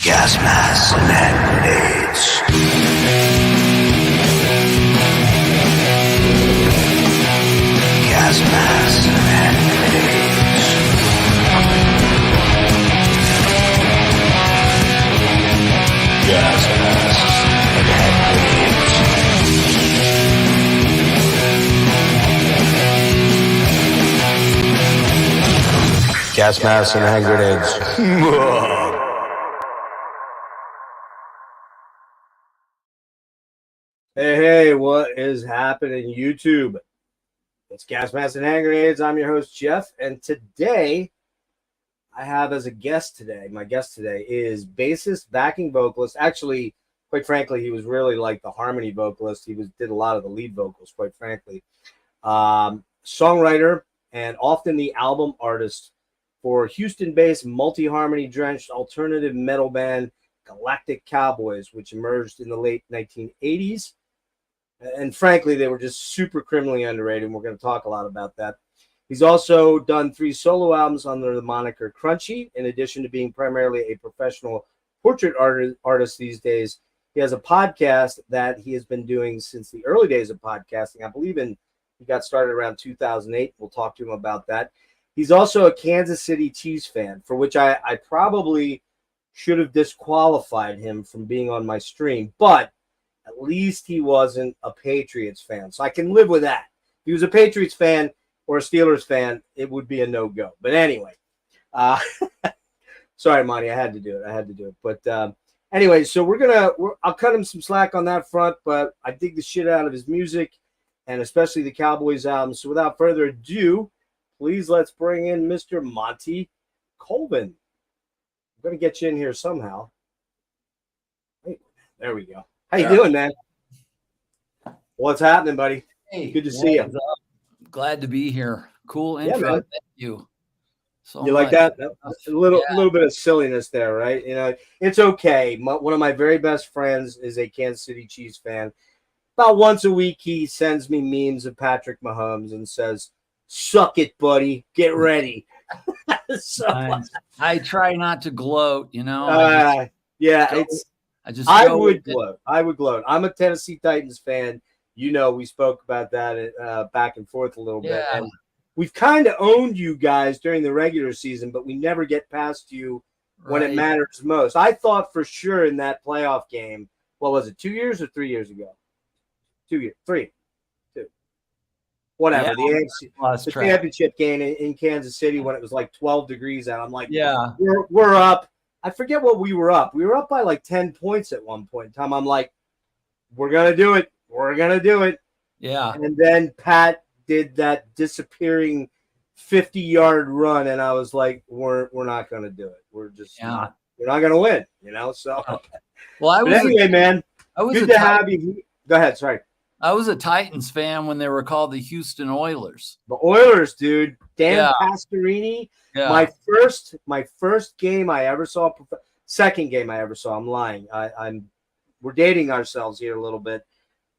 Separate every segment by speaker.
Speaker 1: Gas masks and hand grenades. Gas masks and hand grenades. Gas masks and hand grenades. Gas masks and hand grenades.
Speaker 2: Hey, what is happening, YouTube? It's Gas Masks and Hand Grenades. I'm your host, Jeff, and today I have as a guest today, my guest today is bassist, backing vocalist. Actually, quite frankly, he was really like the harmony vocalist. He did a lot of the lead vocals, quite frankly. Songwriter and often the album artist for Houston-based multi-harmony drenched alternative metal band Galactic Cowboys, which emerged in the late 1980s. And frankly, they were just super criminally underrated, and we're going to talk a lot about that. He's also done 3 solo albums under the moniker Crunchy, in addition to being primarily a professional portrait artist these days. He has a podcast that he has been doing since the early days of podcasting. I believe he got started around 2008. We'll talk to him about that. He's also a Kansas City Chiefs fan, for which I probably should have disqualified him from being on my stream, but at least he wasn't a Patriots fan, so I can live with that. If he was a Patriots fan or a Steelers fan, it would be a no-go. But anyway, sorry, Monty, I had to do it. But anyway, so I'll cut him some slack on that front, but I dig the shit out of his music, and especially the Cowboys album. So without further ado, please let's bring in Mr. Monty Colvin. I'm going to get you in here somehow. Hey, there we go. How you doing, man? What's happening, buddy?
Speaker 3: Hey,
Speaker 2: good to see you.
Speaker 3: Glad to be here. Cool intro.
Speaker 2: Man.
Speaker 3: Thank you. So
Speaker 2: you like that? A little bit of silliness there, right? You know, it's okay. One of my very best friends is a Kansas City Chiefs fan. About once a week, he sends me memes of Patrick Mahomes and says, "Suck it, buddy. Get ready." So,
Speaker 3: I try not to gloat, you know.
Speaker 2: I would gloat. I'm a Tennessee Titans fan. You know, we spoke about that back and forth a little bit. And we've kind of owned you guys during the regular season, but we never get past you when it matters most. I thought for sure in that playoff game, what was it, 2 years or 3 years ago? 2 years, 3, 2. Whatever. The championship game in Kansas City when it was like 12 degrees out. I'm like, we're up. I forget what we were up. We were up by like 10 points at one point in time. I'm like, we're going to do it. We're going to do it.
Speaker 3: Yeah.
Speaker 2: And then Pat did that disappearing 50-yard run, and I was like, we're not going to do it. We're just not. We're not going to win, you know? So,
Speaker 3: well,
Speaker 2: man, good to have you. Go ahead. Sorry.
Speaker 3: I was a Titans fan when they were called the Houston Oilers.
Speaker 2: The Oilers, dude. Dan Pastorini. Yeah. My first game I ever saw, second game I ever saw. I'm lying. We're dating ourselves here a little bit.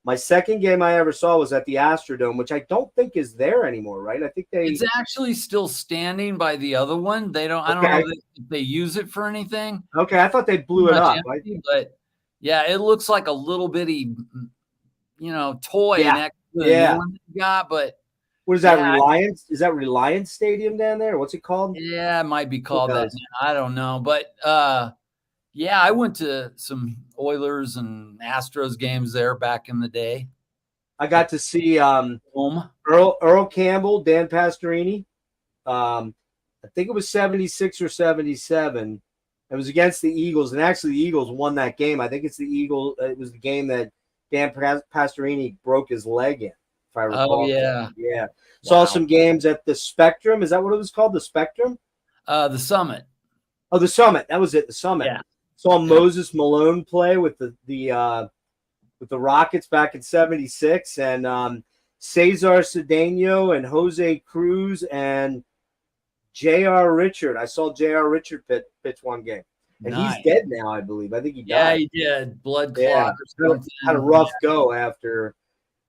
Speaker 2: My second game I ever saw was at the Astrodome, which I don't think is there anymore, right? I think
Speaker 3: it's actually still standing by the other one. They don't. I don't know if they use it for anything.
Speaker 2: Okay, I thought they blew it up.
Speaker 3: Empty, but yeah, it looks like a little bitty, toy next to the one you got, but.
Speaker 2: What is that, Reliance? Is that Reliance Stadium down there? What's it called?
Speaker 3: Yeah, it might be called that. I don't know. But, I went to some Oilers and Astros games there back in the day.
Speaker 2: I got to see Earl Campbell, Dan Pastorini. I think it was 76 or 77. It was against the Eagles, and actually the Eagles won that game. I think it's the Eagles. It was the game that Dan Pastorini broke his leg in. If I recall.
Speaker 3: Oh, yeah.
Speaker 2: Yeah. Saw some games at the Spectrum. Is that what it was called? The Spectrum?
Speaker 3: The Summit.
Speaker 2: Oh, the Summit. That was it. The Summit.
Speaker 3: Yeah.
Speaker 2: Saw Moses Malone play with the Rockets back in 76, and Cesar Cedeno and Jose Cruz and J.R. Richard. I saw J.R. Richard pitch one game. And he's dead now, I believe. I think he died.
Speaker 3: Yeah, he did. Blood clot or something.
Speaker 2: Had a rough go after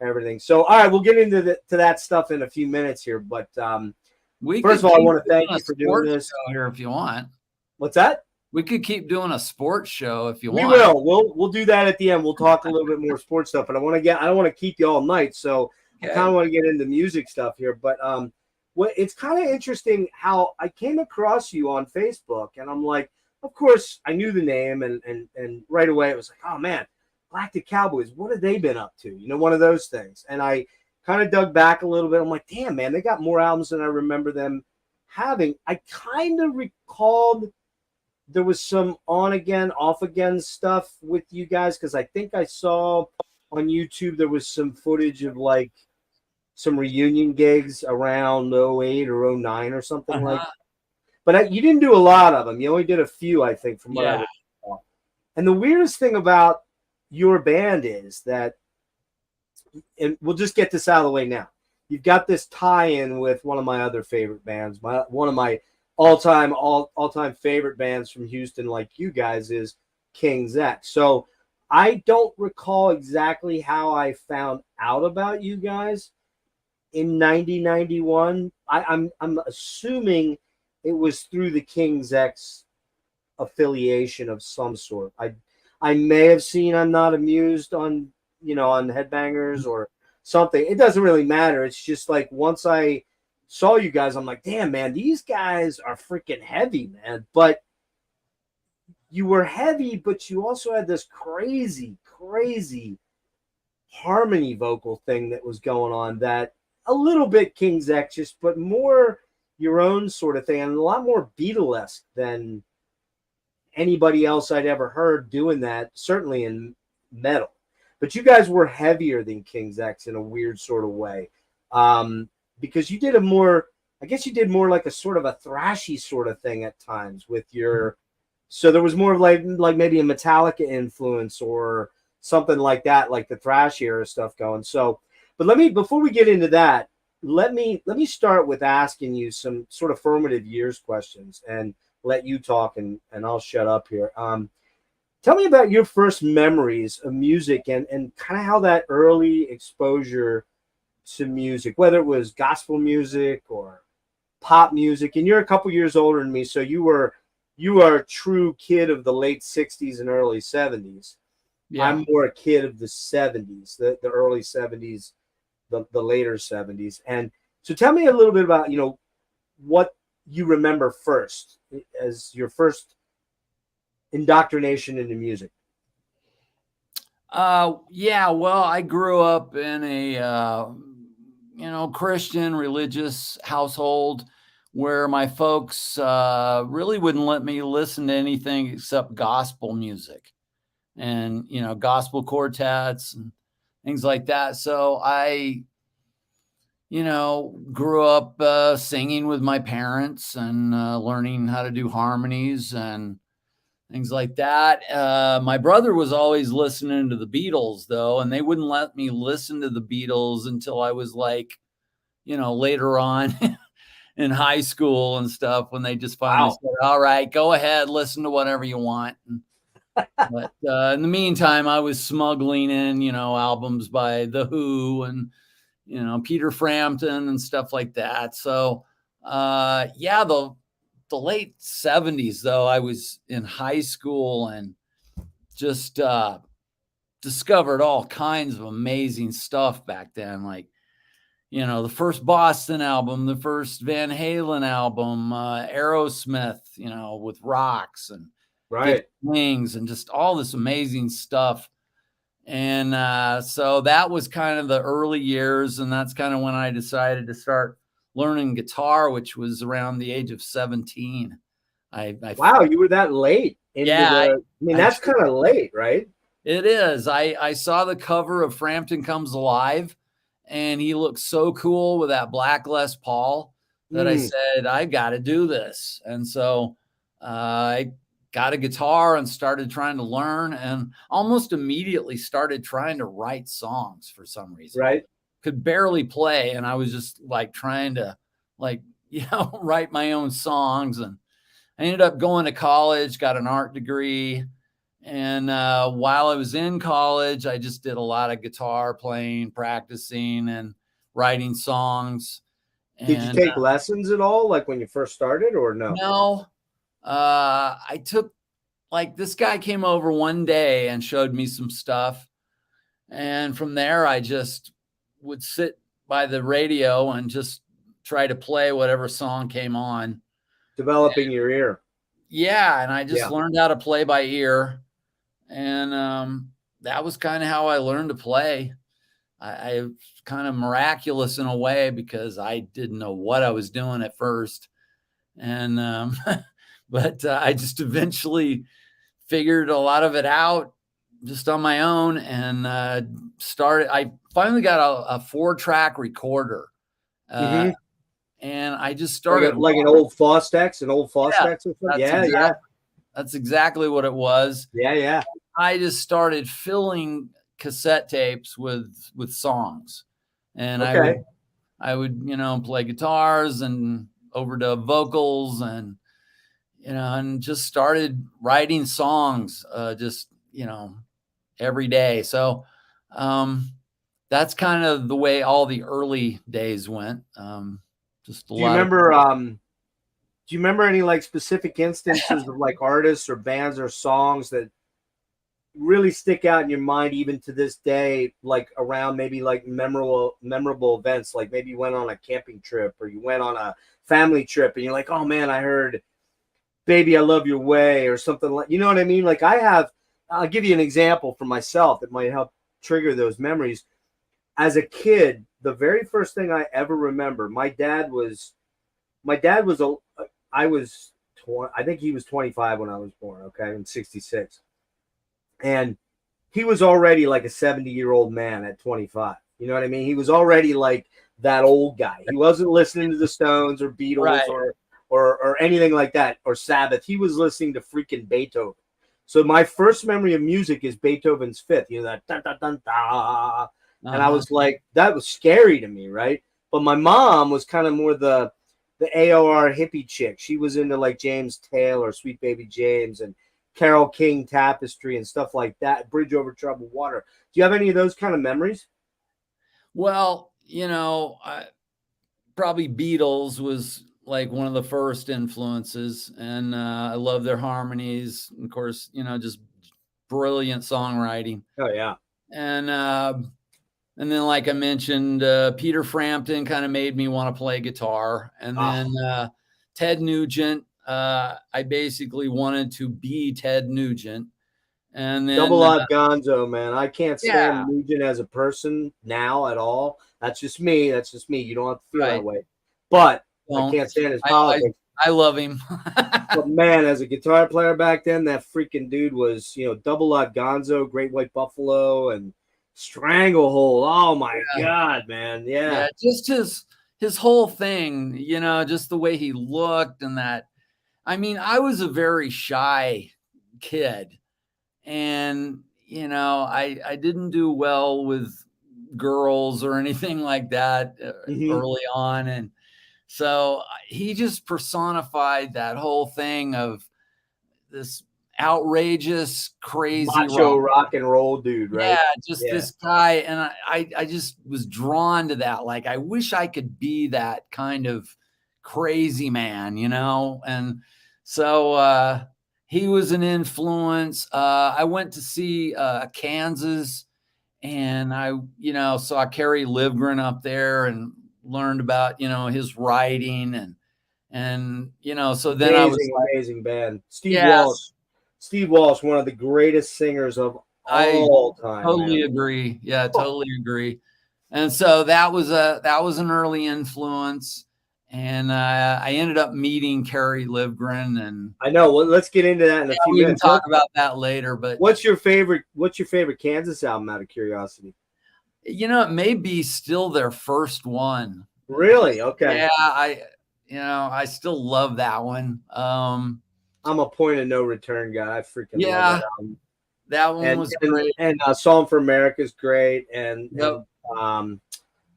Speaker 2: everything. So, all right, we'll get into that stuff in a few minutes here. But first of all, I want to thank you for doing this
Speaker 3: here if you want.
Speaker 2: What's that?
Speaker 3: We could keep doing a sports show if you
Speaker 2: We
Speaker 3: want.
Speaker 2: we'll do that at the end. We'll talk a little bit more sports stuff, but I don't want to keep you all night, so I kind of want to get into music stuff here. But it's kind of interesting how I came across you on Facebook, and I'm like, of course I knew the name, and right away it was like, oh man, Galactic Cowboys, what have they been up to? You know, one of those things. And I kind of dug back a little bit. I'm like, damn man, they got more albums than I remember them having. I kind of recalled there was some on again, off again stuff with you guys, because I think I saw on YouTube there was some footage of like some reunion gigs around 08 or 09 or something like that. But you didn't do a lot of them. You only did a few, I think, from what I recall. And the weirdest thing about your band is that, and we'll just get this out of the way now, you've got this tie-in with one of my other favorite bands. One of my all-time favorite bands from Houston, like you guys, is King's X. So I don't recall exactly how I found out about you guys in 91. I'm assuming it was through the King's X affiliation of some sort. I may have seen I'm Not Amused on Headbangers or something. It doesn't really matter. It's just like once I saw you guys, I'm like, damn, man, these guys are freaking heavy, man. But you were heavy, but you also had this crazy, crazy harmony vocal thing that was going on that a little bit King's X, just but more your own sort of thing, and a lot more Beatlesque than anybody else I'd ever heard doing that, certainly in metal. But you guys were heavier than King's X in a weird sort of way. Because you did you did more like a sort of a thrashy sort of thing at times with your, so there was more of like maybe a Metallica influence or something like that, like the thrash era stuff going. So, but before we get into that, let me start with asking you some sort of formative years questions and let you talk, and I'll shut up here. Tell me about your first memories of music and kind of how that early exposure to music, whether it was gospel music or pop music. And you're a couple years older than me, so you are a true kid of the late 60s and early 70s. Yeah. I'm more a kid of the 70s, the early 70s, the later 70s. And so tell me a little bit about, what you remember first as your first indoctrination into music.
Speaker 3: Well, I grew up in a Christian religious household where my folks really wouldn't let me listen to anything except gospel music and gospel quartets and things like that. So I grew up singing with my parents and learning how to do harmonies and things like that. My brother was always listening to the Beatles, though, and they wouldn't let me listen to the Beatles until I was like, later on in high school and stuff, when they just finally said, all right, go ahead, listen to whatever you want. But in the meantime, I was smuggling in, albums by The Who and, Peter Frampton and stuff like that. So, the late 70s, though, I was in high school and just discovered all kinds of amazing stuff back then. Like, the first Boston album, the first Van Halen album, Aerosmith, with Rocks and Wings and just all this amazing stuff. And so that was kind of the early years. And that's kind of when I decided to start learning guitar, which was around the age of 17.
Speaker 2: Wow, you were that late. That's kind of late, right?
Speaker 3: It is. I saw the cover of Frampton Comes Alive, and he looked so cool with that black Les Paul that I said, I got to do this. And so I got a guitar and started trying to learn, and almost immediately started trying to write songs for some reason.
Speaker 2: Right.
Speaker 3: Could barely play, and I was just like trying to write my own songs. And I ended up going to college, got an art degree, and while I was in college, I just did a lot of guitar playing, practicing, and writing songs.
Speaker 2: Did you take lessons at all, like when you first started, or no?
Speaker 3: No. I took like this guy came over one day and showed me some stuff. And from there, I just would sit by the radio and just try to play whatever song came on.
Speaker 2: Developing your ear.
Speaker 3: Yeah. And I just learned how to play by ear. And that was kind of how I learned to play. I kind of miraculous in a way because I didn't know what I was doing at first. And, but I just eventually figured a lot of it out just on my own and I finally got a 4-track recorder. And I just started
Speaker 2: like an old Fostex, or something.
Speaker 3: That's exactly what it was.
Speaker 2: Yeah.
Speaker 3: I just started filling cassette tapes with songs, and I would play guitars and overdub vocals and and just started writing songs every day. So that's kind of the way all the early days went. Just
Speaker 2: do you remember any like specific instances of like artists or bands or songs that really stick out in your mind even to this day, like around maybe like memorable events, like maybe you went on a camping trip or you went on a family trip and you're like, oh man, I heard Baby I Love Your Way or something, like, you know what I mean? Like I'll give you an example for myself that might help trigger those memories. As a kid, the very first thing I ever remember, I think he was 25 when I was born, okay, in 66. And he was already like a 70-year-old man at 25. You know what I mean? He was already like that old guy. He wasn't listening to the Stones or Beatles or anything like that, or Sabbath. He was listening to freaking Beethoven. So my first memory of music is Beethoven's Fifth, that da, da, da, da. And I was like, that was scary to me, right? But my mom was kind of more the AOR hippie chick. She was into like James Taylor, Sweet Baby James, and Carole King Tapestry and stuff like that. Bridge Over Troubled Water. Do you have any of those kind of memories?
Speaker 3: Well, probably Beatles was like one of the first influences, and I love their harmonies. Of course, just brilliant songwriting.
Speaker 2: Oh yeah.
Speaker 3: And then, like I mentioned, Peter Frampton kind of made me want to play guitar. And then Ted Nugent, I basically wanted to be Ted Nugent. And then
Speaker 2: Double Odd Gonzo, man. I can't stand Nugent as a person now at all. That's just me. You don't have to feel that way. But I can't stand his politics.
Speaker 3: I love him.
Speaker 2: But man, as a guitar player back then, that freaking dude was, Double Odd Gonzo, Great White Buffalo, and Stranglehold. Oh my God, man. Yeah.
Speaker 3: Just his whole thing, just the way he looked and that. I mean, I was a very shy kid, and I didn't do well with girls or anything like that early on. And so he just personified that whole thing of this outrageous, crazy
Speaker 2: macho rock and roll dude, right?
Speaker 3: Yeah, this guy. And I just was drawn to that. Like, I wish I could be that kind of crazy man, And so he was an influence. I went to see Kansas, and I, saw Kerry Livgren up there and learned about, his writing and so then I was
Speaker 2: amazing band. Steve Walsh, one of the greatest singers of all time.
Speaker 3: Totally agree. Yeah, totally agree. And so that was an early influence. And I ended up meeting Kerry Livgren, and
Speaker 2: I know. Well, let's get into that in a few minutes.
Speaker 3: We can talk about that later. But
Speaker 2: what's your favorite Kansas album, out of curiosity?
Speaker 3: It may be still their first one.
Speaker 2: Really? Okay.
Speaker 3: Yeah, I still love that one.
Speaker 2: I'm a Point of No Return guy. I freaking love that album.
Speaker 3: That one was great.
Speaker 2: And Song for America is great. And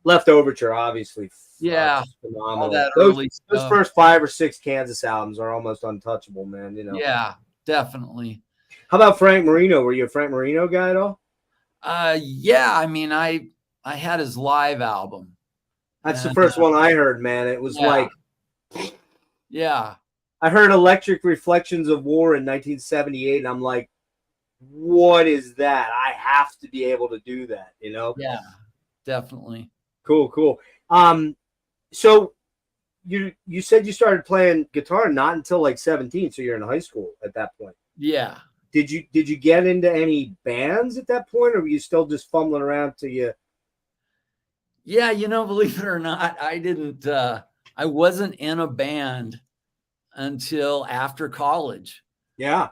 Speaker 2: Left Overture, obviously.
Speaker 3: Yeah.
Speaker 2: Phenomenal.
Speaker 3: All that
Speaker 2: those first 5 or 6 Kansas albums are almost untouchable, man.
Speaker 3: Yeah, definitely.
Speaker 2: How about Frank Marino? Were you a Frank Marino guy at all?
Speaker 3: Yeah. I mean, I had his live album.
Speaker 2: That's the first one I heard, man. It was like.
Speaker 3: Yeah.
Speaker 2: I heard Electric Reflections of War in 1978, and I'm like, what is that? I have to be able to do that, you know?
Speaker 3: Yeah, definitely.
Speaker 2: Cool, cool. So you said you started playing guitar not until like 17, so you're in high school at that point.
Speaker 3: Yeah.
Speaker 2: Did you get into any bands at that point, or were you still just fumbling around till you?
Speaker 3: Yeah, believe it or not, I didn't I wasn't in a band until after college.
Speaker 2: Yeah.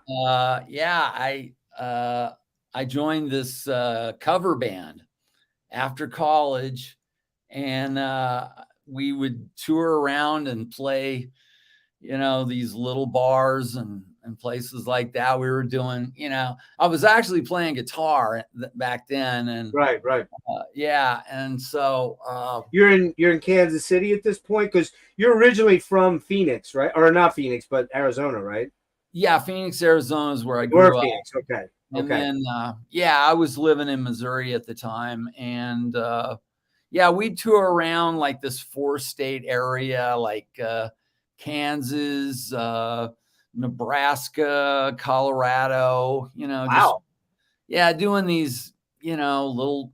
Speaker 3: Yeah, I joined this cover band after college, and we would tour around and play, these little bars and places like that. We were doing, I was actually playing guitar back then, and
Speaker 2: Right, right.
Speaker 3: yeah, and so
Speaker 2: You're in Kansas City at this point because you're originally from Phoenix, right? Or not Phoenix, but Arizona, right?
Speaker 3: yeah, Phoenix, Arizona is where I
Speaker 2: You're
Speaker 3: grew up.
Speaker 2: Phoenix. Okay.
Speaker 3: And
Speaker 2: Okay.
Speaker 3: then, yeah, I was living in Missouri at the time. And yeah, we'd tour around like this 4-state area, like Kansas, Nebraska, Colorado, just,
Speaker 2: Wow.
Speaker 3: yeah, doing these, little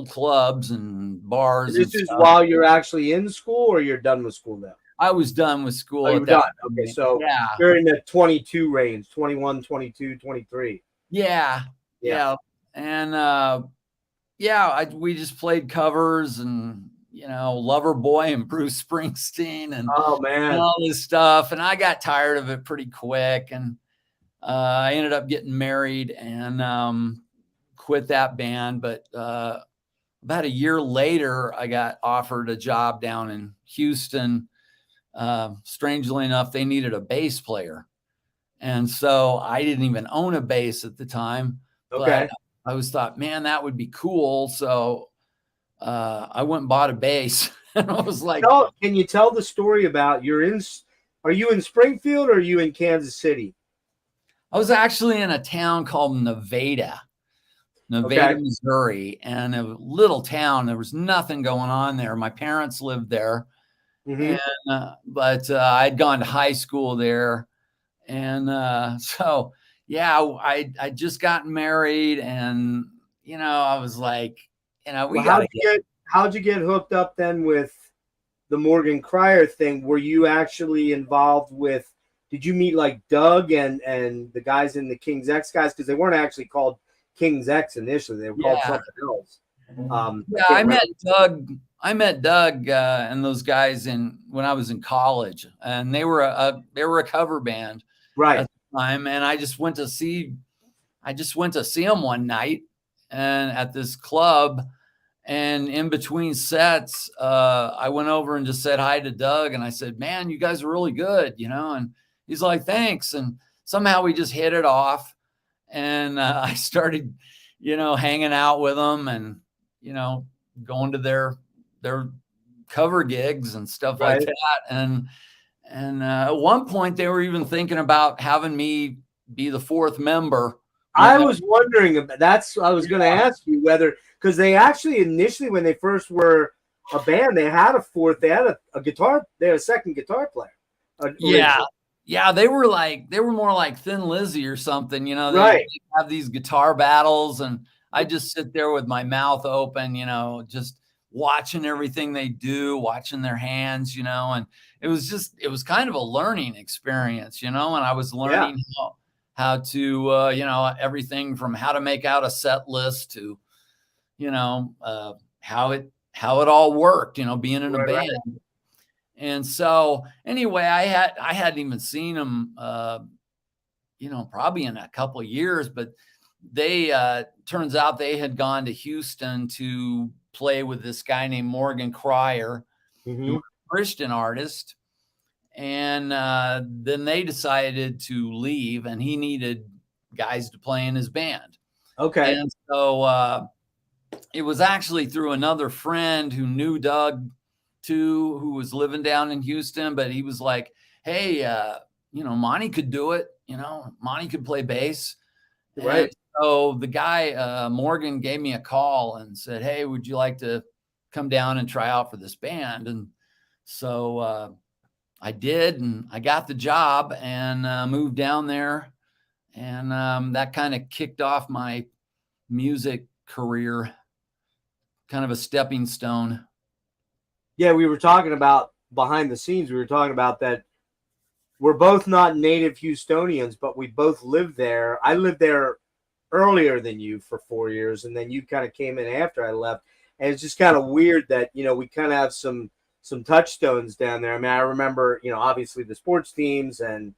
Speaker 3: clubs and bars and
Speaker 2: This is
Speaker 3: stuff.
Speaker 2: while you're actually in school, or you're done with school now?
Speaker 3: I was done with
Speaker 2: Oh,
Speaker 3: school
Speaker 2: you're
Speaker 3: at that
Speaker 2: done. Okay.
Speaker 3: point.
Speaker 2: So
Speaker 3: Yeah.
Speaker 2: you're in the 22 range, 21, 22, 23.
Speaker 3: Yeah.
Speaker 2: Yeah.
Speaker 3: Yeah. And yeah, we just played covers and Loverboy and Bruce Springsteen and
Speaker 2: Oh, man.
Speaker 3: all this stuff. And I got tired of it pretty quick, and I ended up getting married and quit that band. But about a year later, I got offered a job down in Houston. Strangely enough, they needed a bass player, and so I didn't even own a bass at the time.
Speaker 2: Okay.
Speaker 3: But I was thought, man, that would be cool. So I went and bought a bass, and I was like,
Speaker 2: Can you tell the story about are you in Springfield or are you in Kansas City?
Speaker 3: I was actually in a town called Nevada,
Speaker 2: Okay.
Speaker 3: Missouri, and a little town. There was nothing going on there. My parents lived there,
Speaker 2: Mm-hmm.
Speaker 3: and but I'd gone to high school there, and so yeah, I just gotten married, and I was like, we
Speaker 2: Well,
Speaker 3: gotta get.
Speaker 2: how'd you get hooked up then with the Morgan Cryer thing? Were you actually involved with? Did you meet like Doug and the guys in the King's X guys? Because they weren't actually called King's X initially; they were called
Speaker 3: Yeah.
Speaker 2: something else.
Speaker 3: Yeah, I met Doug. I met Doug and those guys when I was in college, and they were a cover band
Speaker 2: Right.
Speaker 3: at the time, and I just went to see them one night and at this club, and in between sets, I went over and just said hi to Doug, and I said, "Man, you guys are really good," and he's like, "Thanks," and somehow we just hit it off, and I started, hanging out with them and going to their cover gigs and stuff like
Speaker 2: Right.
Speaker 3: that, and at one point they were even thinking about having me be the fourth member.
Speaker 2: I was wondering about I was going to ask you whether, because they actually initially, when they first were a band, they had they had a guitar, they had a second guitar player.
Speaker 3: Yeah. Yeah, they were more like Thin Lizzy or something,
Speaker 2: Right.
Speaker 3: They have these guitar battles, and I just sit there with my mouth open, just watching everything they do, watching their hands, and it was kind of a learning experience, and I was learning how to, everything from how to make out a set list to, how it all worked, being in a band. Right. And so anyway, I hadn't even seen them, probably in a couple of years, but they, turns out they had gone to Houston to play with this guy named Morgan Cryer, who was a Christian artist. And then they decided to leave, and he needed guys to play in his band.
Speaker 2: Okay.
Speaker 3: And so it was actually through another friend who knew Doug too, who was living down in Houston, but he was like, "Hey, Monty could do it. Monty could play bass."
Speaker 2: Right.
Speaker 3: And so the guy, Morgan, gave me a call and said, "Hey, would you like to come down and try out for this band?" And so I did, and I got the job and moved down there, and that kind of kicked off my music career, kind of a stepping stone.
Speaker 2: Yeah, we were talking about behind the scenes. We were talking about that we're both not native Houstonians, but we both lived there. I lived there earlier than you for 4 years, and then you kind of came in after I left. And it's just kind of weird that we kind of have some touchstones down there. I mean, I remember obviously the sports teams and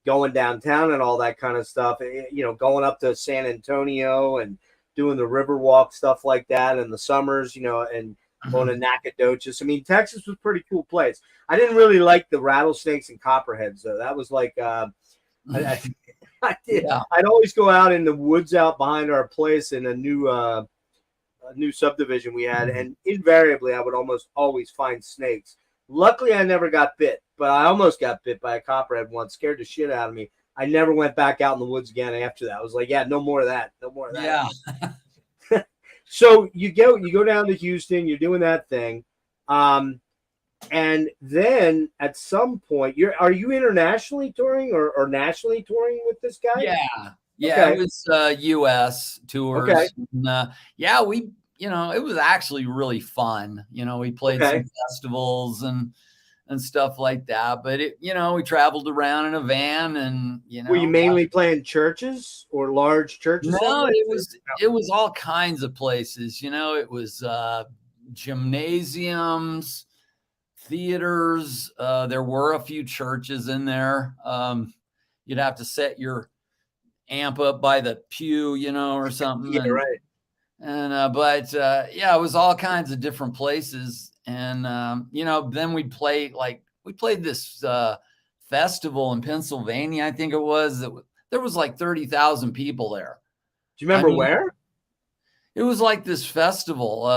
Speaker 2: going downtown and all that kind of stuff. Going up to San Antonio and doing the Riverwalk stuff like that in the summers. And going to Nacogdoches. I mean, Texas was a pretty cool place. I didn't really like the rattlesnakes and copperheads though. That was like I did.
Speaker 3: Yeah.
Speaker 2: I'd always go out in the woods out behind our place in a new subdivision we had, and invariably I would almost always find snakes. Luckily, I never got bit, but I almost got bit by a copperhead once. Scared the shit out of me. I never went back out in the woods again after that. I was like, yeah, no more of that. No more of that.
Speaker 3: Yeah.
Speaker 2: So you go down to Houston. You're doing that thing. And then at some point, are you internationally touring or nationally touring with this guy?
Speaker 3: Yeah.
Speaker 2: Okay.
Speaker 3: It was U.S. tours.
Speaker 2: Okay.
Speaker 3: And, it was actually really fun. We played some festivals and stuff like that. But we traveled around in a van, and
Speaker 2: Were you mainly playing churches or large churches?
Speaker 3: No, it was all kinds of places. It was gymnasiums, theaters. There were a few churches in there. You'd have to set your amp up by the pew, or something.
Speaker 2: Yeah, right.
Speaker 3: And it was all kinds of different places. And then we played this festival in Pennsylvania, I think it was. There was like 30,000 people there.
Speaker 2: Do you remember where?
Speaker 3: It was like this festival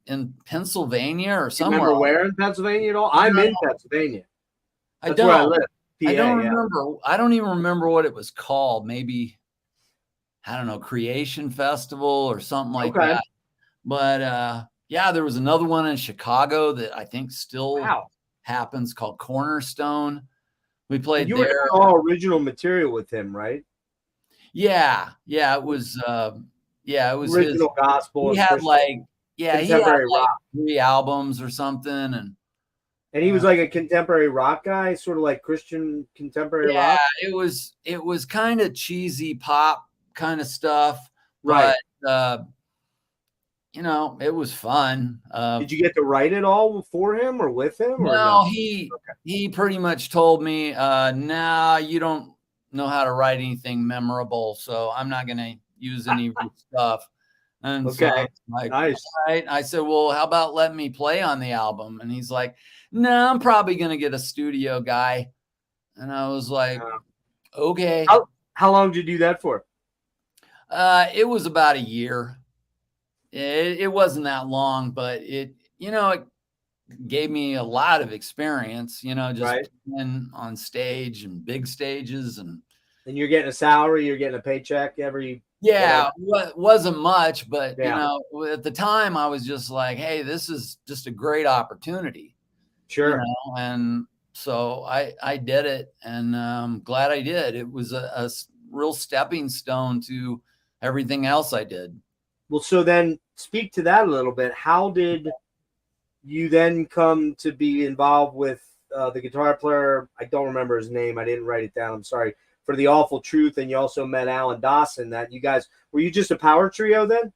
Speaker 3: in Pennsylvania or somewhere.
Speaker 2: Remember where in Pennsylvania at all? I'm in Pennsylvania. That's where I live. PA,
Speaker 3: I don't remember. I don't even remember what it was called. Maybe, I don't know, Creation Festival or something like that. But there was another one in Chicago that I think still happens called Cornerstone. We played there. You were
Speaker 2: all original material with him, right?
Speaker 3: Yeah. It was. It was
Speaker 2: original gospel.
Speaker 3: He had he had like 3 albums or something,
Speaker 2: and he was like a contemporary rock guy, sort of like Christian contemporary rock.
Speaker 3: Yeah, it was kind of cheesy pop kind of stuff,
Speaker 2: right?
Speaker 3: But it was fun.
Speaker 2: Did you get to write it all for him or with him?
Speaker 3: No, he pretty much told me, "Nah, you don't know how to write anything memorable, so I'm not going to use any of your stuff." And so
Speaker 2: nice.
Speaker 3: Right. I said, "Well, how about let me play on the album?" And he's like, "No, I'm probably going to get a studio guy." And I was like, "Okay."
Speaker 2: How long did you do that for?
Speaker 3: It was about a year. It wasn't that long, but it gave me a lot of experience, just being on stage and big stages. And
Speaker 2: you're getting a salary, you're getting a paycheck every.
Speaker 3: Yeah, it wasn't much, but at the time I was just like, hey, this is just a great opportunity.
Speaker 2: Sure.
Speaker 3: And so I did it, and I'm glad I did. It was a real stepping stone to everything else I did.
Speaker 2: Well, so then speak to that a little bit. How did you then come to be involved with the guitar player? I don't remember his name. I didn't write it down. I'm sorry. For The Awful Truth, and you also met Alan Dawson. That you guys, were you just a power trio then?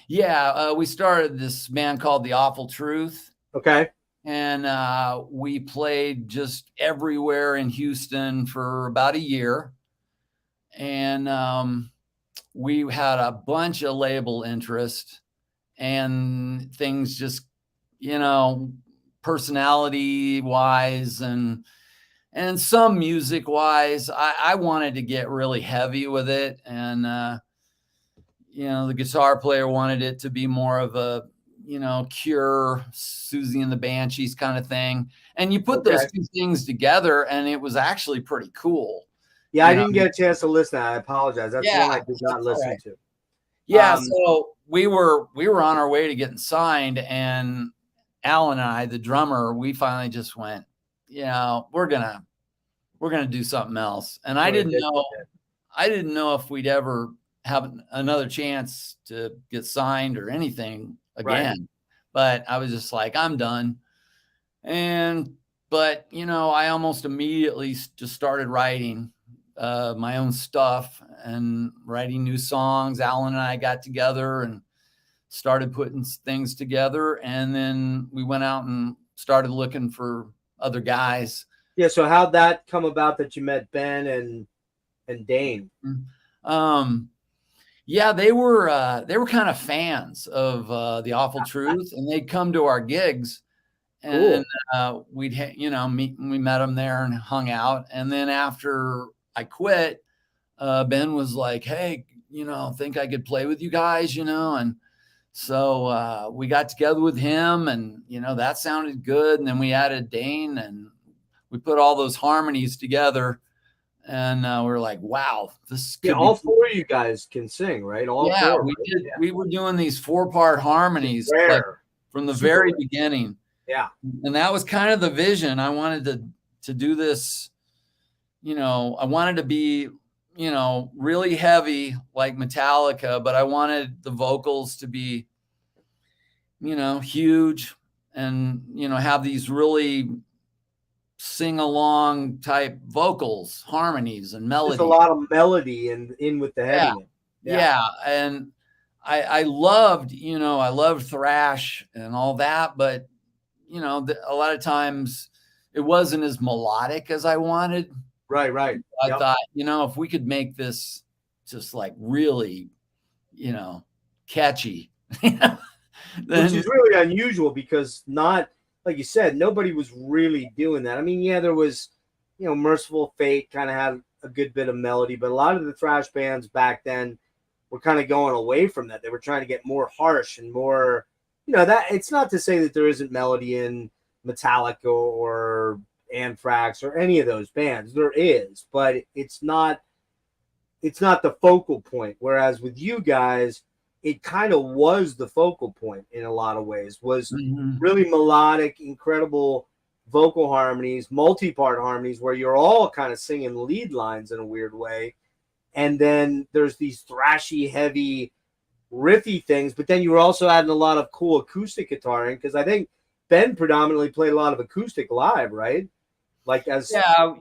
Speaker 3: Yeah, we started this band called The Awful Truth.
Speaker 2: Okay.
Speaker 3: And we played just everywhere in Houston for about a year. And we had a bunch of label interest, and things just, personality wise and some music wise, I wanted to get really heavy with it. And, the guitar player wanted it to be more of a, Cure, Susie and the Banshees kind of thing. And you put those two things together, and it was actually pretty cool.
Speaker 2: Yeah, I didn't get a chance to listen. I apologize. That's one I did not listen to.
Speaker 3: Yeah, so we were on our way to getting signed, and Alan and I, the drummer, we finally just went, we're gonna do something else. And I
Speaker 2: Sort of
Speaker 3: didn't
Speaker 2: did
Speaker 3: know
Speaker 2: that.
Speaker 3: if we'd ever have another chance to get signed or anything
Speaker 2: Right.
Speaker 3: again. But I was just like, I'm done. But I almost immediately just started writing my own stuff and writing new songs. Alan and I got together and started putting things together, and then we went out and started looking for other guys.
Speaker 2: Yeah. So how'd that come about that you met Ben and Dane?
Speaker 3: Yeah, they were kind of fans of The Awful Truth, and they'd come to our gigs.
Speaker 2: Cool.
Speaker 3: And we met them there and hung out. And then after I quit, Ben was like, "Hey, think I could play with you guys, And so we got together with him, and that sounded good. And then we added Dane, and we put all those harmonies together. And we were like, "Wow, this could
Speaker 2: Yeah,
Speaker 3: be
Speaker 2: all
Speaker 3: cool."
Speaker 2: four of you guys can sing, right? All
Speaker 3: Yeah,
Speaker 2: four.
Speaker 3: we
Speaker 2: Right?
Speaker 3: did.
Speaker 2: Yeah.
Speaker 3: We were doing these 4-part harmonies, like
Speaker 2: Rare.
Speaker 3: from the
Speaker 2: Super
Speaker 3: very
Speaker 2: rare.
Speaker 3: beginning.
Speaker 2: Yeah.
Speaker 3: And that was kind of the vision. I wanted to do this, I wanted to be, really heavy like Metallica, but I wanted the vocals to be, huge and, have these really sing along type vocals, harmonies and
Speaker 2: Just a
Speaker 3: melody.
Speaker 2: lot of melody and in with the
Speaker 3: Yeah.
Speaker 2: heaviness.
Speaker 3: Yeah. And I loved, I loved thrash and all that, but a lot of times it wasn't as melodic as I wanted.
Speaker 2: Right. Right.
Speaker 3: I
Speaker 2: Yep.
Speaker 3: thought, if we could make this just like really, catchy,
Speaker 2: Which
Speaker 3: then
Speaker 2: is really unusual because not like you said, nobody was really doing that. I mean, yeah, there was, Merciful Fate kind of had a good bit of melody, but a lot of the thrash bands back then were kind of going away from that. They were trying to get more harsh and more, that it's not to say that there isn't melody in Metallica or Anthrax or any of those bands. There is, but it's not the focal point. Whereas with you guys, it kind of was the focal point in a lot of ways, was really melodic, incredible vocal harmonies, multi-part harmonies where you're all kind of singing lead lines in a weird way. And then there's these thrashy, heavy, riffy things, but then you were also adding a lot of cool acoustic guitaring because I think Ben predominantly played a lot of acoustic live, right? Like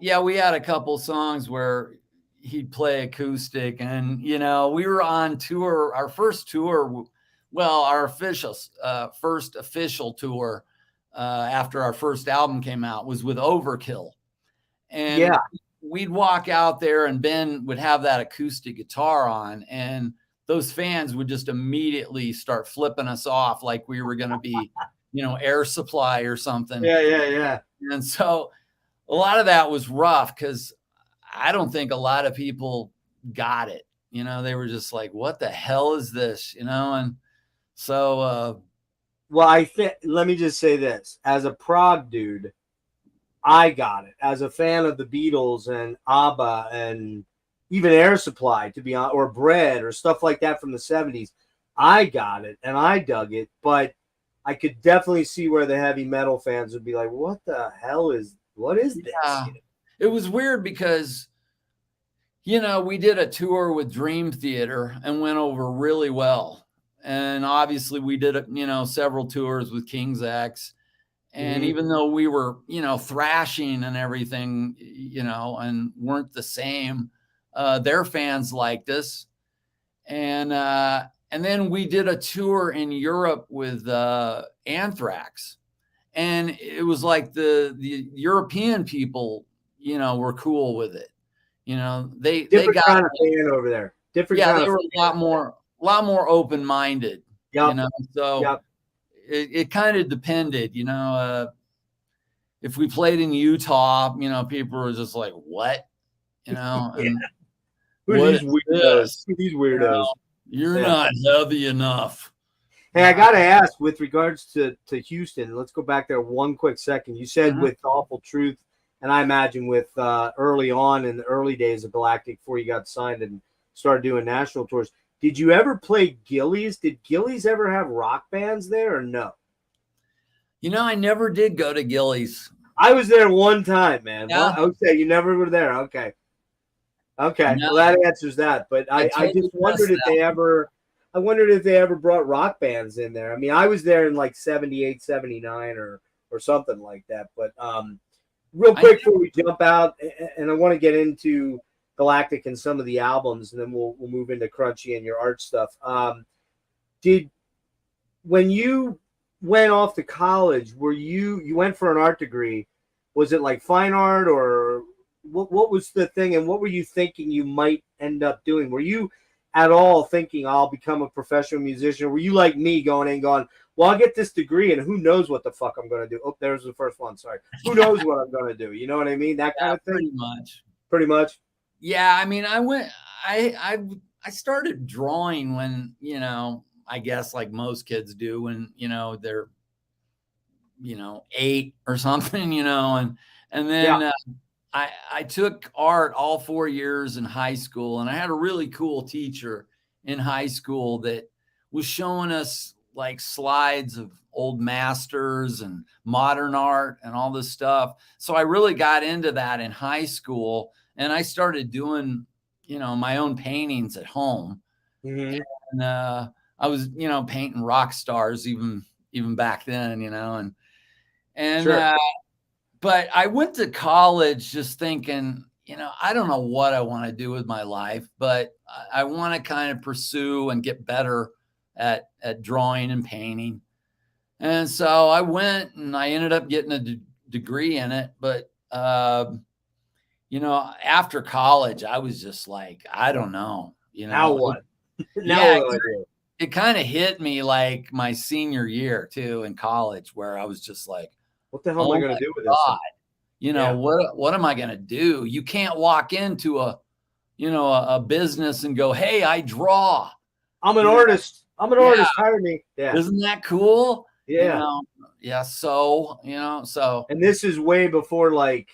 Speaker 3: yeah, we had a couple songs where he'd play acoustic, and we were on tour. Our first tour, our first official tour after our first album came out was with Overkill, and we'd walk out there, and Ben would have that acoustic guitar on, and those fans would just immediately start flipping us off like we were going to be, Air Supply or something.
Speaker 2: Yeah.
Speaker 3: And so a lot of that was rough because I don't think a lot of people got it. They were just like, what the hell is this? And so.
Speaker 2: Well, let me just say this. As a prog dude, I got it. As a fan of the Beatles and ABBA and even Air Supply, to be honest, or Bread or stuff like that from the 70s, I got it and I dug it. But I could definitely see where the heavy metal fans would be like, what the hell what is this?
Speaker 3: Yeah. It was weird because, we did a tour with Dream Theater and went over really well. And obviously we did, several tours with King's X. And even though we were, thrashing and everything, and weren't the same, their fans liked us. And then we did a tour in Europe with Anthrax. And it was like the European people, were cool with it. They got
Speaker 2: kind of fan over there. Different.
Speaker 3: Yeah, they were a lot more open-minded.
Speaker 2: Yep.
Speaker 3: So it kind of depended. If we played in Utah, people were just like, "What?" And
Speaker 2: Who are these weirdos? Who are these weirdos?
Speaker 3: You're not heavy enough.
Speaker 2: Hey, I got to ask with regards to Houston, let's go back there one quick second. You said with Awful Truth, and I imagine with early on in the early days of Galactic before you got signed and started doing national tours, did you ever play Gillies? Did Gillies ever have rock bands there or no?
Speaker 3: I never did go to Gillies.
Speaker 2: I was there one time, man.
Speaker 3: Yeah.
Speaker 2: What? Okay, you never were there. Okay. Okay.
Speaker 3: No,
Speaker 2: Well, that answers that. But
Speaker 3: I
Speaker 2: I
Speaker 3: totally
Speaker 2: just wondered
Speaker 3: missed
Speaker 2: if
Speaker 3: that.
Speaker 2: they ever, I wondered if they ever brought rock bands in there. I mean, I was there in like 78, 79 or something like that. But real
Speaker 3: I
Speaker 2: quick before we jump out, and I want to get into Galactic and some of the albums, and then we'll move into Crunchy and your art stuff. Did when you went off to college, were you went for an art degree? Was it like fine art or what was the thing, and what were you thinking you might end up doing? Were you at all thinking I'll become a professional musician? Or were you like me going in going, well, I'll get this degree and who knows what the fuck I'm going to do? Oh, there's the first one. Sorry. Who knows what I'm going to do? You know what I mean? That kind of thing.
Speaker 3: Pretty much.
Speaker 2: Pretty much.
Speaker 3: Yeah, I mean, I started drawing when, I guess like most kids do when, they're 8 or something, and then
Speaker 2: Yeah.
Speaker 3: I took art all 4 years in high school, and I had a really cool teacher in high school that was showing us like slides of old masters and modern art and all this stuff. So I really got into that in high school, and I started doing, my own paintings at home.
Speaker 2: Mm-hmm.
Speaker 3: And I was, painting rock stars even back then, and
Speaker 2: Sure.
Speaker 3: but I went to college just thinking, I don't know what I want to do with my life, but I want to kind of pursue and get better at drawing and painting. And so I went and I ended up getting a degree in it. But, after college, I was just like, I don't know,
Speaker 2: Now what? Now
Speaker 3: Yeah,
Speaker 2: what do I do?
Speaker 3: it kind of hit me like my senior year too in college, where I was just like,
Speaker 2: What the hell am I
Speaker 3: oh
Speaker 2: going
Speaker 3: my
Speaker 2: to do with this?
Speaker 3: God,
Speaker 2: Yeah.
Speaker 3: what am I going to do? You can't walk into a business and go, hey, I draw.
Speaker 2: I'm an
Speaker 3: Yeah.
Speaker 2: artist. I'm an
Speaker 3: Yeah.
Speaker 2: artist. Hire me. Yeah.
Speaker 3: Isn't that cool?
Speaker 2: Yeah.
Speaker 3: Yeah. So,
Speaker 2: And this is way before like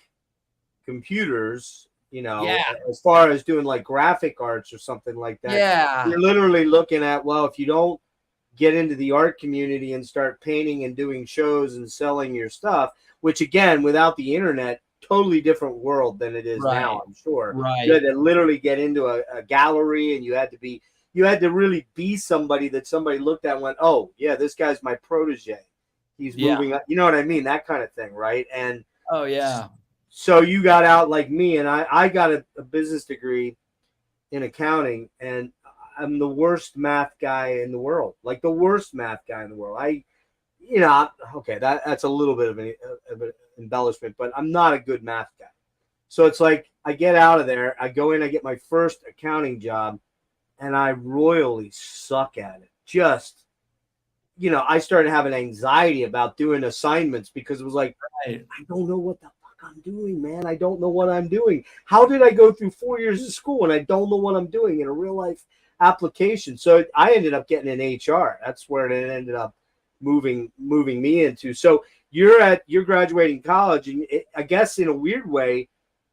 Speaker 2: computers,
Speaker 3: yeah.
Speaker 2: as far as doing like graphic arts or something like that.
Speaker 3: Yeah.
Speaker 2: You're literally looking at, well, if you don't get into the art community and start painting and doing shows and selling your stuff, which again, without the internet, totally different world than it is now, I'm sure.
Speaker 3: Right.
Speaker 2: You had to literally get into a gallery, and you had to really be somebody that somebody looked at and went, oh yeah, this guy's my protege. He's moving up. You know what I mean? That kind of thing, right? And
Speaker 3: oh yeah.
Speaker 2: so you got out like me, and I got a business degree in accounting, and I'm the worst math guy in the world, like the worst math guy in the world. Okay, that's a little bit of an embellishment, but I'm not a good math guy. So it's like I get out of there, I go in, I get my first accounting job, and I royally suck at it. Just, I started having anxiety about doing assignments because it was like,
Speaker 3: Right.
Speaker 2: I don't know what the fuck I'm doing, man. I don't know what I'm doing. How did I go through 4 years of school and I don't know what I'm doing in a real life application? So I ended up getting an HR. That's where it ended up moving me into. So you're graduating college, and I guess in a weird way,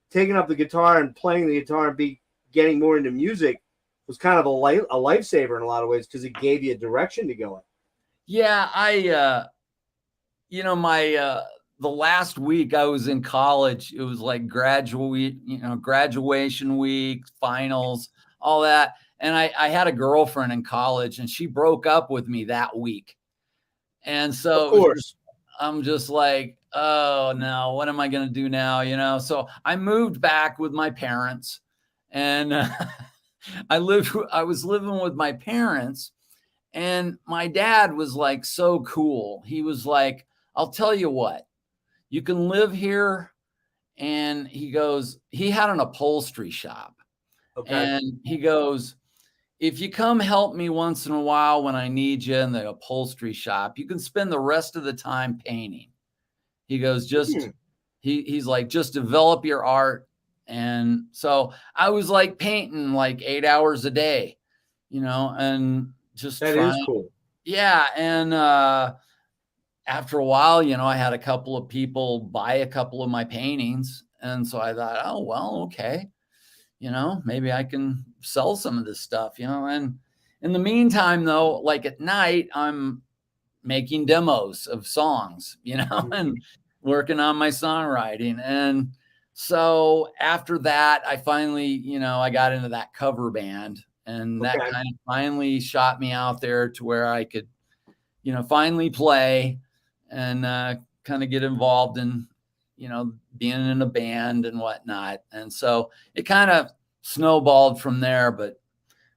Speaker 2: taking up the guitar and playing the guitar and getting more into music was kind of a lifesaver in a lot of ways because it gave you a direction to go in.
Speaker 3: Yeah, the last week I was in college, it was like graduation week, finals, all that. And I had a girlfriend in college, and she broke up with me that week. And so
Speaker 2: Of course.
Speaker 3: I'm just like, oh no, what am I going to do now? So I moved back with my parents, and I was living with my parents, and my dad was like so cool. He was like, I'll tell you what, you can live here. And he goes, he had an upholstery shop.
Speaker 2: Okay.
Speaker 3: And he goes, if you come help me once in a while when I need you in the upholstery shop, you can spend the rest of the time painting. He goes, he's like, just develop your art. And so I was like painting like 8 hours a day, and just
Speaker 2: That
Speaker 3: trying.
Speaker 2: is cool.
Speaker 3: Yeah. And after a while, I had a couple of people buy a couple of my paintings. And so I thought, oh, well, okay. Maybe I can sell some of this stuff, and in the meantime, though, like at night, I'm making demos of songs, and working on my songwriting. And so after that, I finally, I got into that cover band, and that
Speaker 2: Okay.
Speaker 3: kind of finally shot me out there to where I could, finally play and kind of get involved in, being in a band and whatnot. And so it kind of snowballed from there, but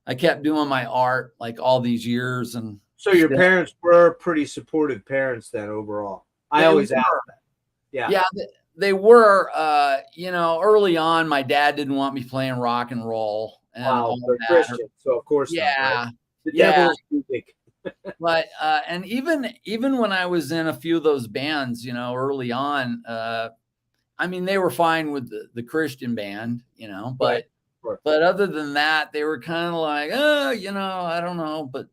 Speaker 3: I kept doing my art like all these years. And
Speaker 2: So your parents were pretty supportive parents then overall. I always ask that. Yeah.
Speaker 3: Yeah, they were. Early on, my dad didn't want me playing rock and roll and
Speaker 2: Wow,
Speaker 3: all
Speaker 2: they're
Speaker 3: that.
Speaker 2: Christian, so of course not,
Speaker 3: Yeah,
Speaker 2: right? The
Speaker 3: yeah.
Speaker 2: devil's music.
Speaker 3: But and even when I was in a few of those bands, early on, I mean, they were fine with the Christian band, but
Speaker 2: Right. Sure.
Speaker 3: but other than that, they were kind of like, I don't know. But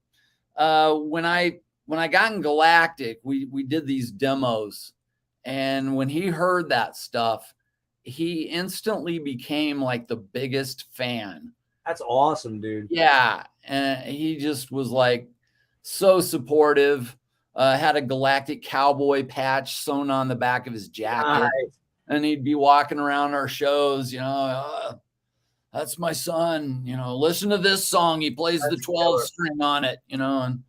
Speaker 3: when I got in Galactic, we did these demos, and when he heard that stuff, he instantly became like the biggest fan.
Speaker 2: That's awesome, dude.
Speaker 3: Yeah, and he just was like so supportive. Had a Galactic Cowboy patch sewn on the back of his jacket,
Speaker 2: Nice.
Speaker 3: and he'd be walking around our shows, that's my son, listen to this song. He plays the 12 string on it, and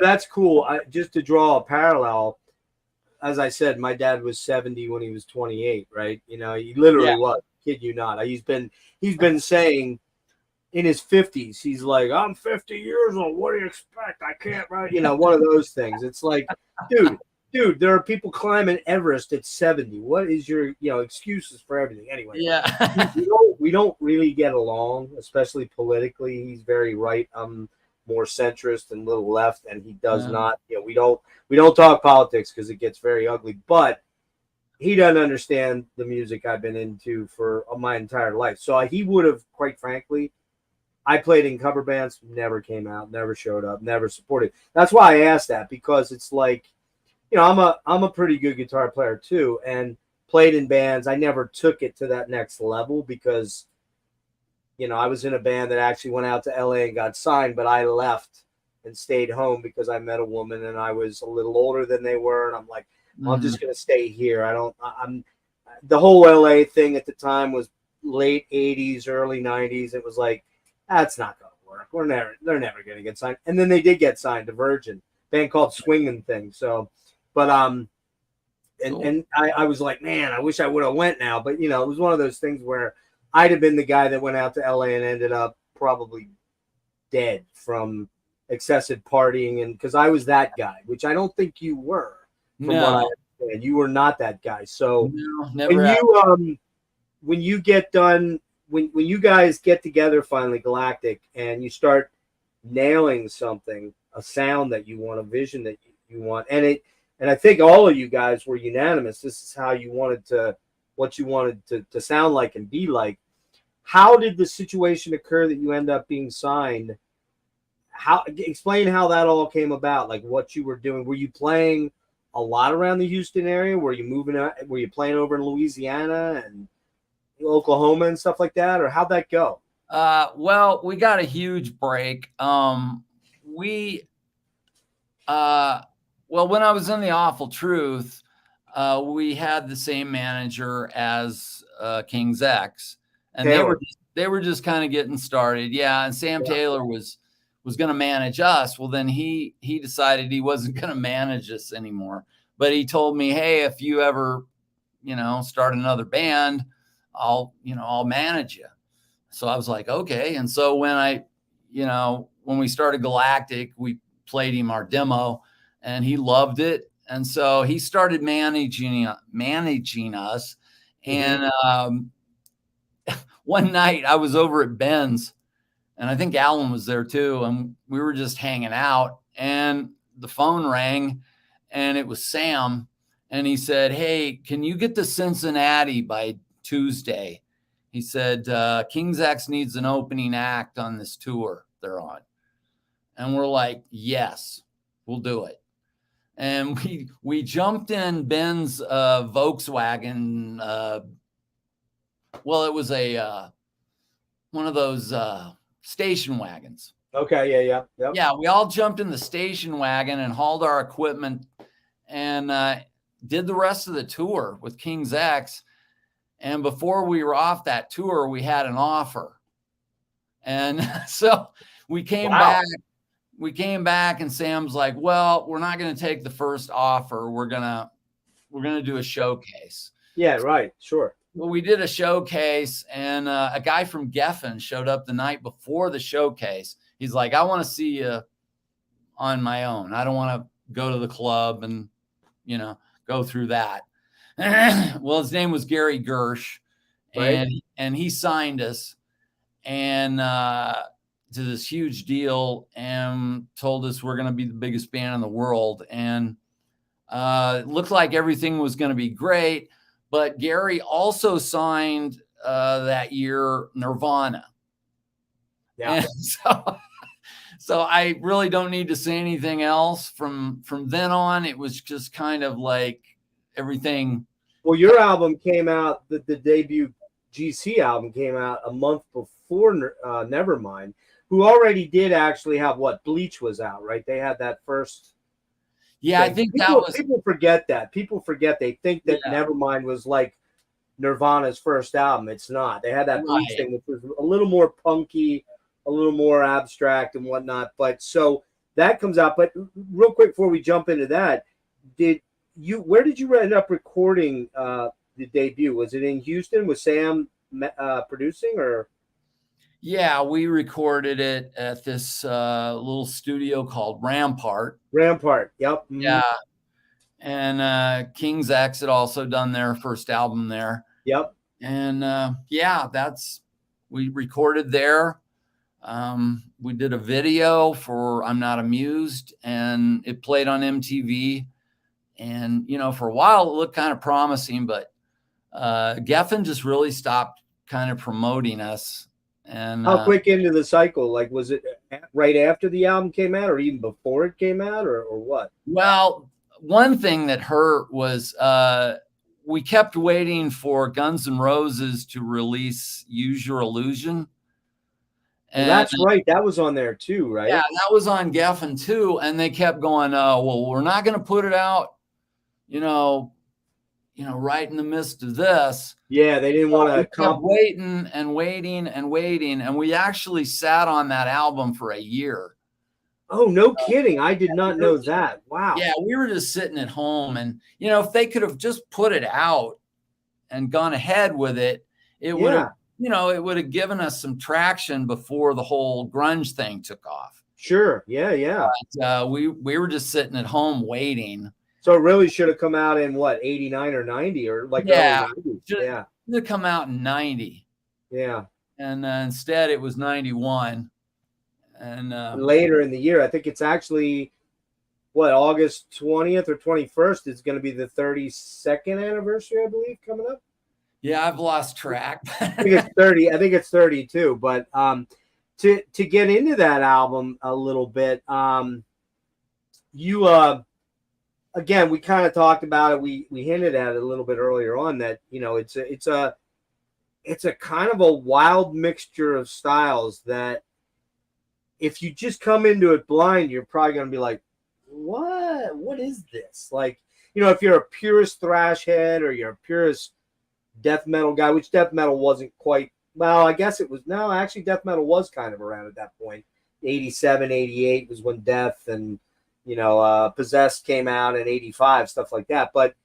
Speaker 2: that's cool. Just to draw a parallel, as I said, my dad was 70 when he was 28, right? He literally was. Kid you not. He's been saying in his 50s, he's like, I'm 50 years old. What do you expect? I can't, right? One of those things. It's like, dude, there are people climbing Everest at 70. What is your, excuses for everything? Anyway,
Speaker 3: yeah.
Speaker 2: we don't really get along, especially politically. He's very right. I'm more centrist and little left, and he does not. We don't talk politics because it gets very ugly. But he doesn't understand the music I've been into for my entire life. So he would have, quite frankly, I played in cover bands, never came out, never showed up, never supported. That's why I asked that, because it's like, I'm a pretty good guitar player too, and played in bands. I never took it to that next level because, I was in a band that actually went out to LA and got signed, but I left and stayed home because I met a woman and I was a little older than they were. And I'm like, well, I'm just going to stay here. The whole LA thing at the time was late 80s, early 90s. It was like, that's not going to work. They're never going to get signed. And then they did get signed to Virgin, band called Swingin' Thing. So, but, and I was like, man, I wish I would have went now. But, it was one of those things where I'd have been the guy that went out to LA and ended up probably dead from excessive partying. And because I was that guy, which I don't think you were. From what I understand, you were not that guy. So
Speaker 3: never.
Speaker 2: When you get done, when you guys get together finally, Galactic, and you start nailing something, a sound that you want, a vision that you want, and I think all of you guys were unanimous. This is how you wanted to sound like and be like. How did the situation occur that you end up being signed? Explain how that all came about, like what you were doing. Were you playing a lot around the Houston area? Were you moving out? Were you playing over in Louisiana and Oklahoma and stuff like that? Or how'd that go?
Speaker 3: Well, we got a huge break. Well, when I was in the Awful Truth, we had the same manager as King's X, and they were just kind of getting started. Yeah. And Sam Taylor was going to manage us. Well, then he decided he wasn't going to manage us anymore, but he told me, hey, if you ever, start another band, I'll manage you. So I was like, okay. And so when we started Galactic, we played him our demo and he loved it. And so he started managing us. And one night I was over at Ben's, and I think Alan was there too. And we were just hanging out, and the phone rang, and it was Sam. And he said, hey, can you get to Cincinnati by Tuesday? He said, King's X needs an opening act on this tour they're on. And we're like, yes, we'll do it. And we jumped in Ben's Volkswagen. Well, it was one of those station wagons.
Speaker 2: Okay, yeah.
Speaker 3: Yeah, we all jumped in the station wagon and hauled our equipment. And did the rest of the tour with King's X. And before we were off that tour, we had an offer. And so we came back. We came back and Sam's like, well, we're not going to take the first offer. We're going to do a showcase.
Speaker 2: Yeah, right. Sure.
Speaker 3: Well, we did a showcase and a guy from Geffen showed up the night before the showcase. He's like, I want to see you on my own. I don't want to go to the club and, go through that. Well, his name was Gary Gersh,
Speaker 2: Right.
Speaker 3: and he signed us and to this huge deal and told us we're going to be the biggest band in the world. And it looked like everything was going to be great. But Gary also signed that year Nirvana.
Speaker 2: Yeah.
Speaker 3: And so I really don't need to say anything else. From then on, it was just kind of like everything.
Speaker 2: Well, your album came out, the debut GC album came out a month before Nevermind, who already did actually have Bleach was out, right? They had that first.
Speaker 3: Yeah,
Speaker 2: thing.
Speaker 3: I think
Speaker 2: people forget that. People forget. They think that Nevermind was like Nirvana's first album. It's not. They had that Bleach thing, which was a little more punky, a little more abstract and whatnot. But so that comes out. But real quick before we jump into that, where did you end up recording the debut? Was it in Houston? Was Sam producing or?
Speaker 3: Yeah, we recorded it at this little studio called Rampart.
Speaker 2: Rampart, yep. Mm-hmm.
Speaker 3: Yeah. And King's X had also done their first album there.
Speaker 2: Yep.
Speaker 3: And we recorded there. We did a video for I'm Not Amused, and it played on MTV. And, for a while it looked kind of promising, but Geffen just really stopped kind of promoting us. And
Speaker 2: how quick into the cycle? Like, was it right after the album came out or even before it came out or what?
Speaker 3: Well, one thing that hurt was we kept waiting for Guns N' Roses to release Use Your Illusion.
Speaker 2: And that's right. That was on there too, right?
Speaker 3: Yeah, that was on Geffen too. And they kept going, oh, well, we're not going to put it out, right in the midst of this.
Speaker 2: Yeah, they didn't want to
Speaker 3: kept waiting and waiting and waiting. And we actually sat on that album for a year.
Speaker 2: Oh, no kidding. I did not know that. Wow.
Speaker 3: Yeah, we were just sitting at home and, if they could have just put it out and gone ahead with it, it would have, it would have given us some traction before the whole grunge thing took off.
Speaker 2: Sure. Yeah.
Speaker 3: But, we were just sitting at home waiting.
Speaker 2: So it really should have come out in 89 or 90 or like
Speaker 3: it should have come out in 90.
Speaker 2: Yeah.
Speaker 3: And instead it was 91. And
Speaker 2: later in the year, I think it's actually August 20th or 21st is going to be the 32nd anniversary, I believe, coming up.
Speaker 3: Yeah, I've lost track.
Speaker 2: I think it's 30. I think it's 32. But to get into that album a little bit, you again, we kind of talked about it. We hinted at it a little bit earlier on that it's a kind of a wild mixture of styles that if you just come into it blind, you're probably going to be like, what is this? Like, if you're a purist thrash head or you're a purist death metal guy, which death metal wasn't quite, well, I guess it was, no, actually death metal was kind of around at that point. 87, 88 was when Death and, Possessed came out in 85, stuff like that. But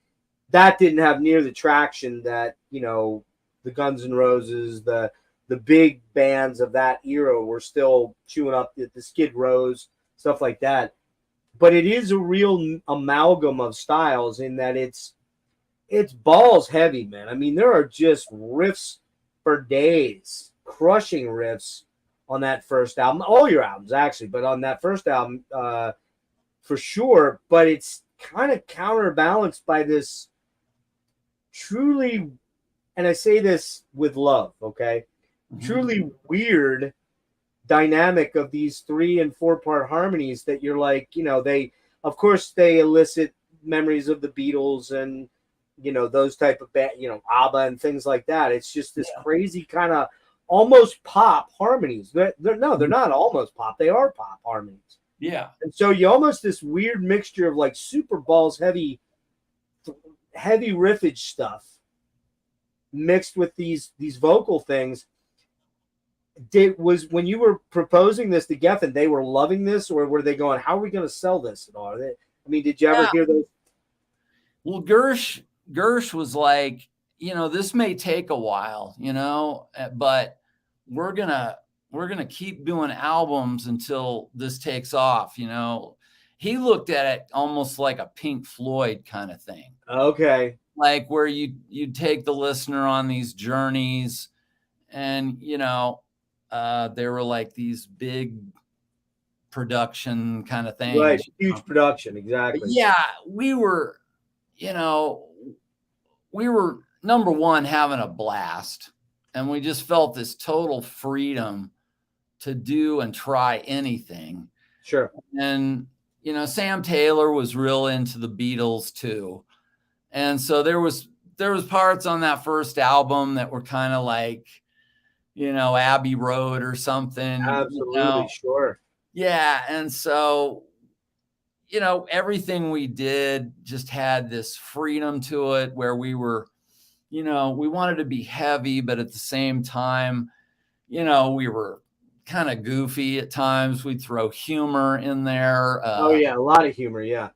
Speaker 2: that didn't have near the traction that, the Guns N' Roses, the big bands of that era were still chewing up the Skid Rows, stuff like that. But it is a real amalgam of styles in that it's balls heavy, man. I mean, there are just riffs for days, crushing riffs on that first album. All your albums, actually, but on that first album, for sure. But it's kind of counterbalanced by this truly, and I say this with love, okay? Truly weird dynamic of these 3 and 4 part harmonies that you're like, they elicit memories of the Beatles and, those type of band, ABBA and things like that. It's just this crazy kind of almost pop harmonies. They're not almost pop. They are pop harmonies.
Speaker 3: Yeah.
Speaker 2: And so you almost this weird mixture of like super balls heavy heavy riffage stuff mixed with these vocal things. Was when you were proposing this to Geffen, they were loving this, or were they going, how are we going to sell this at all? I mean, did you ever hear those?
Speaker 3: Well, Gersh was like, this may take a while, but we're gonna keep doing albums until this takes off. He looked at it almost like a Pink Floyd kind of thing.
Speaker 2: Okay.
Speaker 3: Like where you'd take the listener on these journeys, and they were like these big production kind of things.
Speaker 2: Right, huge production, exactly.
Speaker 3: But yeah, we were number one having a blast, and we just felt this total freedom to do and try anything.
Speaker 2: Sure.
Speaker 3: And Sam Taylor was real into the Beatles too, and so there was parts on that first album that were kind of like Abbey Road or something.
Speaker 2: Absolutely. Sure.
Speaker 3: Yeah. And so everything we did just had this freedom to it, where we were we wanted to be heavy, but at the same time we were kind of goofy at times. We'd throw humor in there.
Speaker 2: Oh yeah, a lot of humor. Yeah.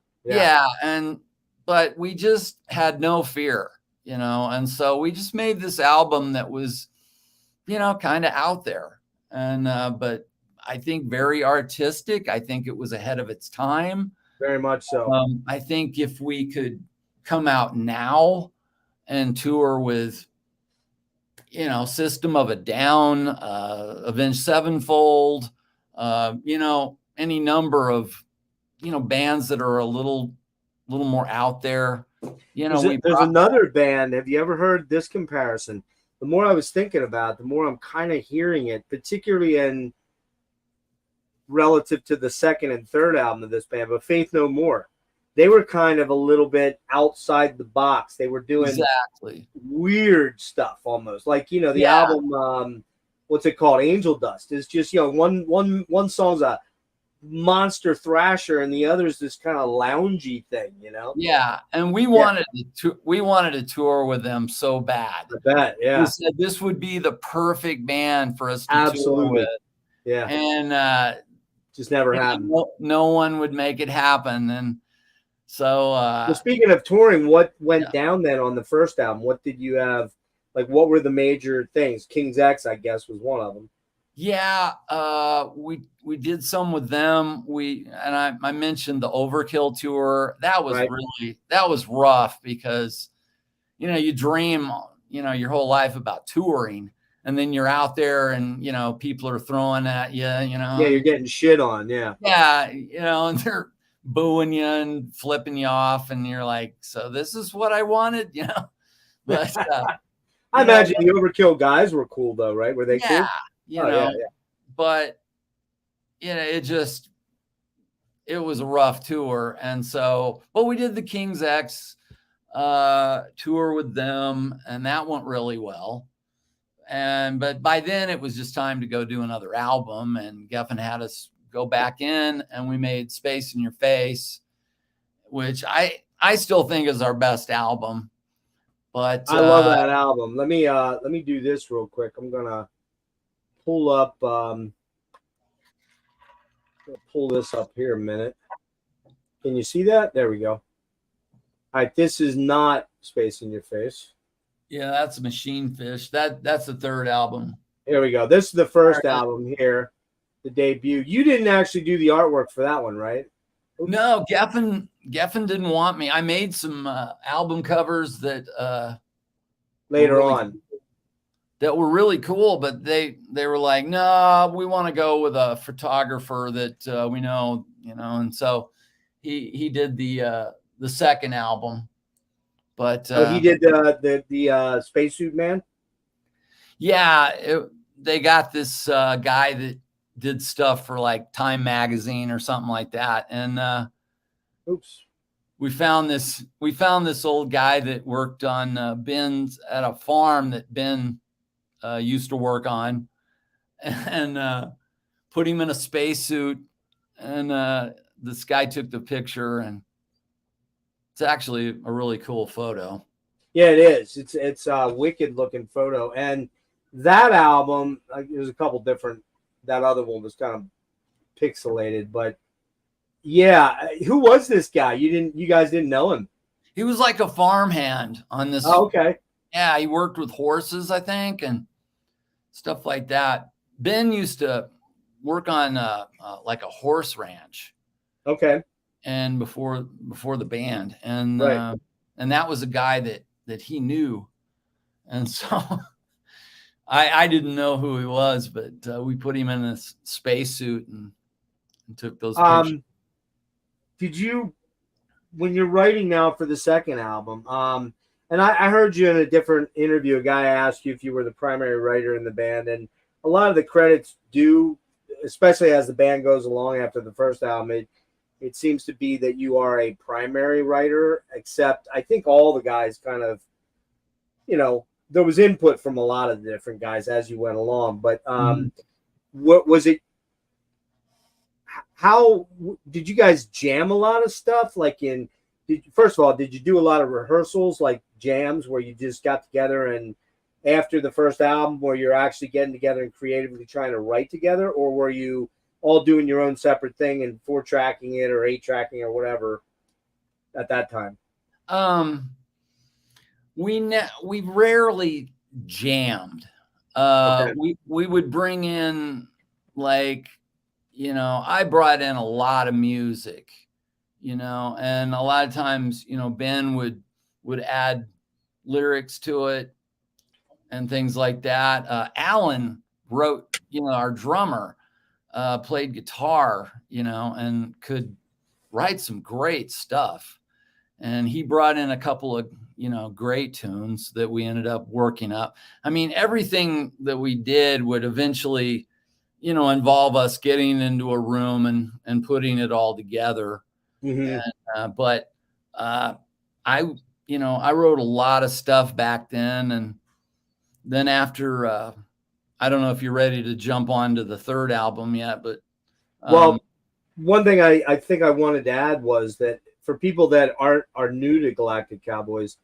Speaker 3: But we just had no fear, and so we just made this album that was kind of out there, and but I think very artistic. I think it was ahead of its time.
Speaker 2: Very much so.
Speaker 3: I think if we could come out now and tour with System of a Down, Avenged Sevenfold, any number of bands that are a little more out there.
Speaker 2: There's another band. Have you ever heard this comparison? The more I was thinking about it, the more I'm kind of hearing it, particularly in relative to the second and third album of this band, but Faith No More. They were kind of a little bit outside the box. They were doing
Speaker 3: exactly
Speaker 2: weird stuff almost. Like, the album, what's it called? Angel Dust is just, one song's a monster thrasher and the other's this kind of loungy thing,
Speaker 3: Yeah, and we wanted to tour with them so bad.
Speaker 2: I bet, yeah.
Speaker 3: We said this would be the perfect band for us to tour with.
Speaker 2: Yeah.
Speaker 3: And
Speaker 2: just never happened.
Speaker 3: No one would make it happen. And so
Speaker 2: well, speaking of touring, what went down then on the first album? What did you have? Like, what were the major things? King's X, I guess, was one of them.
Speaker 3: Yeah, we did some with them. I mentioned the Overkill tour. That was that was rough because you dream your whole life about touring, and then you're out there and people are throwing at you.
Speaker 2: Yeah, you're getting shit on. Yeah.
Speaker 3: Yeah, and they're booing you and flipping you off, and you're like, so this is what I wanted, But
Speaker 2: I imagine the Overkill guys were cool though, right? Were they cool?
Speaker 3: But it was a rough tour. And so, but we did the King's X tour with them, and that went really well. But by then it was just time to go do another album, and Geffen had us go back in, and we made Space in Your Face, which I still think is our best album. But
Speaker 2: I love that album. Let me do this real quick. I'm gonna pull up pull this up here a minute. Can you see that? There we go. All right, this is not Space in Your Face.
Speaker 3: Yeah, that's Machine Fish. That's the third album.
Speaker 2: Here we go. This is the first album here, the debut. You didn't actually do the artwork for that one, right?
Speaker 3: Oops. No, Geffen didn't want me. I made some album covers that
Speaker 2: later on
Speaker 3: that were really cool, but they were like, no, we want to go with a photographer that we know, and so he did the second album. But
Speaker 2: he did the Spacesuit Man.
Speaker 3: Yeah, they got this guy that did stuff for like Time Magazine or something like that, and we found this old guy that worked on bins at a farm that Ben used to work on, and put him in a spacesuit, and this guy took the picture and It's actually a really cool photo.
Speaker 2: Yeah, it is. It's a wicked looking photo, and that album, there's a couple different. That other one was kind of pixelated, but yeah, who was this guy? You guys didn't know him?
Speaker 3: He was like a farmhand on this.
Speaker 2: Oh, okay.
Speaker 3: Yeah, he worked with horses, I think, and stuff like that. Ben used to work on like a horse ranch,
Speaker 2: Okay.
Speaker 3: and before the band, and
Speaker 2: Right.
Speaker 3: and that was a guy that he knew, and so I didn't know who he was, but we put him in a spacesuit and took those pictures.
Speaker 2: Did you, when you're writing now for the second album, and I heard you in a different interview, a guy asked you if you were the primary writer in the band, and a lot of the credits do, especially as the band goes along after the first album, it seems to be that you are a primary writer, except I think all the guys kind of, there was input from a lot of the different guys as you went along, but what was it? How did you guys jam a lot of stuff? Like first of all, did you do a lot of rehearsals, like jams, where you just got together and after the first album, where you're actually getting together and creatively trying to write together, or were you all doing your own separate thing and 4-tracking it or 8-tracking or whatever at that time?
Speaker 3: We rarely jammed.
Speaker 2: Okay.
Speaker 3: We would bring in, like, I brought in a lot of music, and a lot of times, Ben would add lyrics to it and things like that. Alan wrote, our drummer, played guitar, and could write some great stuff. And he brought in a couple of, great tunes that we ended up working up. I mean, everything that we did would eventually, involve us getting into a room and putting it all together.
Speaker 2: Mm-hmm.
Speaker 3: But I wrote a lot of stuff back then. And then after, I don't know if you're ready to jump on to the third album yet, but.
Speaker 2: Well, one thing I think I wanted to add was that for people that are new to Galactic Cowboys,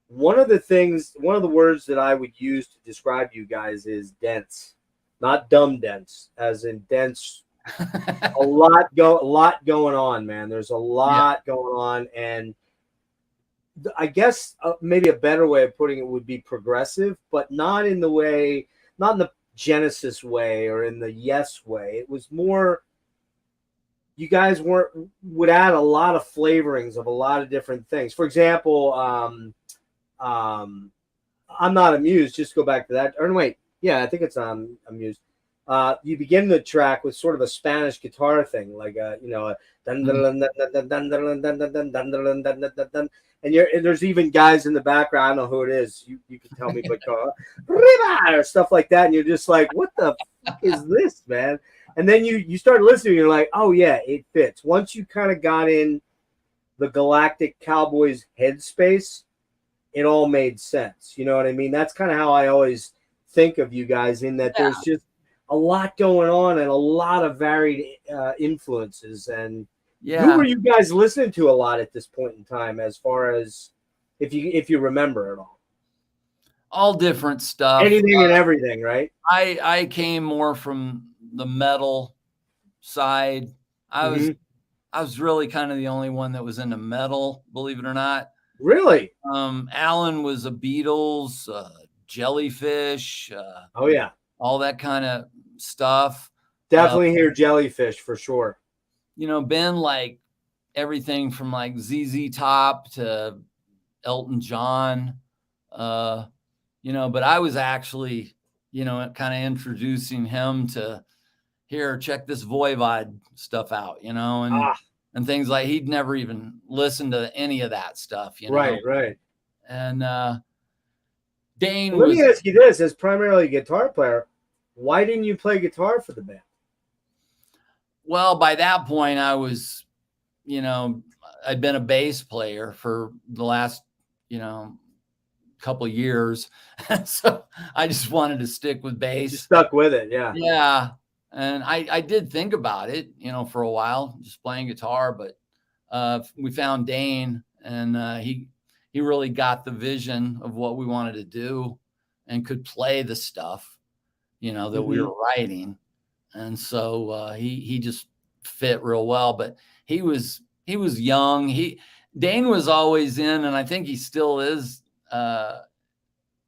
Speaker 2: one of the words that I would use to describe you guys is dense, not dumb dense, as in dense. a lot going on, man. There's a lot going on, and I guess maybe a better way of putting it would be progressive, but not in the Genesis way or in the Yes way. It was more, you guys would add a lot of flavorings of a lot of different things. For example, I'm Not Amused. Just go back to that. Or wait, yeah, I think it's Amused. You begin the track with sort of a Spanish guitar thing, like a dun dun dun dun dun dun dun dun dun dun dun dun dun, and there's even guys in the background. I don't know who it is. You can tell me, but or stuff like that, and you're just like, what the fuck is this, man? And then you start listening, and you're like, oh yeah, it fits. Once you kind of got in the Galactic Cowboys headspace, it all made sense. You know what I mean? That's kind of how I always think of you guys, in that there's just a lot going on and a lot of varied influences. And who were you guys listening to a lot at this point in time, as far as if you remember at all?
Speaker 3: All different stuff.
Speaker 2: Anything and everything, right?
Speaker 3: I came more from the metal side. I was really kind of the only one that was into metal, believe it or not.
Speaker 2: Really?
Speaker 3: Alan was a Beatles, Jellyfish.
Speaker 2: Oh yeah,
Speaker 3: all that kind of stuff.
Speaker 2: Definitely hear Jellyfish for sure.
Speaker 3: Ben, like everything from like ZZ Top to Elton John. But I was actually, kind of introducing him to, here, check this Voivod stuff out, and things like, he'd never even listened to any of that stuff,
Speaker 2: Right.
Speaker 3: And Dane
Speaker 2: Let me ask you this, as primarily a guitar player, why didn't you play guitar for the band?
Speaker 3: Well, by that point, I was, I'd been a bass player for the last, couple of years. So I just wanted to stick with bass.
Speaker 2: You stuck with it, yeah.
Speaker 3: Yeah. And I did think about it, for a while, just playing guitar, but we found Dane, and he really got the vision of what we wanted to do and could play the stuff, that we were writing. And so he just fit real well. But he was young. Dane was always in, and I think he still is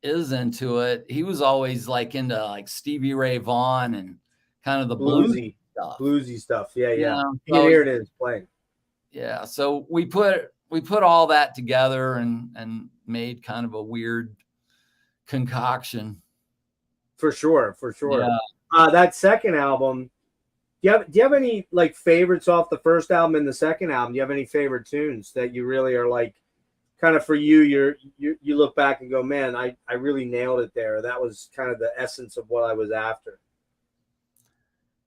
Speaker 3: into it. He was always like into like Stevie Ray Vaughan and kind of the bluesy
Speaker 2: stuff. Yeah. You can
Speaker 3: So,
Speaker 2: hear it in his playing.
Speaker 3: Yeah. So we put all that together and made kind of a weird concoction.
Speaker 2: For sure.
Speaker 3: Yeah.
Speaker 2: That second album, do you have any like favorites off the first album and the second album? Do you have any favorite tunes that you really are like, kind of for you look back and go, man, I really nailed it there. That was kind of the essence of what I was after.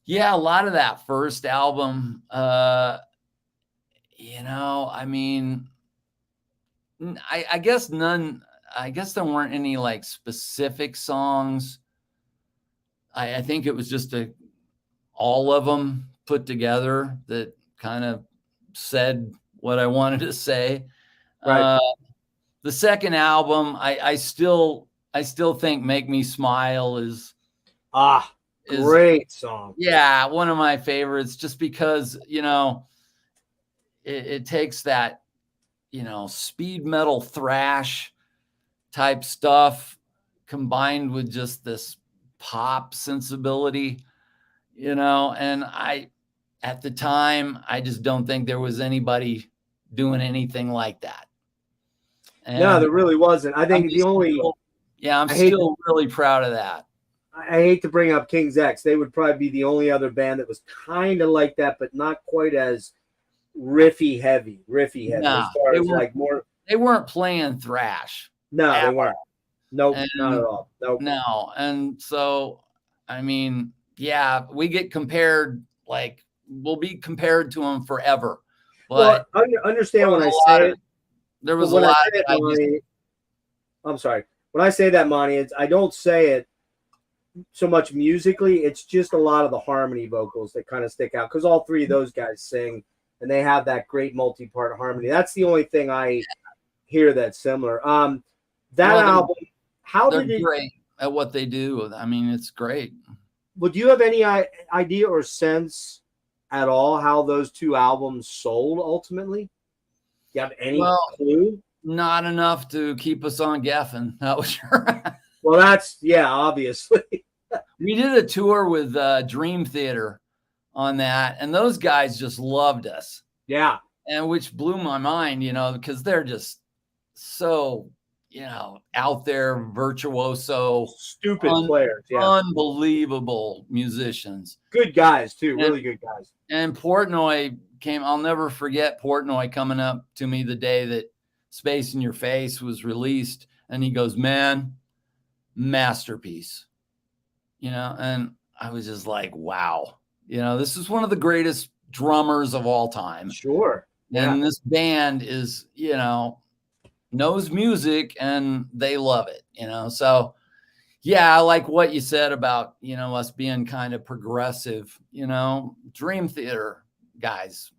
Speaker 3: Yeah, a lot of that first album, I mean, I guess there weren't any like specific songs. I think it was just all of them put together that kind of said what I wanted to say.
Speaker 2: Right.
Speaker 3: The second album, I still think "Make Me Smile" is
Speaker 2: great song.
Speaker 3: Yeah, one of my favorites, just because it takes that speed metal thrash type stuff combined with just this pop sensibility, and at the time I just don't think there was anybody doing anything like that. And
Speaker 2: no, there really wasn't. I think
Speaker 3: I'm still really proud of that.
Speaker 2: I hate to bring up King's X. They would probably be the only other band that was kind of like that, but not quite as riffy heavy.
Speaker 3: No,
Speaker 2: as far as like more.
Speaker 3: They weren't playing thrash.
Speaker 2: No, they weren't. Nope, not at all. Nope.
Speaker 3: No, and so I mean, yeah, we get compared. Like we'll be compared to them forever. But
Speaker 2: well, understand when I say it.
Speaker 3: There was a lot.
Speaker 2: I'm sorry. When I say that, Monty, I don't say it so much musically. It's just a lot of the harmony vocals that kind of stick out because all three of those guys sing and they have that great multi-part harmony. That's the only thing I hear that's similar. Album,
Speaker 3: they're great at what they do. I mean, it's great.
Speaker 2: Would you have any idea or sense at all how those two albums sold ultimately? Do you have any clue?
Speaker 3: Not enough to keep us on Geffen. That was sure.
Speaker 2: Well, obviously.
Speaker 3: We did a tour with Dream Theater on that, and those guys just loved us.
Speaker 2: Yeah.
Speaker 3: And which blew my mind, because they're just so, out there, virtuoso,
Speaker 2: stupid players,
Speaker 3: unbelievable musicians.
Speaker 2: Good guys, too. Really good guys.
Speaker 3: And Portnoy I'll never forget Portnoy coming up to me the day that Space in Your Face was released. And he goes, man, masterpiece, and I was just like, wow, this is one of the greatest drummers of all time.
Speaker 2: Sure. Yeah.
Speaker 3: And this band is, knows music and they love it, so yeah, I like what you said about, us being kind of progressive, Dream Theater guys,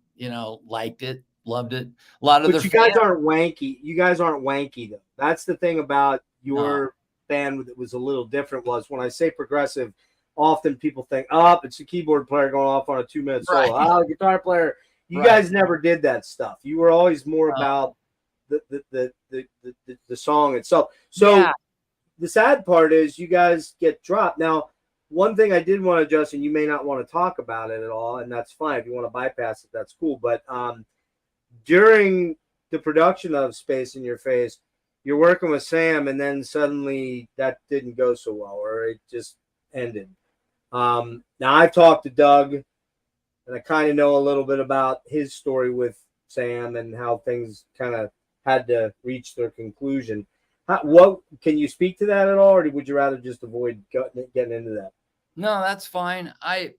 Speaker 3: liked it, loved it. A lot of
Speaker 2: you guys aren't wanky. You guys aren't wanky though. That's the thing about your band that was a little different. Was when I say progressive, often people think, it's a keyboard player going off on a 2-minute solo.
Speaker 3: Right.
Speaker 2: Guitar player. You guys never did that stuff. You were always more about the song itself. So the sad part is you guys get dropped. Now, one thing I did want to, Justin, you may not want to talk about it at all, and that's fine. If you want to bypass it, that's cool. But during the production of Space in Your Face, you're working with Sam, and then suddenly that didn't go so well, or it just ended. Now, I've talked to Doug, and I kind of know a little bit about his story with Sam and how things kind of had to reach their conclusion. What can you speak to that at all, or would you rather just avoid getting into that?
Speaker 3: No, that's fine. I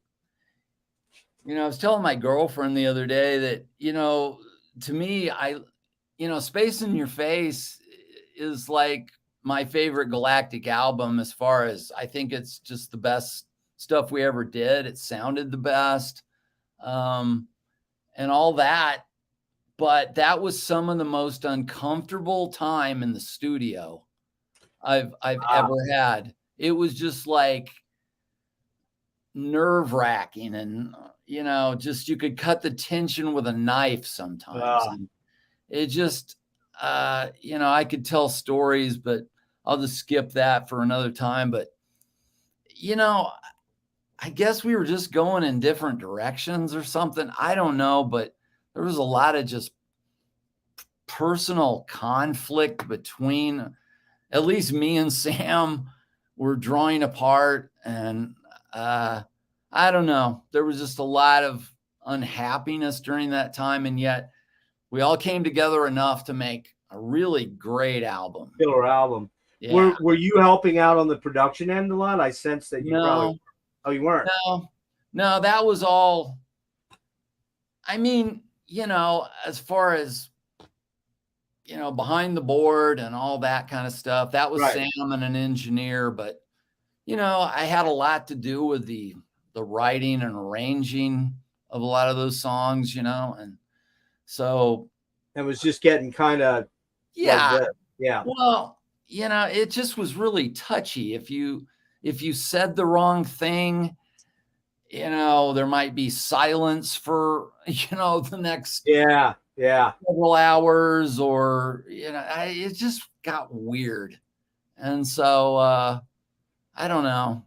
Speaker 3: was telling my girlfriend the other day that, to me, Space in Your Face is like my favorite Galactic album as far as I think it's just the best stuff we ever did. It sounded the best. And all that. but that was some of the most uncomfortable time in the studio I've ever had. It was just like nerve-wracking, and just you could cut the tension with a knife sometimes. And it just I could tell stories, but I'll just skip that for another time. But I guess we were just going in different directions or something. I don't know, but there was a lot of just personal conflict between, at least me and Sam were drawing apart. And I don't know. There was just a lot of unhappiness during that time. And yet we all came together enough to make a really great album.
Speaker 2: Killer album.
Speaker 3: Yeah.
Speaker 2: Were you helping out on the production end a lot? I sense that you probably. Oh, you weren't?
Speaker 3: No, that was all. I mean, as far as, behind the board and all that kind of stuff, that was
Speaker 2: Right.
Speaker 3: Sam and an engineer. But, I had a lot to do with the writing and arranging of a lot of those songs, and so.
Speaker 2: It was just getting kind of.
Speaker 3: Yeah.
Speaker 2: Like yeah.
Speaker 3: Well, it just was really touchy. If you said the wrong thing, there might be silence for, the next several hours, or, it just got weird. And so, I don't know.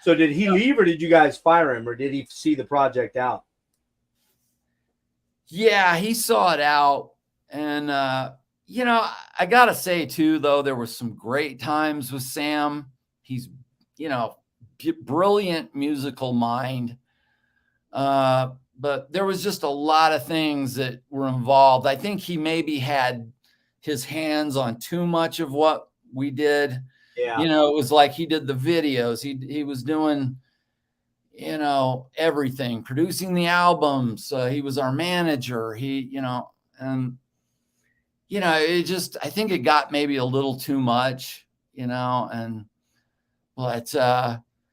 Speaker 2: So did he leave, or did you guys fire him, or did he see the project out?
Speaker 3: Yeah, he saw it out. And, I got to say too, though, there were some great times with Sam. He's, brilliant musical mind. But there was just a lot of things that were involved. I think he maybe had his hands on too much of what we did.
Speaker 2: Yeah.
Speaker 3: It was like he did the videos. He was doing, everything, producing the albums. He was our manager. And it just, I think it got maybe a little too much, but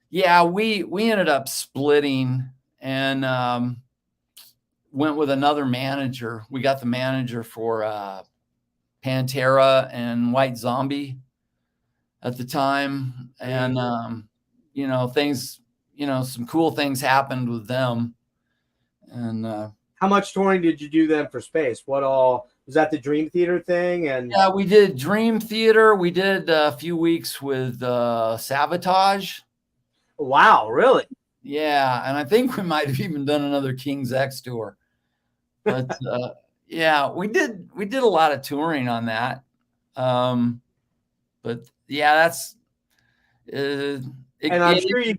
Speaker 3: we ended up splitting and went with another manager. We got the manager for Pantera and White Zombie at the time. And, things, some cool things happened with them. And
Speaker 2: how much touring did you do then for Space? What all was that, the Dream Theater thing? And
Speaker 3: yeah, we did Dream Theater. We did a few weeks with Sabotage.
Speaker 2: Wow, really?
Speaker 3: Yeah, and I think we might have even done another King's X tour. But yeah, we did a lot of touring on that. But yeah, that's
Speaker 2: and I'm sure you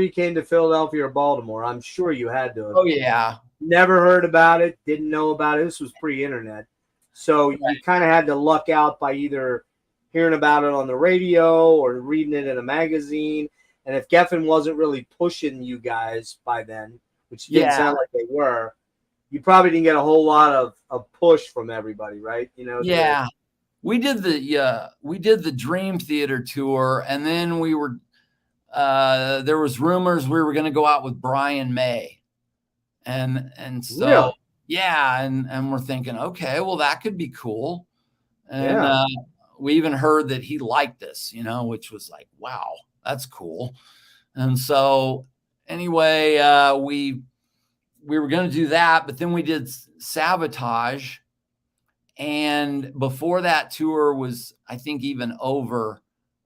Speaker 2: came to Philadelphia or Baltimore. I'm sure you had to.
Speaker 3: Oh yeah.
Speaker 2: Never heard about it, didn't know about it. This was pre-internet. So you kind of had to luck out by either hearing about it on the radio or reading it in a magazine. And if Geffen wasn't really pushing you guys by then, which didn't sound like they were, you probably didn't get a whole lot of push from everybody, right?
Speaker 3: Yeah. We did the Dream Theater tour, and then we were there was rumors we were going to go out with Brian May. And so
Speaker 2: really?
Speaker 3: Yeah, and we're thinking, okay, well, that could be cool. And we even heard that he liked us, which was like, wow, that's cool. And so anyway, we were going to do that, but then we did Sabotage. And before that tour was, I think, even over,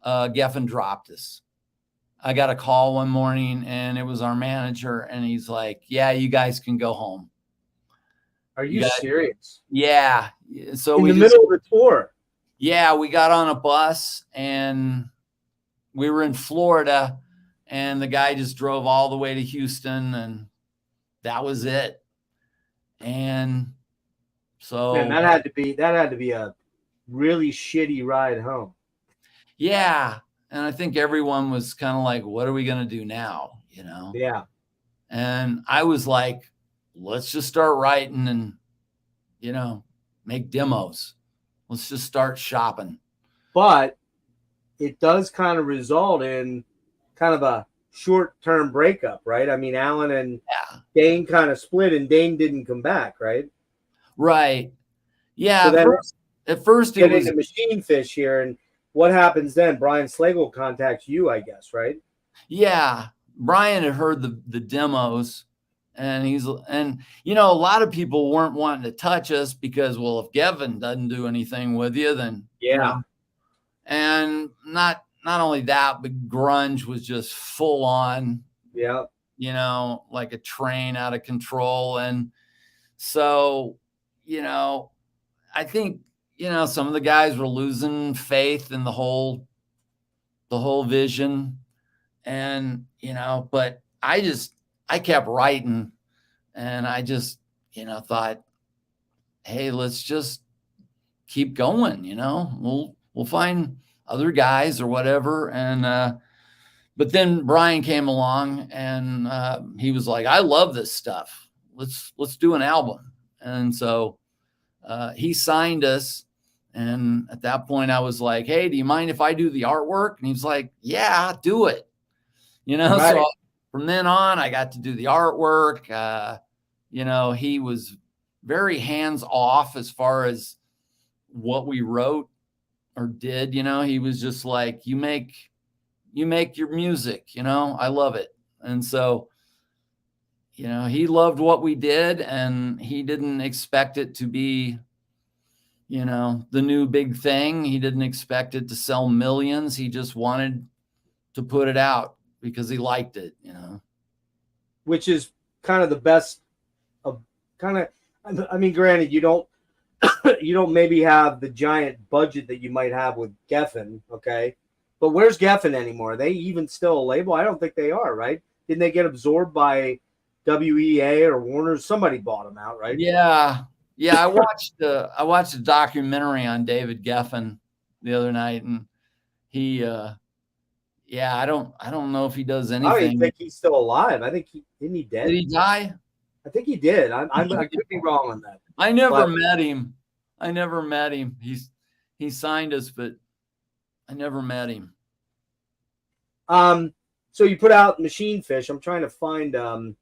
Speaker 3: Geffen dropped us. I got a call one morning, and it was our manager, and he's like, yeah, you guys can go home.
Speaker 2: Are you serious?
Speaker 3: Yeah. So
Speaker 2: in the middle of the tour.
Speaker 3: Yeah, we got on a bus, and we were in Florida, and the guy just drove all the way to Houston, and that was it. And so
Speaker 2: man, that had to be a really shitty ride home.
Speaker 3: Yeah. And I think everyone was kind of like, what are we going to do now?
Speaker 2: Yeah.
Speaker 3: And I was like, let's just start writing and, make demos. Let's just start shopping.
Speaker 2: But it does kind of result in kind of a short-term breakup, right? I mean, Alan and Dane kind of split, and Dane didn't come back, right?
Speaker 3: Right. Yeah.
Speaker 2: So then
Speaker 3: At first it
Speaker 2: get
Speaker 3: was,
Speaker 2: into Machine Fish here, and what happens then? Brian Slagle contacts you, I guess, right?
Speaker 3: yeah. Brian had heard the demos, and a lot of people weren't wanting to touch us because, well, if Geffen doesn't do anything with you, then
Speaker 2: Yeah.
Speaker 3: and not only that, but grunge was just full on,
Speaker 2: Yeah.
Speaker 3: like a train out of control. And so, I think, some of the guys were losing faith in the whole vision. And, but I kept writing, and I just, thought, hey, let's just keep going, we'll find other guys or whatever. And, but then Brian came along, and he was like, I love this stuff. Let's do an album. And so he signed us. And at that point I was like, hey, do you mind if I do the artwork? And he's like, yeah, do it.
Speaker 2: Right.
Speaker 3: So from then on, I got to do the artwork. He was very hands off as far as what we wrote or did. He was just like, you make your music, I love it. And so, he loved what we did, and he didn't expect it to be, the new big thing. He didn't expect it to sell millions. He just wanted to put it out because he liked it,
Speaker 2: Which is kind of the best of I mean, granted, you don't maybe have the giant budget that you might have with Geffen, okay? But where's Geffen anymore? Are they even still a label? I don't think they are, right? Didn't they get absorbed by WEA or Warner? Somebody bought them out, right?
Speaker 3: Yeah. I watched a documentary on David Geffen the other night, and he I don't know if he does anything.
Speaker 2: I don't even think he's still alive. I think didn't he dead?
Speaker 3: Did he die?
Speaker 2: I think he did. I could be wrong on that.
Speaker 3: I never met him. He signed us, but I never met him.
Speaker 2: So you put out Machine Fish. I'm trying to find a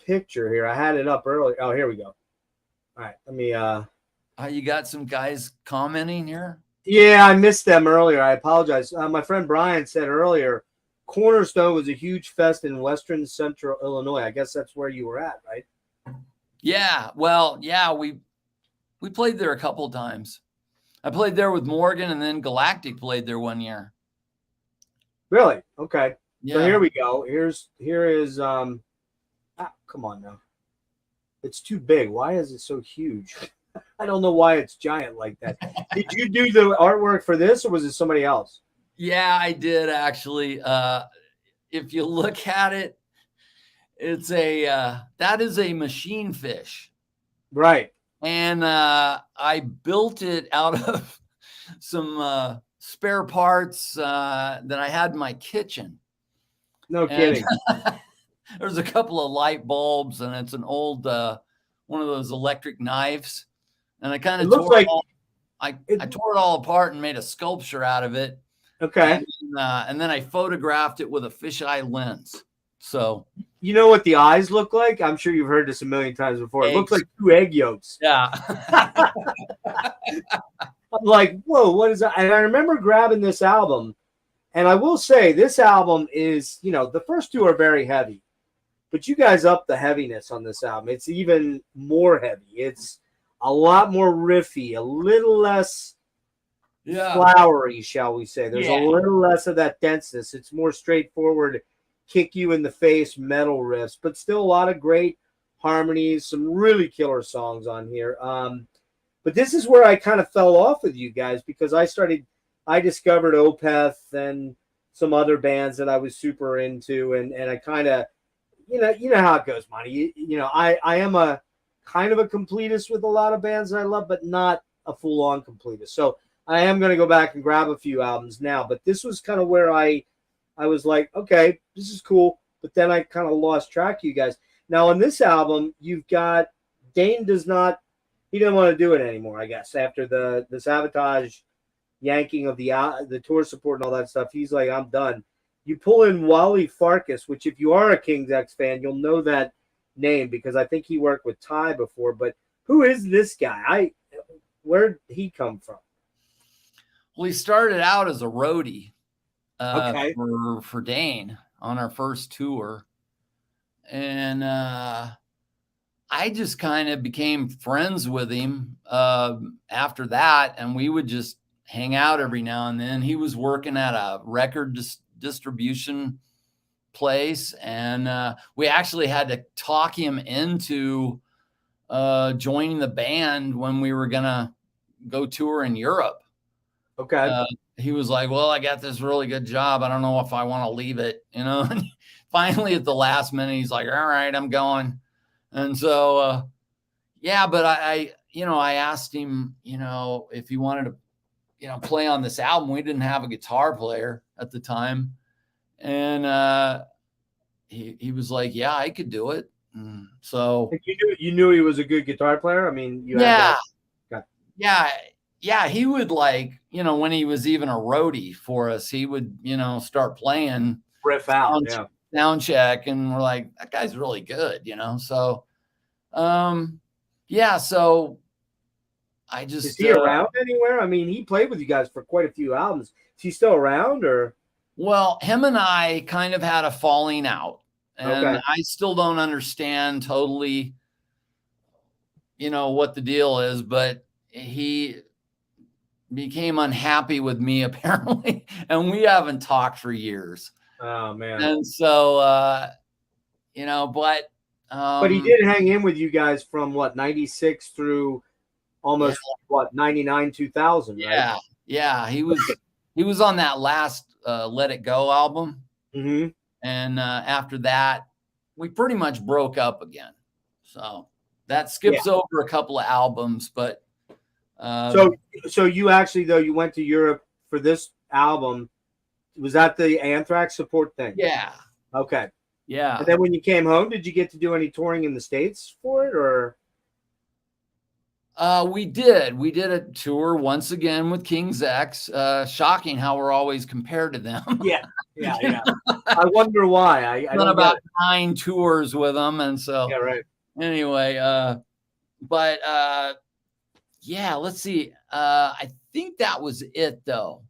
Speaker 2: picture here. I had it up earlier. Oh, here we go. All right, let me
Speaker 3: You got some guys commenting here?
Speaker 2: Yeah, I missed them earlier. I apologize. My friend Brian said earlier, Cornerstone was a huge fest in Western Central Illinois. I guess that's where you were at, right?
Speaker 3: Yeah. Well, yeah, we played there a couple of times. I played there with Morgan, and then Galactic played there one year.
Speaker 2: Really? Okay.
Speaker 3: Yeah.
Speaker 2: So here we go. Here is come on now. It's too big. Why is it so huge? I don't know why it's giant like that. Did you do the artwork for this, or was it somebody else?
Speaker 3: Yeah, I did actually. If you look at it, it's that is a machine fish.
Speaker 2: Right.
Speaker 3: And I built it out of some spare parts that I had in my kitchen.
Speaker 2: No kidding.
Speaker 3: There's a couple of light bulbs, and it's an old one of those electric knives. And I kind of tore it all apart and made a sculpture out of it.
Speaker 2: Okay.
Speaker 3: And then I photographed it with a fisheye lens. So
Speaker 2: you know what the eyes look like? I'm sure you've heard this a million times before.
Speaker 3: Eggs.
Speaker 2: It looks like 2 egg yolks.
Speaker 3: Yeah.
Speaker 2: I'm like, whoa, what is that? And I remember grabbing this album, and I will say this album is, the first 2 are very heavy, but you guys up the heaviness on this album. It's even more heavy. It's a lot more riffy, a little less flowery, shall we say. There's a little less of that denseness. It's more straightforward, kick you in the face metal riffs, but still a lot of great harmonies, some really killer songs on here. But this is where I kind of fell off with you guys, because I discovered Opeth and some other bands that I was super into, and I kind of, you know how it goes, Monty. I am a kind of a completist with a lot of bands that I love, but not a full-on completist. So I am going to go back and grab a few albums now, but this was kind of where I was like, okay, this is cool. But then I kind of lost track of you guys. Now on this album, you've got Dane he didn't want to do it anymore, I guess, after the Sabotage yanking of the tour support and all that stuff. He's like, I'm done. You pull in Wally Farkas, which if you are a King's X fan, you'll know that name because I think he worked with Ty before. But who is this guy? Where'd he come from?
Speaker 3: Well, he started out as a roadie
Speaker 2: Okay.
Speaker 3: for Dane on our first tour. And I just kind of became friends with him after that. And we would just hang out every now and then. He was working at a record distribution place. And we actually had to talk him into joining the band when we were going to go tour in Europe.
Speaker 2: Okay.
Speaker 3: He was like, well, I got this really good job. I don't know if I want to leave it, you know. And finally, at the last minute, he's like, all right, I'm going. And so, yeah, but I asked him, if he wanted to, play on this album. We didn't have a guitar player at the time. And he was like, yeah, I could do it. So
Speaker 2: you knew he was a good guitar player. I mean,
Speaker 3: yeah, he would when he was even a roadie for us, he would, start playing
Speaker 2: riff out,
Speaker 3: sound check, and we're like, that guy's really good, So, so I just
Speaker 2: is he around anywhere? I mean, he played with you guys for quite a few albums. Is he still around, or?
Speaker 3: Well, him and I kind of had a falling out, and I still don't understand totally, what the deal is, but he became unhappy with me apparently, and we haven't talked for years.
Speaker 2: Oh man.
Speaker 3: And so but
Speaker 2: he did hang in with you guys from what, 96 through almost 99 2000, right?
Speaker 3: Yeah, he was on that last Let It Go album.
Speaker 2: Mm-hmm.
Speaker 3: And after that we pretty much broke up again, so that skips over a couple of albums. But
Speaker 2: so you actually, though, you went to Europe for this album. Was that the Anthrax support thing?
Speaker 3: Yeah.
Speaker 2: Okay.
Speaker 3: Yeah.
Speaker 2: And then when you came home, did you get to do any touring in the States for it, or?
Speaker 3: We did a tour once again with King's X. Shocking how we're always compared to them.
Speaker 2: Yeah. I wonder why. I
Speaker 3: done about 9 tours with them, and so
Speaker 2: right.
Speaker 3: Anyway, let's see. I think that was it, though.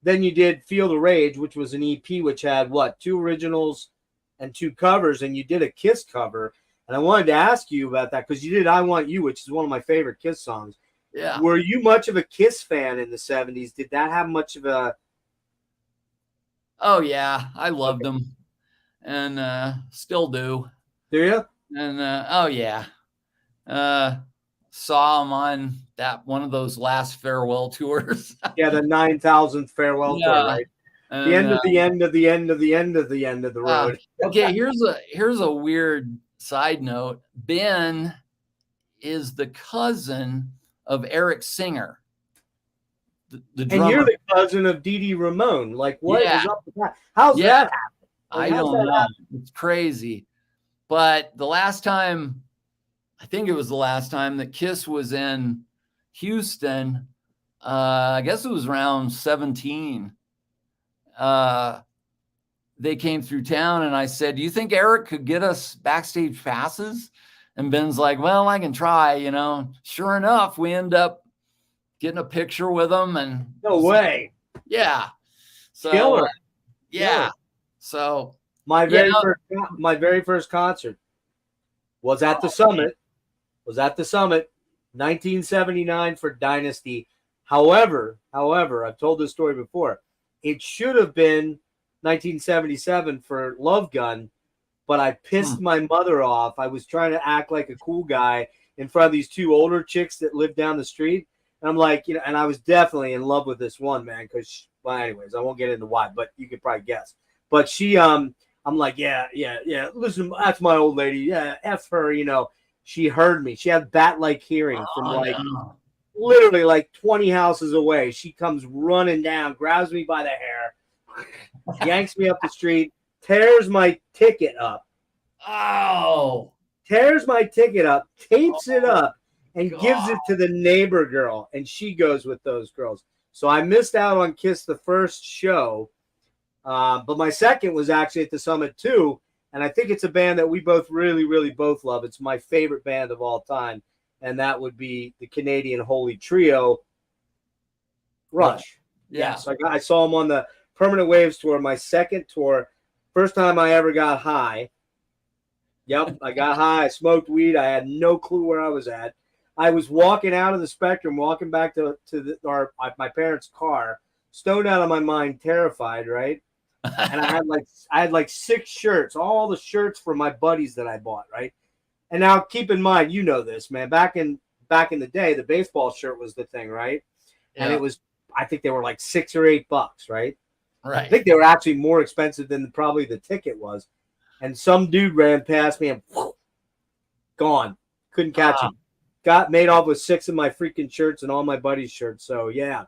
Speaker 2: Then you did Feel the Rage, which was an EP which had 2 originals and 2 covers, and you did a Kiss cover. And I wanted to ask you about that because you did I Want You, which is one of my favorite Kiss songs.
Speaker 3: Yeah.
Speaker 2: Were you much of a Kiss fan in the 70s? Did that have much of a...
Speaker 3: Oh, yeah. I loved them, and still do.
Speaker 2: Do you?
Speaker 3: And, oh, yeah. Saw them on one of those last farewell tours.
Speaker 2: Yeah, the 9,000th farewell tour, right? The end of the end of the end of the end of the end of the road.
Speaker 3: Okay, here's a weird side note. Ben is the cousin of Eric Singer, the drummer.
Speaker 2: And you're the cousin of Dee Dee Ramone. Like, what is up with that? How's that happen?
Speaker 3: I don't know. It's crazy. But the last time, I think it was the last time that Kiss was in Houston, I guess it was around 17. They came through town, and I said, do you think Eric could get us backstage passes? And Ben's like, well, I can try, Sure enough, we end up getting a picture with him. And
Speaker 2: no way.
Speaker 3: Yeah. So,
Speaker 2: Killer.
Speaker 3: Yeah. Killer. So
Speaker 2: my very first concert was at the Summit. 1979 for Dynasty. However, I've told this story before. It should have been 1977 for Love Gun, but I pissed my mother off. I was trying to act like a cool guy in front of these 2 older chicks that lived down the street. And I'm like, and I was definitely in love with this one, man, because, anyways, I won't get into why, but you could probably guess. But she, I'm like, yeah, listen, that's my old lady. Yeah, F her, She heard me. She had bat-like hearing from literally like 20 houses away. She comes running down, grabs me by the hair, yanks me up the street, tears my ticket up.
Speaker 3: Oh.
Speaker 2: Tears my ticket up, tapes it up, and gives it to the neighbor girl. And she goes with those girls. So I missed out on Kiss the first show. But my second was actually at the Summit too. and I think it's a band that we both really, really both love. It's my favorite band of all time, and that would be the Canadian Holy Trio, Rush.
Speaker 3: Yeah.
Speaker 2: Yes, I saw them on the Permanent Waves tour, my second tour. First time I ever got high. Yep, I got high. I smoked weed. I had no clue where I was at. I was walking out of the Spectrum, walking back to my parents' car, stoned out of my mind, terrified, right? And I had like 6 shirts, all the shirts for my buddies that I bought, right? And now keep in mind, you know this, man. Back in the day, the baseball shirt was the thing, right?
Speaker 3: Yeah.
Speaker 2: And it was, I think they were like $6 or $8, right?
Speaker 3: Right.
Speaker 2: I think they were actually more expensive than probably the ticket was. And some dude ran past me and whoosh, gone. Couldn't catch him. Got made off with 6 of my freaking shirts and all my buddies' shirts. So yeah.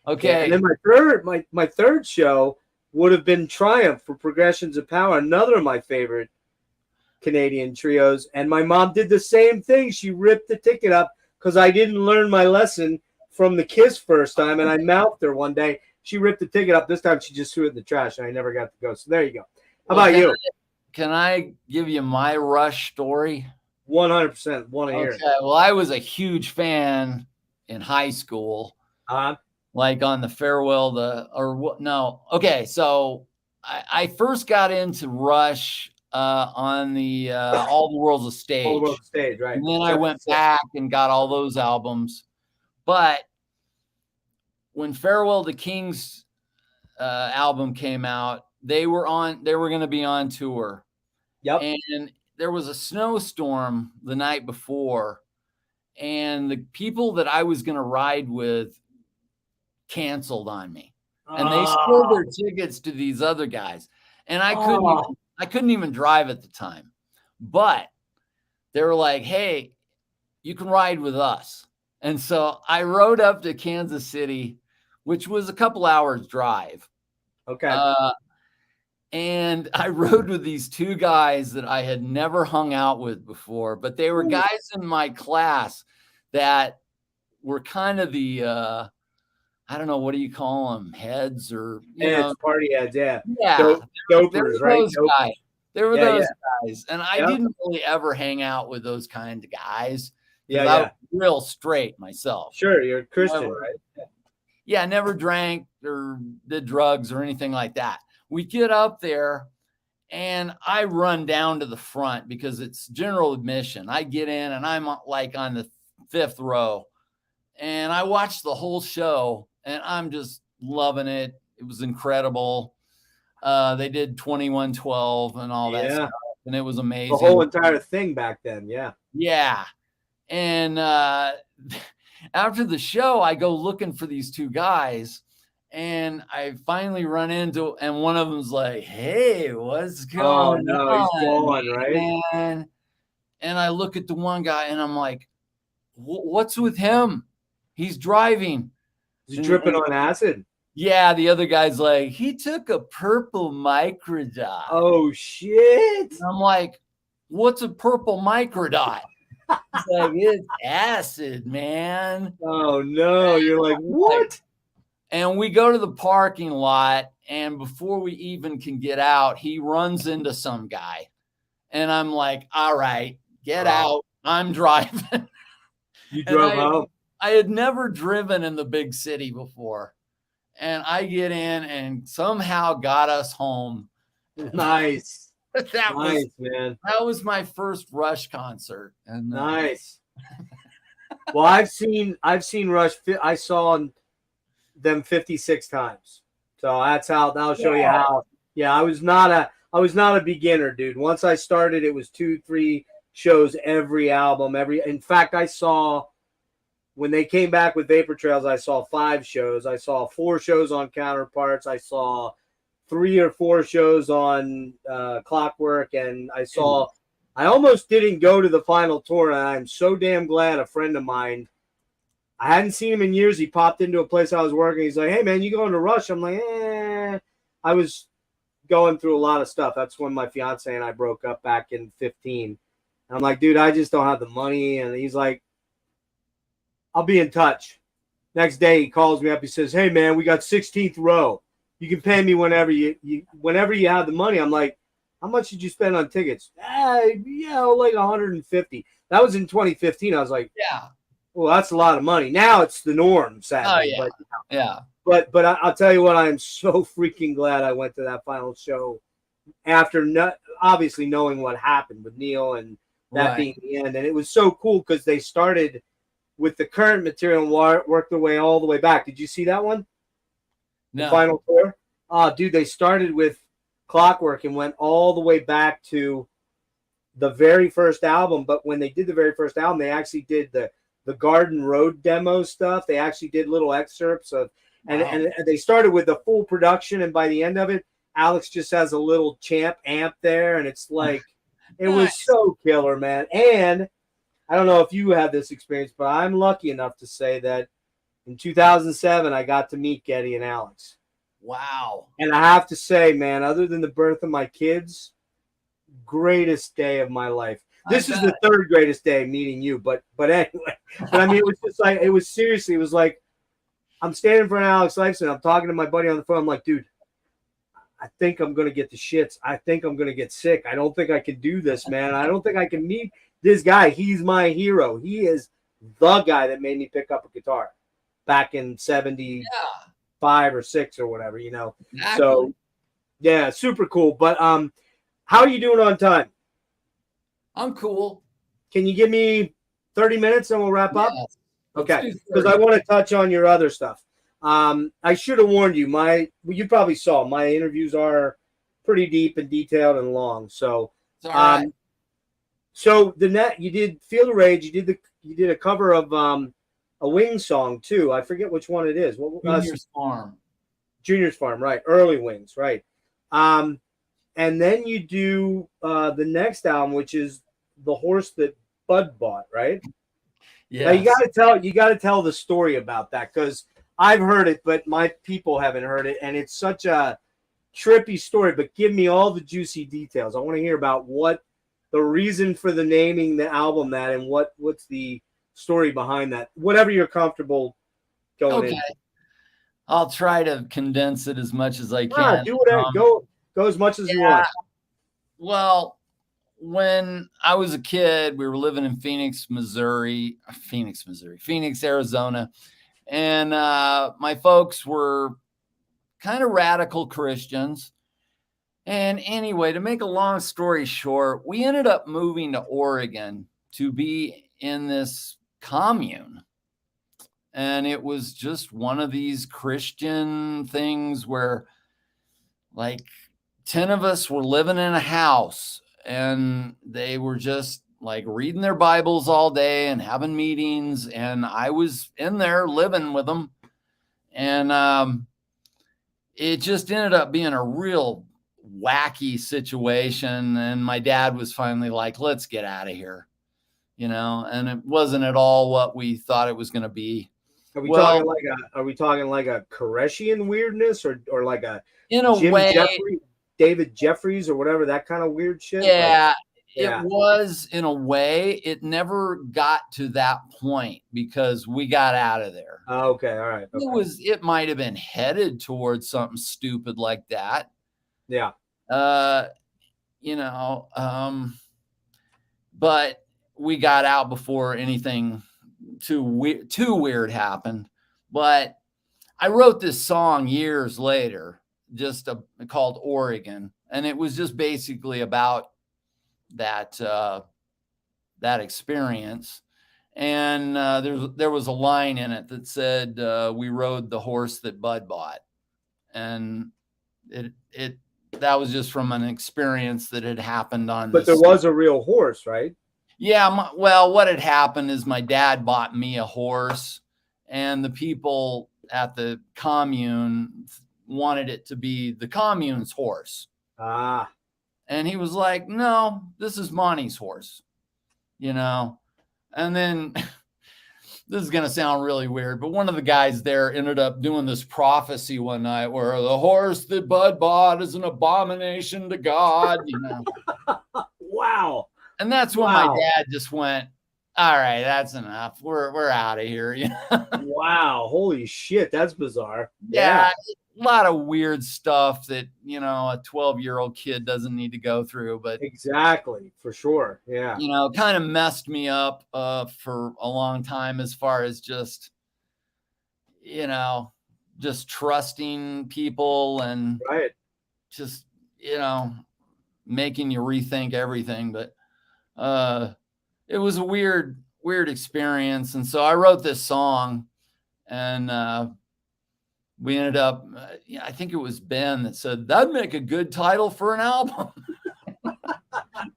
Speaker 3: Okay.
Speaker 2: And then my third show would have been Triumph for Progressions of Power, another of my favorite Canadian trios. And my mom did the same thing. She ripped the ticket up because I didn't learn my lesson from the Kiss first time, and I mouthed her one day. She ripped the ticket up. This time she just threw it in the trash, and I never got to go. So there you go. How about you?
Speaker 3: Can I give you my Rush story?
Speaker 2: 100% want to hear it.
Speaker 3: Well, I was a huge fan in high school. Like on the farewell okay, so I first got into Rush on the All the World's a Stage.
Speaker 2: All the World's a Stage, right.
Speaker 3: And then I went back and got all those albums. But when Farewell to Kings album came out, they were going to be on tour.
Speaker 2: Yep.
Speaker 3: And there was a snowstorm the night before, and the people that I was going to ride with canceled on me, and they sold their tickets to these other guys, and I couldn't even drive at the time, but they were like, "Hey, you can ride with us." And so I rode up to Kansas City, which was a couple hours drive.
Speaker 2: Okay.
Speaker 3: And I rode with these 2 guys that I had never hung out with before, but they were guys in my class that were kind of the I don't know, what do you call them? Heads or
Speaker 2: party heads, yeah.
Speaker 3: Yeah.
Speaker 2: Dopers, right?
Speaker 3: Those guys. They were those guys. And I didn't really ever hang out with those kind of guys. I was real straight myself.
Speaker 2: Sure, you're a Christian, right?
Speaker 3: Yeah, never drank or did drugs or anything like that. We get up there and I run down to the front because it's general admission. I get in and I'm like on the 5th row, and I watched the whole show and I'm just loving it. It was incredible. They did 2112 and all that stuff, and it was amazing.
Speaker 2: The whole entire thing back then, yeah.
Speaker 3: Yeah. And after the show, I go looking for these 2 guys, and I finally run into, and one of them's like, "Hey, what's going on?
Speaker 2: He's gone, right?"
Speaker 3: Man? And I look at the one guy and I'm like, "What's with him? He's driving.
Speaker 2: Is he dripping on acid?"
Speaker 3: Yeah, the other guy's like, "He took a purple microdot."
Speaker 2: Oh shit.
Speaker 3: And I'm like, "What's a purple microdot?" He's like, "It's acid, man."
Speaker 2: Oh no. You're like, what?
Speaker 3: And we go to the parking lot, and before we even can get out, he runs into some guy. And I'm like, "All right, get out. I'm driving."
Speaker 2: You drove home?
Speaker 3: I had never driven in the big city before. And I get in and somehow got us home.
Speaker 2: Nice. Man.
Speaker 3: That was my first Rush concert. And
Speaker 2: nice. Well, I've seen Rush. I saw them 56 times. So that'll show you how. Yeah, I was not a beginner, dude. Once I started, it was 2-3 shows every album. In fact, I saw, when they came back with Vapor Trails, I saw 5 shows. I saw 4 shows on Counterparts. I saw 3 or 4 shows on Clockwork, and I almost didn't go to the final tour, and I'm so damn glad. A friend of mine, I hadn't seen him in years. He popped into a place I was working. He's like, "Hey, man, you going to Rush?" I'm like, I was going through a lot of stuff. That's when my fiance and I broke up back in 2015. And I'm like, "Dude, I just don't have the money." And he's like, "I'll be in touch." Next day, he calls me up. He says, "Hey, man, we got 16th row. You can pay me whenever you have the money." I'm like, how much did you spend on tickets? Like 150. That was in 2015. I was like,
Speaker 3: Yeah.
Speaker 2: well, that's a lot of money. Now it's the norm,
Speaker 3: Oh
Speaker 2: sadly.
Speaker 3: yeah. Yeah.
Speaker 2: But I'll tell you what, I am so freaking glad I went to that final show after obviously knowing what happened with Neil and that being the end. And it was so cool because they started with the current material and worked their way all the way back. Did you see that one? The
Speaker 3: No.
Speaker 2: final tour? Oh, dude, they started with Clockwork and went all the way back to the very first album. But when they did the very first album, they actually did the Garden Road demo stuff. They actually did little excerpts of, and they started with the full production. And by the end of it, Alex just has a little champ amp there. And it's like, it was so killer, man. And I don't know if you had this experience, but I'm lucky enough to say that in 2007, I got to meet Geddy and Alex.
Speaker 3: Wow.
Speaker 2: And I have to say, man, other than the birth of my kids, greatest day of my life. This is the third greatest day meeting you, but anyway. But I mean, it was just like, it was like, I'm standing in front of Alex Lifeson. I'm talking to my buddy on the phone. I'm like, dude, I think I'm going to get the shits. I think I'm going to get sick. I don't think I can do this, man. I don't think I can meet this guy. He's my hero. He is the guy that made me pick up a guitar back in 75 or 6 or whatever, you know.
Speaker 3: Exactly.
Speaker 2: So, yeah, super cool. But how are you doing on time?
Speaker 3: I'm cool.
Speaker 2: Can you give me 30 minutes and we'll wrap up?
Speaker 3: Yes.
Speaker 2: Okay, because I want to touch on your other stuff. I should have warned you. You probably saw my interviews are pretty deep and detailed and long. So,
Speaker 3: It's all right.
Speaker 2: so you did Field of Rage. You did a cover of a Wings song too. I forget which one it is.
Speaker 3: Junior's Farm.
Speaker 2: Junior's Farm, right? Early Wings, right? And then you do the next album, which is The Horse That Bud Bought, right?
Speaker 3: Yeah.
Speaker 2: Now you got to tell the story about that because I've heard it, but my people haven't heard it, and it's such a trippy story. But give me all the juicy details. I want to hear about what the reason for the naming the album that, and what's the story behind that. Whatever you're comfortable going into.
Speaker 3: I'll try to condense it as much as I can.
Speaker 2: Do whatever. Go as much as you want.
Speaker 3: Well, when I was a kid, we were living in Phoenix, Arizona. And my folks were kind of radical Christians. And anyway, to make a long story short, we ended up moving to Oregon to be in this commune. And it was just one of these Christian things where like 10 of us were living in a house and they were just like reading their Bibles all day and having meetings. And I was in there living with them. And it just ended up being a real wacky situation. And my dad was finally like, let's get out of here, you know, and it wasn't at all what we thought it was going to be.
Speaker 2: Are we talking like a Koreshian weirdness or like a
Speaker 3: in a
Speaker 2: Jim
Speaker 3: way,
Speaker 2: David Jeffries or whatever, that kind of weird shit?
Speaker 3: Yeah, it was in a way. It never got to that point because we got out of there.
Speaker 2: Oh, okay, all right. Okay.
Speaker 3: It might have been headed towards something stupid like that.
Speaker 2: Yeah.
Speaker 3: You know, but we got out before anything too weird happened. But I wrote this song years later, called Oregon, and it was just basically about that experience. And there was a line in it that said, "We rode the horse that Bud bought," and that was just from an experience that had happened on.
Speaker 2: But there was a real horse, right?
Speaker 3: Yeah. Well, what had happened is my dad bought me a horse, and the people at the commune wanted it to be the commune's horse.
Speaker 2: Ah.
Speaker 3: And he was like, no, this is Monty's horse, you know? And then this is going to sound really weird, but one of the guys there ended up doing this prophecy one night where the horse that Bud bought is an abomination to God, you know?
Speaker 2: Wow.
Speaker 3: And that's when my dad just went, all right, that's enough. We're out of here. You know?
Speaker 2: Wow. Holy shit. That's bizarre.
Speaker 3: Yeah. lot of weird stuff that, a 12-year-old kid doesn't need to go through, but
Speaker 2: Exactly, for sure. Yeah.
Speaker 3: kind of messed me up for a long time as far as just, just trusting people and
Speaker 2: Right.
Speaker 3: just, making you rethink everything. But it was a weird experience. And so I wrote this song, and we ended up, I think it was Ben that said, that'd make a good title for an album.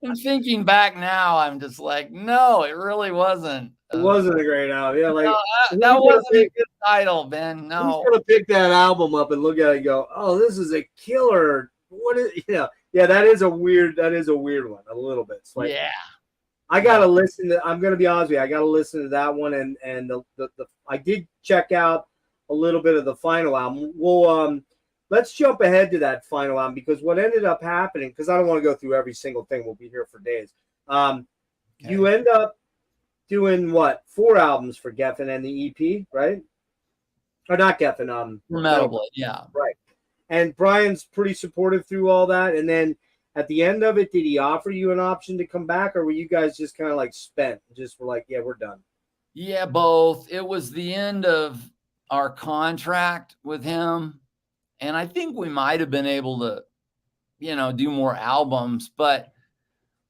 Speaker 3: I'm thinking back now, I'm just like, no, it really wasn't.
Speaker 2: It wasn't a great album. Yeah, like
Speaker 3: That wasn't a good title, Ben. No.
Speaker 2: Who's gonna pick that album up and look at it and go, "Oh, this is a killer." What is? Yeah. That is a weird one, a little bit. It's like,
Speaker 3: yeah.
Speaker 2: I gotta listen to. I'm gonna be honest with you. I gotta listen to that one, and the I did check out a little bit of the final album. Well, let's jump ahead to that final album, because what ended up happening, because I don't want to go through every single thing. We'll be here for days. You end up doing what? 4 albums for Geffen and the EP, right? Or not Geffen,
Speaker 3: Metal Blade, yeah.
Speaker 2: Right. And Brian's pretty supportive through all that. And then at the end of it, did he offer you an option to come back, or were you guys just kind of like spent? Just were like, yeah, we're done.
Speaker 3: Yeah, both. It was the end of our contract with him, and I think we might have been able to, do more albums. But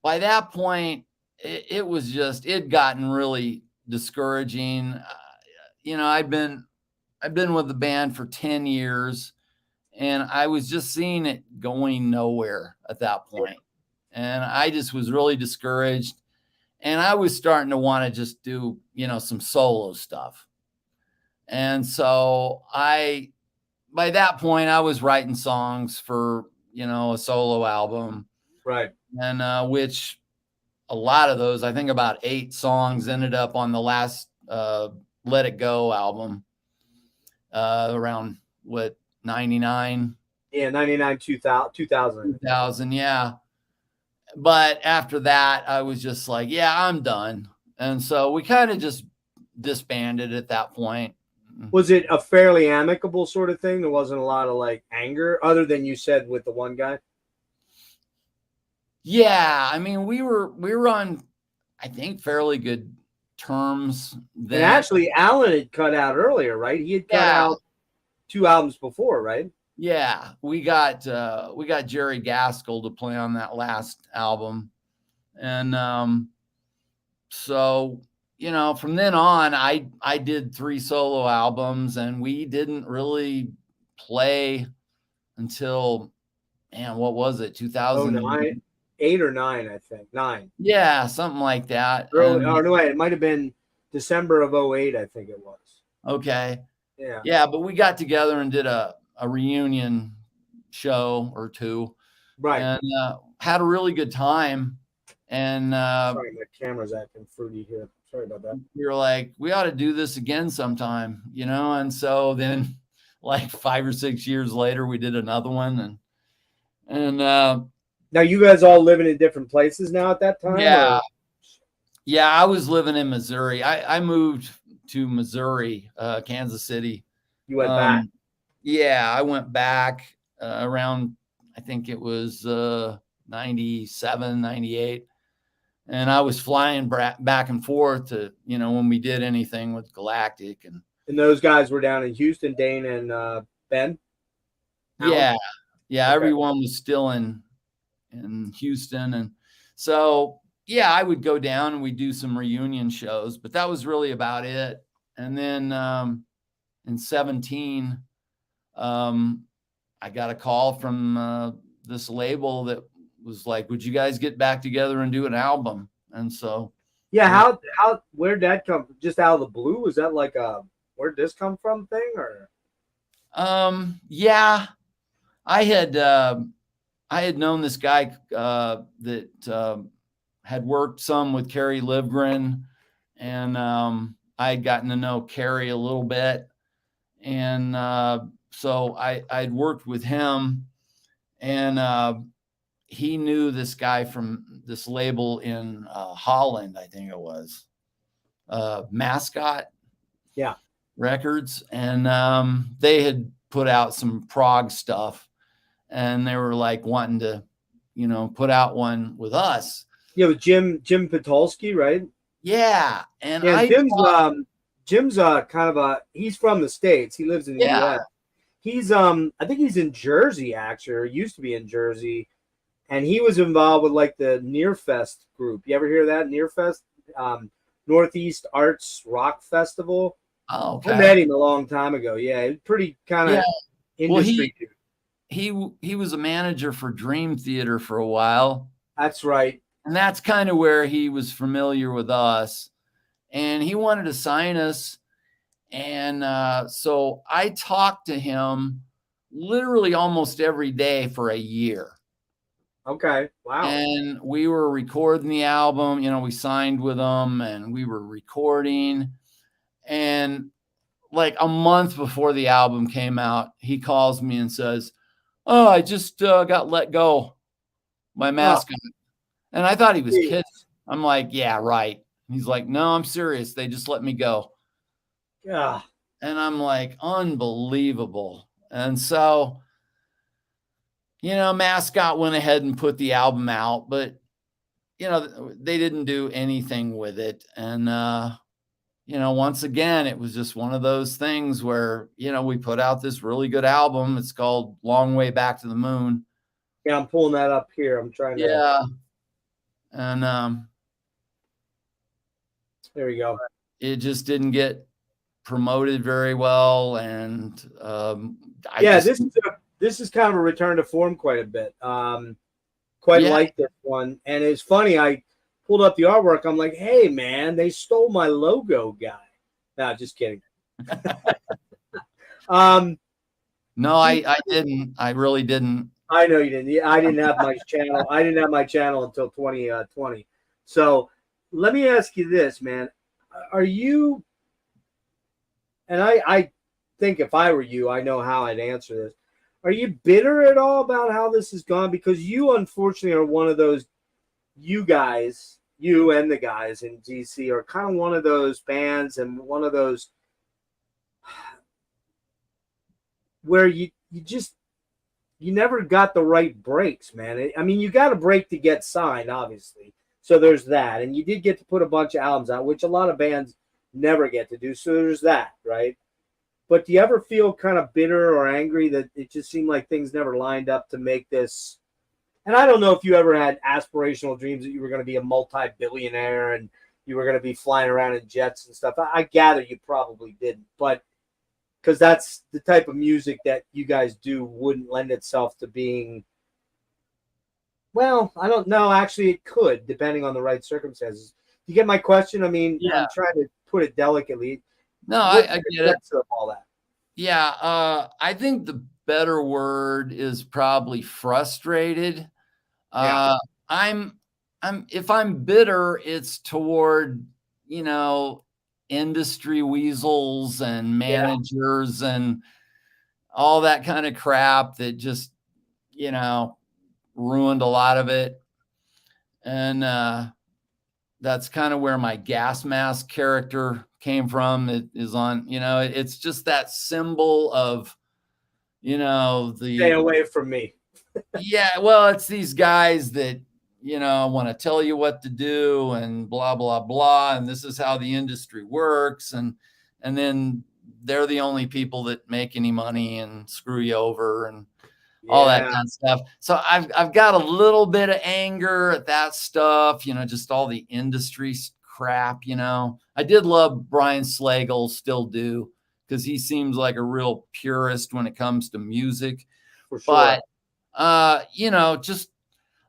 Speaker 3: by that point, it was just, it'd gotten really discouraging. I'd been with the band for 10 years, and I was just seeing it going nowhere at that point. And I just was really discouraged. And I was starting to want to just do, some solo stuff. And so by that point, I was writing songs for, a solo album.
Speaker 2: Right.
Speaker 3: And which a lot of those, I think about 8 songs ended up on the last Let It Go album around, 99?
Speaker 2: Yeah, 99, 2000.
Speaker 3: Yeah. But after that, I was just like, yeah, I'm done. And so we kind of just disbanded at that point.
Speaker 2: Was it a fairly amicable sort of thing? There wasn't a lot of like anger, other than you said with the one guy?
Speaker 3: Yeah, I mean, we were on, I think, fairly good terms then.
Speaker 2: And actually, Alan had cut out earlier, right? He had cut out 2 albums before, right?
Speaker 3: Yeah, we got Jerry Gaskell to play on that last album, and so from then on, I did 3 solo albums, and we didn't really play until, man, what was it, 2009?
Speaker 2: 8 or 9, I think. 9.
Speaker 3: Yeah, something like that.
Speaker 2: No, it might have been December of 08, I think it was.
Speaker 3: Okay.
Speaker 2: Yeah.
Speaker 3: Yeah, but we got together and did a reunion show or 2.
Speaker 2: Right.
Speaker 3: And had a really good time. And
Speaker 2: sorry, my camera's acting fruity here. Sorry about that.
Speaker 3: We were like, we ought to do this again sometime, and so then like 5 or 6 years later, we did another one. And
Speaker 2: now you guys all living in different places now at that time?
Speaker 3: Yeah.
Speaker 2: Or?
Speaker 3: Yeah, I was living in Missouri. I moved to Missouri, Kansas City.
Speaker 2: You went back?
Speaker 3: Yeah, I went back around, I think it was 97, 98. And I was flying back and forth to, when we did anything with Galactic. And
Speaker 2: those guys were down in Houston, Dane and Ben?
Speaker 3: Yeah. Yeah, okay. Everyone was still in Houston. And so, yeah, I would go down and we'd do some reunion shows, but that was really about it. And then in 17, I got a call from this label that was like, would you guys get back together and do an album? And so,
Speaker 2: yeah, where'd that come from? Just out of the blue? Was that like where'd this come from thing, or?
Speaker 3: Yeah, I had known this guy that had worked some with Kerry Livgren, and I had gotten to know Kerry a little bit, and so I'd worked with him, and he knew this guy from this label in Holland, I think it was, Mascot
Speaker 2: Records,
Speaker 3: and they had put out some prog stuff, and they were like wanting to, put out one with us.
Speaker 2: Yeah, with Jim Patulski, right?
Speaker 3: Yeah. And
Speaker 2: Yeah,
Speaker 3: I thought,
Speaker 2: Jim's kind of he's from the States. He lives in the
Speaker 3: yeah,
Speaker 2: US. He's I think he's in Jersey actually, or used to be in Jersey. And he was involved with like the Nearfest group. You ever hear that? Nearfest? Northeast Arts Rock Festival.
Speaker 3: oh,
Speaker 2: I met
Speaker 3: okay.
Speaker 2: him a long time ago. Yeah, pretty kind
Speaker 3: Yeah.
Speaker 2: of
Speaker 3: Well,
Speaker 2: industry dude.
Speaker 3: he was a manager for Dream Theater for a while.
Speaker 2: That's right.
Speaker 3: And that's kind of where he was familiar with us. And he wanted to sign us. And so I talked to him literally almost every day for a year.
Speaker 2: Okay. Wow.
Speaker 3: And we were recording the album. We signed with them and we were recording. And like a month before the album came out, he calls me and says, "Oh, I just got let go by mascot." And I thought he was kidding. I'm like, "Yeah, right." He's like, "No, I'm serious. They just let me go."
Speaker 2: Yeah.
Speaker 3: And I'm like, unbelievable. And so, Mascot went ahead and put the album out, but, they didn't do anything with it. And, once again, it was just one of those things where, we put out this really good album. It's called Long Way Back to the Moon.
Speaker 2: Yeah, I'm pulling that up here. I'm trying to.
Speaker 3: Yeah. And
Speaker 2: there we go.
Speaker 3: it just didn't get promoted very well. And
Speaker 2: this is kind of a return to form quite a bit. Quite like this one. And it's funny, I pulled up the artwork. I'm like, hey, man, they stole my logo guy. No, just kidding.
Speaker 3: No, I didn't. I really didn't.
Speaker 2: I know you didn't. I didn't have my channel. I didn't have my channel until 2020. So let me ask you this, man. Are you, and I think if I were you, I know how I'd answer this. Are you bitter at all about how this has gone? Because you, unfortunately, are one of those, you and the guys in DC are kind of one of those bands and one of those where you never got the right breaks, man. I mean, you got a break to get signed, obviously. So there's that. And you did get to put a bunch of albums out, which a lot of bands never get to do. So there's that, right? But do you ever feel kind of bitter or angry that it just seemed like things never lined up to make this? And I don't know if you ever had aspirational dreams that you were going to be a multi-billionaire and you were going to be flying around in jets and stuff. I gather you probably didn't. But because that's the type of music that you guys do wouldn't lend itself to being, well, I don't know. Actually, it could, depending on the right circumstances. You get my question? I mean,
Speaker 3: Yeah.
Speaker 2: I'm trying to put it delicately.
Speaker 3: No, I get it.
Speaker 2: Of all that.
Speaker 3: Yeah, I think the better word is probably frustrated.
Speaker 2: Yeah.
Speaker 3: If I'm bitter, it's toward, industry weasels and managers and all that kind of crap that just, ruined a lot of it. And that's kind of where my gas mask character came from. It is on, it's just that symbol of,
Speaker 2: Stay away from me.
Speaker 3: Yeah, well, it's these guys that, want to tell you what to do and blah, blah, blah. And this is how the industry works. And then they're the only people that make any money and screw you over and all that kind of stuff. So I've got a little bit of anger at that stuff, just all the industry crap, I did love Brian Slagle, still do, because he seems like a real purist when it comes to music.
Speaker 2: For sure.
Speaker 3: But just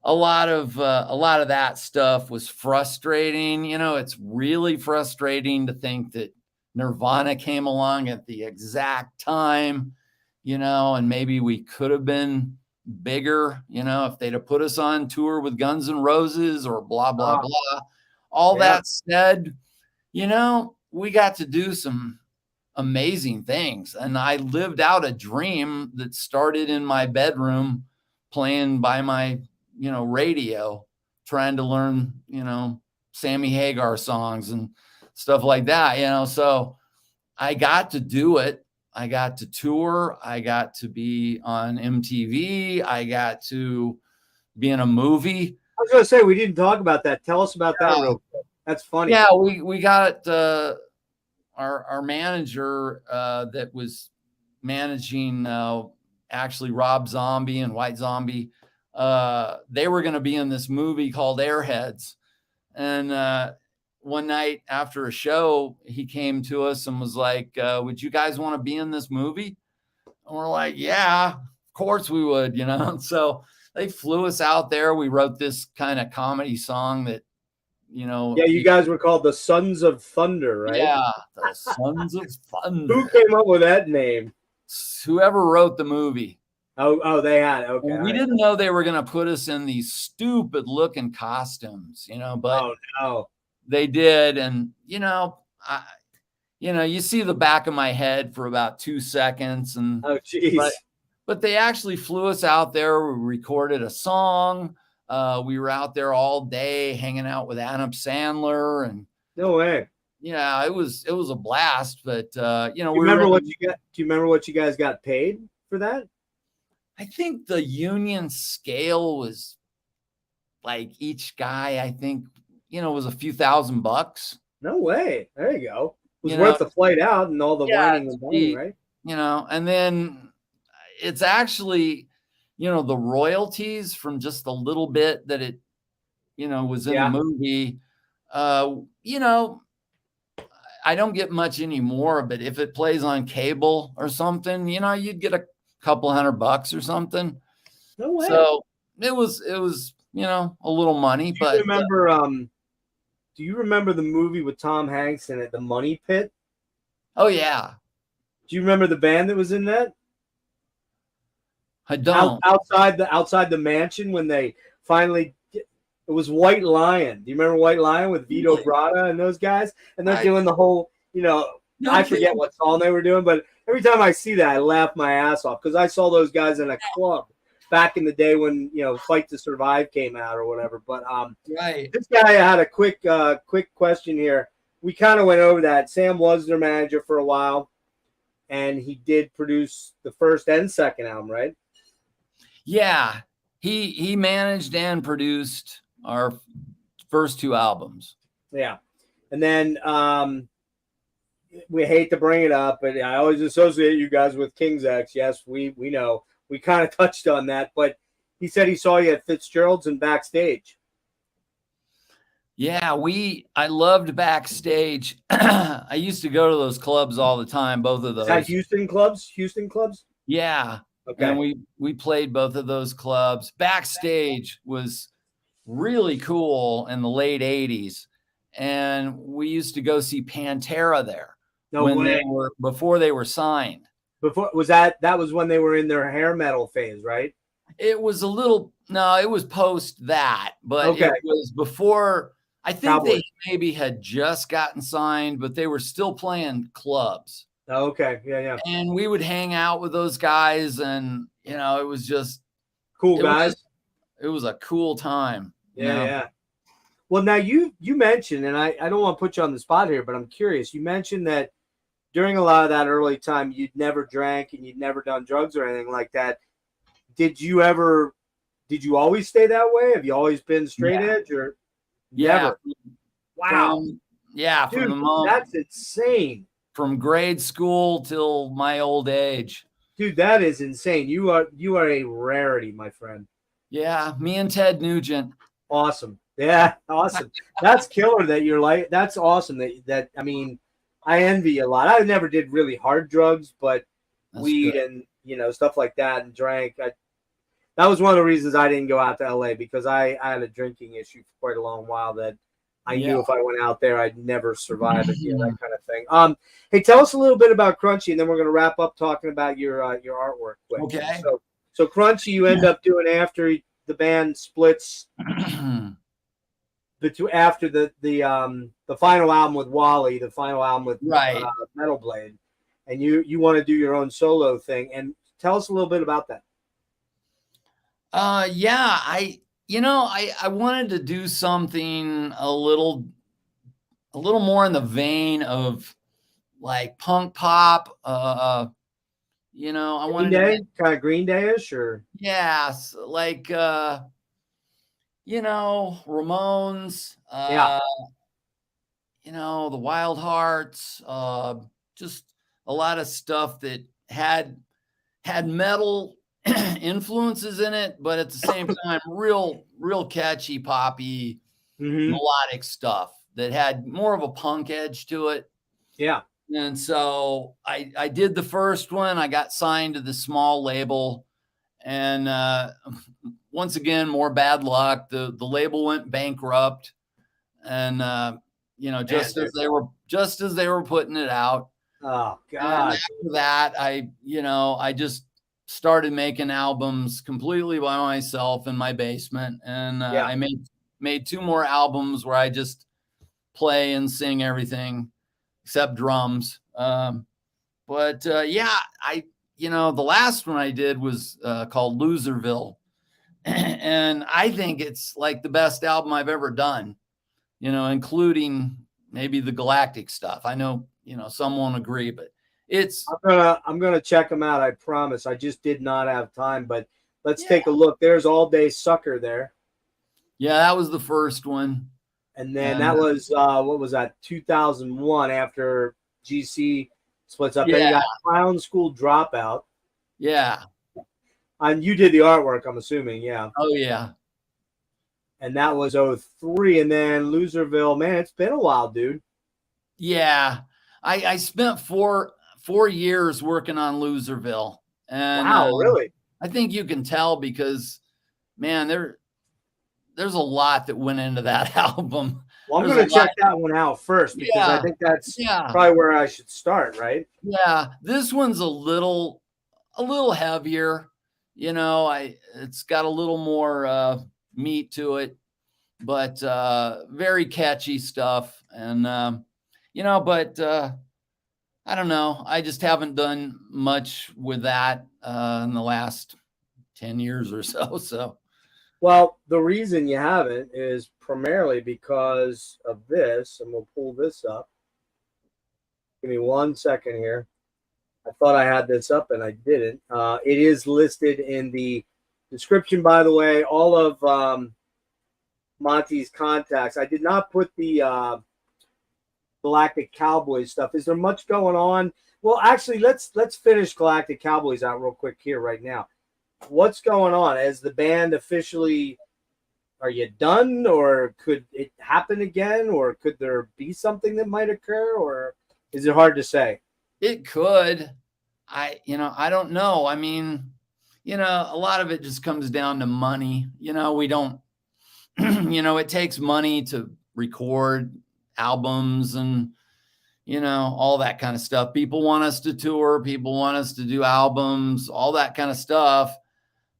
Speaker 3: a lot of that stuff was frustrating. It's really frustrating to think that Nirvana came along at the exact time, and maybe we could have been bigger, if they'd have put us on tour with Guns N' Roses or blah, blah, blah. All that said, we got to do some amazing things. And I lived out a dream that started in my bedroom playing by my, radio, trying to learn, Sammy Hagar songs and stuff like that, so I got to do it. I got to tour. I got to be on MTV. I got to be in a movie.
Speaker 2: I was gonna say we didn't talk about that. Tell us about that real quick. That's funny.
Speaker 3: Yeah, we got our manager that was managing actually Rob Zombie and White Zombie. They were going to be in this movie called Airheads, and one night after a show, he came to us and was like, "Would you guys want to be in this movie?" And we're like, "Yeah, of course we would," you know. So they flew us out there. We wrote this kind of comedy song that, you know.
Speaker 2: Yeah, you guys were called the Sons of Thunder, right?
Speaker 3: Yeah, the Sons of Thunder.
Speaker 2: Who came up with that name?
Speaker 3: Whoever wrote the movie.
Speaker 2: Oh, they had. Okay.
Speaker 3: And we didn't know they were going to put us in these stupid looking costumes, you know, but
Speaker 2: oh no,
Speaker 3: they did. And, you know, you see the back of my head for about 2 seconds. And
Speaker 2: oh jeez.
Speaker 3: But they actually flew us out there. We recorded a song. We were out there all day hanging out with Adam Sandler, and
Speaker 2: No way.
Speaker 3: yeah, it was a blast. But you know,
Speaker 2: Do you remember what you got? Do you remember what you guys got paid for that?
Speaker 3: I think the union scale was like each guy, I think, you know, was a few $1,000.
Speaker 2: No way. There you go. It was
Speaker 3: You
Speaker 2: worth
Speaker 3: know,
Speaker 2: the flight out and all the whining and moaning,
Speaker 3: see,
Speaker 2: right?
Speaker 3: you know, and then it's actually, you know, the royalties from just the little bit that it, you know, was in the movie. You know, I don't get much anymore, but if it plays on cable or something, you know, you'd get a couple $100 or something.
Speaker 2: No way.
Speaker 3: So it was, you know, a little money.
Speaker 2: Do
Speaker 3: but
Speaker 2: you remember do you remember the movie with Tom Hanks in it, The Money Pit?
Speaker 3: Oh yeah.
Speaker 2: Do you remember the band that was in that?
Speaker 3: I don't.
Speaker 2: Outside the mansion when they finally it was White Lion. Do you remember White Lion with Vito Bratta and those guys? And they're doing the whole, you know, I forget what song they were doing, but every time I see that, I laugh my ass off because I saw those guys in a club back in the day when, you know, Fight to Survive came out or whatever. But
Speaker 3: right.
Speaker 2: This guy had a quick question here. We kind of went over that. Sam was their manager for a while, and he did produce the first and second album, right?
Speaker 3: Yeah, he managed and produced our first 2 albums.
Speaker 2: Yeah, and then we hate to bring it up, but I always associate you guys with King's X. Yes, we know. We kind of touched on that, but he said he saw you at Fitzgerald's and backstage.
Speaker 3: Yeah, I loved backstage. I used to go to those clubs all the time, both of those.
Speaker 2: Is that Houston clubs? Houston clubs?
Speaker 3: Yeah.
Speaker 2: Okay.
Speaker 3: And we played both of those clubs. Backstage was really cool in the late 80s. And we used to go see Pantera there before they were signed.
Speaker 2: Before that was when they were in their hair metal phase, right?
Speaker 3: It was it was post that, but it was before. I think
Speaker 2: Cowboys.
Speaker 3: They maybe had just gotten signed, but they were still playing clubs.
Speaker 2: Oh, okay. Yeah.
Speaker 3: And we would hang out with those guys, and you know, it was just
Speaker 2: cool guys.
Speaker 3: It was a cool time.
Speaker 2: Yeah. Well, now you mentioned, and I don't want to put you on the spot here, but I'm curious. You mentioned that during a lot of that early time, you'd never drank and you'd never done drugs or anything like that. Did you always stay that way? Have you always been straight edge or never? Wow.
Speaker 3: Dude,
Speaker 2: from the moment, that's insane.
Speaker 3: From grade school till my old age.
Speaker 2: Dude, that is insane. You are a rarity, my friend.
Speaker 3: Yeah, me and Ted Nugent.
Speaker 2: Awesome. Yeah, awesome. That's killer that you're like, that's awesome that I mean, I envy you a lot. I never did really hard drugs, but weed and, you know, stuff like that and drank. That was one of the reasons I didn't go out to LA because I had a drinking issue for quite a long while that I knew if I went out there, I'd never survive it, you know, that kind of thing. Hey, tell us a little bit about Crunchy, and then we're going to wrap up talking about your artwork. Quick.
Speaker 3: Okay.
Speaker 2: So Crunchy, you end up doing after the band splits. After the final album with Wally, the final album with Metal Blade, and you want to do your own solo thing, and tell us a little bit about that.
Speaker 3: I wanted to do something a little more in the vein of like punk pop, I
Speaker 2: Green
Speaker 3: wanted to
Speaker 2: Day,
Speaker 3: make,
Speaker 2: kind of Green Day-ish, or
Speaker 3: like, Ramones,
Speaker 2: yeah.
Speaker 3: the Wild Hearts, just a lot of stuff that had metal influences in it, but at the same time, real catchy, poppy,
Speaker 2: Hmm.
Speaker 3: melodic stuff that had more of a punk edge to it.
Speaker 2: Yeah.
Speaker 3: And so I did the first one. I got signed to the small label, and once again, more bad luck. The label went bankrupt, and
Speaker 2: Man, dude.
Speaker 3: just as they were putting it out.
Speaker 2: Oh
Speaker 3: And
Speaker 2: God.
Speaker 3: after that, I just started making albums completely by myself in my basement, and
Speaker 2: Yeah.
Speaker 3: I made two more albums where I just play and sing everything except drums. Yeah, the last one I did was called Loserville, and I think it's like the best album I've ever done. Including maybe the Galactic stuff. I know some won't agree, but it's
Speaker 2: I'm gonna check them out. I promise. I just did not have time, but let's
Speaker 3: yeah,
Speaker 2: take a look. There's All Day Sucker there,
Speaker 3: yeah. That was the first one,
Speaker 2: and then
Speaker 3: and
Speaker 2: that was what was that? 2001 after GC splits up. Then you
Speaker 3: yeah,
Speaker 2: got Clown School Dropout,
Speaker 3: yeah,
Speaker 2: and you did the artwork. I'm assuming, yeah.
Speaker 3: oh yeah,
Speaker 2: And that was '03, and then Loserville. Man, it's been a while, dude.
Speaker 3: yeah. I spent four years working on Loserville, and
Speaker 2: Wow, really?
Speaker 3: I think you can tell because man, there's a lot that went into that album.
Speaker 2: Well, I'm
Speaker 3: There's a
Speaker 2: going to
Speaker 3: lot.
Speaker 2: check that one out first because I
Speaker 3: Yeah,
Speaker 2: think that's
Speaker 3: yeah,
Speaker 2: probably where I should start, right?
Speaker 3: yeah. This one's a little heavier. It's got a little more meat to it, but very catchy stuff. And but I don't know. I just haven't done much with that in the last 10 years or so. So
Speaker 2: Well, the reason you haven't is primarily because of this, and we'll pull this up. Give me 1 second here. I thought I had this up and I didn't. It is listed in the description, by the way. All of Monty's contacts. I did not put the Galactic Cowboys stuff. Is there much going on? Well, actually, let's finish Galactic Cowboys out real quick here right now. What's going on? As the band officially, are you done, or could it happen again, or could there be something that might occur, or is it hard to say?
Speaker 3: it could. I don't know. I mean, a lot of it just comes down to money. We don't, it takes money to record albums and, all that kind of stuff. People want us to tour, people want us to do albums, all that kind of stuff.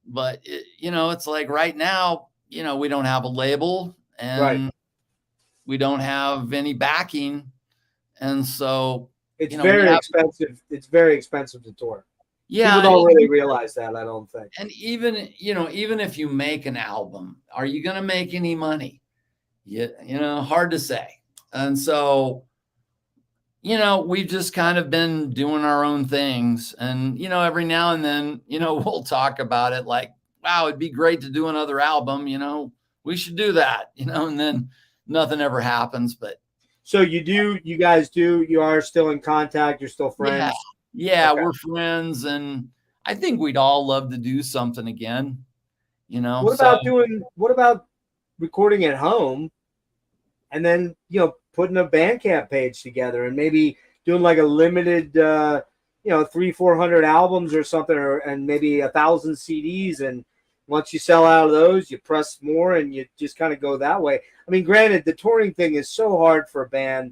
Speaker 3: But, it's like right now, we don't have a label
Speaker 2: Right.
Speaker 3: and we don't have any backing. And so,
Speaker 2: It's
Speaker 3: we
Speaker 2: very
Speaker 3: have,
Speaker 2: expensive. It's very expensive to tour. People
Speaker 3: yeah.
Speaker 2: don't really realize that, I don't think.
Speaker 3: And even if you make an album, are you going to make any money? Hard to say. And so, we've just kind of been doing our own things. And, every now and then, we'll talk about it like, wow, it'd be great to do another album. We should do that, and then nothing ever happens. But
Speaker 2: So you guys you are still in contact. You're still friends.
Speaker 3: yeah,
Speaker 2: Okay.
Speaker 3: we're friends. And I think we'd all love to do something again,
Speaker 2: What about recording at home and then, putting a Bandcamp page together and maybe doing like a limited, 300-400 albums or something, and maybe 1,000 CDs. And once you sell out of those, you press more and you just kind of go that way. I mean, granted, the touring thing is so hard for a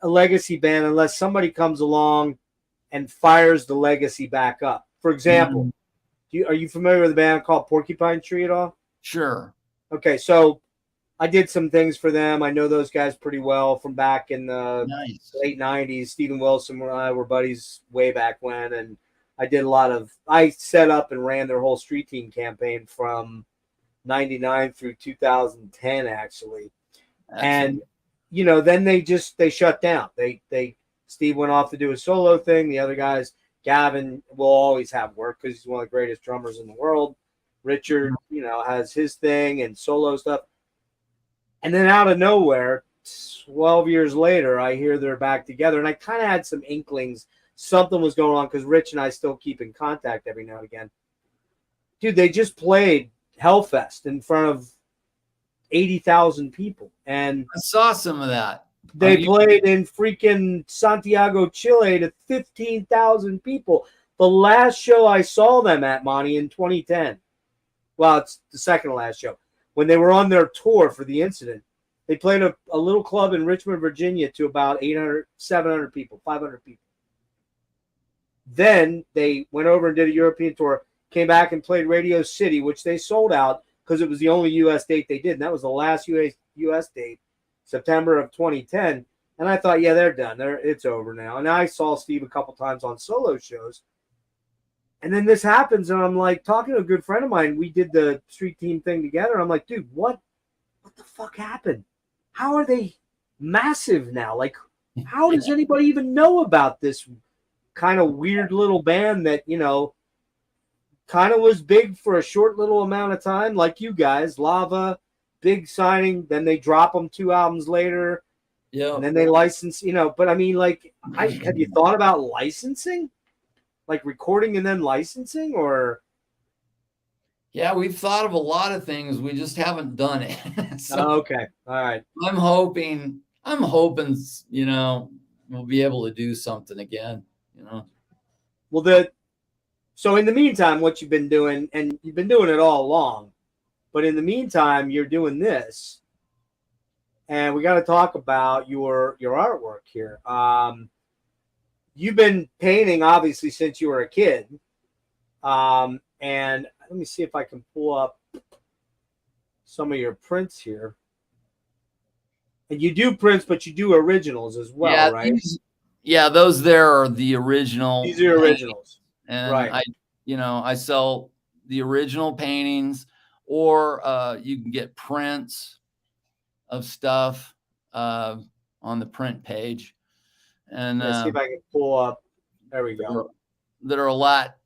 Speaker 2: legacy band, unless somebody comes along and fires the legacy back up. For example, are you familiar with a band called Porcupine Tree at all?
Speaker 3: Sure.
Speaker 2: Okay, so I did some things for them. I know those guys pretty well from back in the late '90s. Stephen Wilson and I were buddies way back when, and I set up and ran their whole street team campaign from '99 through 2010, actually.
Speaker 3: Excellent.
Speaker 2: And then they shut down. Steve went off to do a solo thing. The other guys Gavin will always have work because he's one of the greatest drummers in the world. Richard, has his thing and solo stuff. And then out of nowhere, 12 years later, I hear they're back together. And I kind of had some inklings something was going on because Rich and I still keep in contact every now and again. Dude, they just played Hellfest in front of 80,000 people. And
Speaker 3: I saw some of that.
Speaker 2: they played in freaking Santiago, Chile to 15,000 people. The last show I saw them at, Monty, in 2010. Well, it's the second to last show. When they were on their tour for the incident, they played a little club in Richmond, Virginia to about 800, 700 people, 500 people. Then they went over and did a European tour, came back and played Radio City, which they sold out because it was the only U.S. date they did. And that was the last U.S. date, September of 2010. And I thought, yeah, they're done. It's over now. And I saw Steve a couple times on solo shows. And then this happens, and I'm like, talking to a good friend of mine, we did the street team thing together. I'm like, dude, what the fuck happened? How are they massive now? Like, how does anybody even know about this kind of weird little band that, kind of was big for a short little amount of time, like you guys, Lava, big signing, then they drop them 2 albums later, and then they license, but I mean, like, have you thought about licensing? Like recording and then licensing, or?
Speaker 3: Yeah, we've thought of a lot of things. We just haven't done it.
Speaker 2: Okay. All right.
Speaker 3: I'm hoping, we'll be able to do something again,
Speaker 2: Well, so in the meantime, what you've been doing, and you've been doing it all along, but in the meantime, you're doing this, and we got to talk about your artwork here. You've been painting, obviously, since you were a kid. And let me see if I can pull up some of your prints here. And you do prints, but you do originals as well, right?
Speaker 3: Those there are the original.
Speaker 2: These are originals.
Speaker 3: And
Speaker 2: right.
Speaker 3: I sell the original paintings, or you can get prints of stuff on the print page. And
Speaker 2: let's see if I can pull up. There we go.
Speaker 3: That are a lot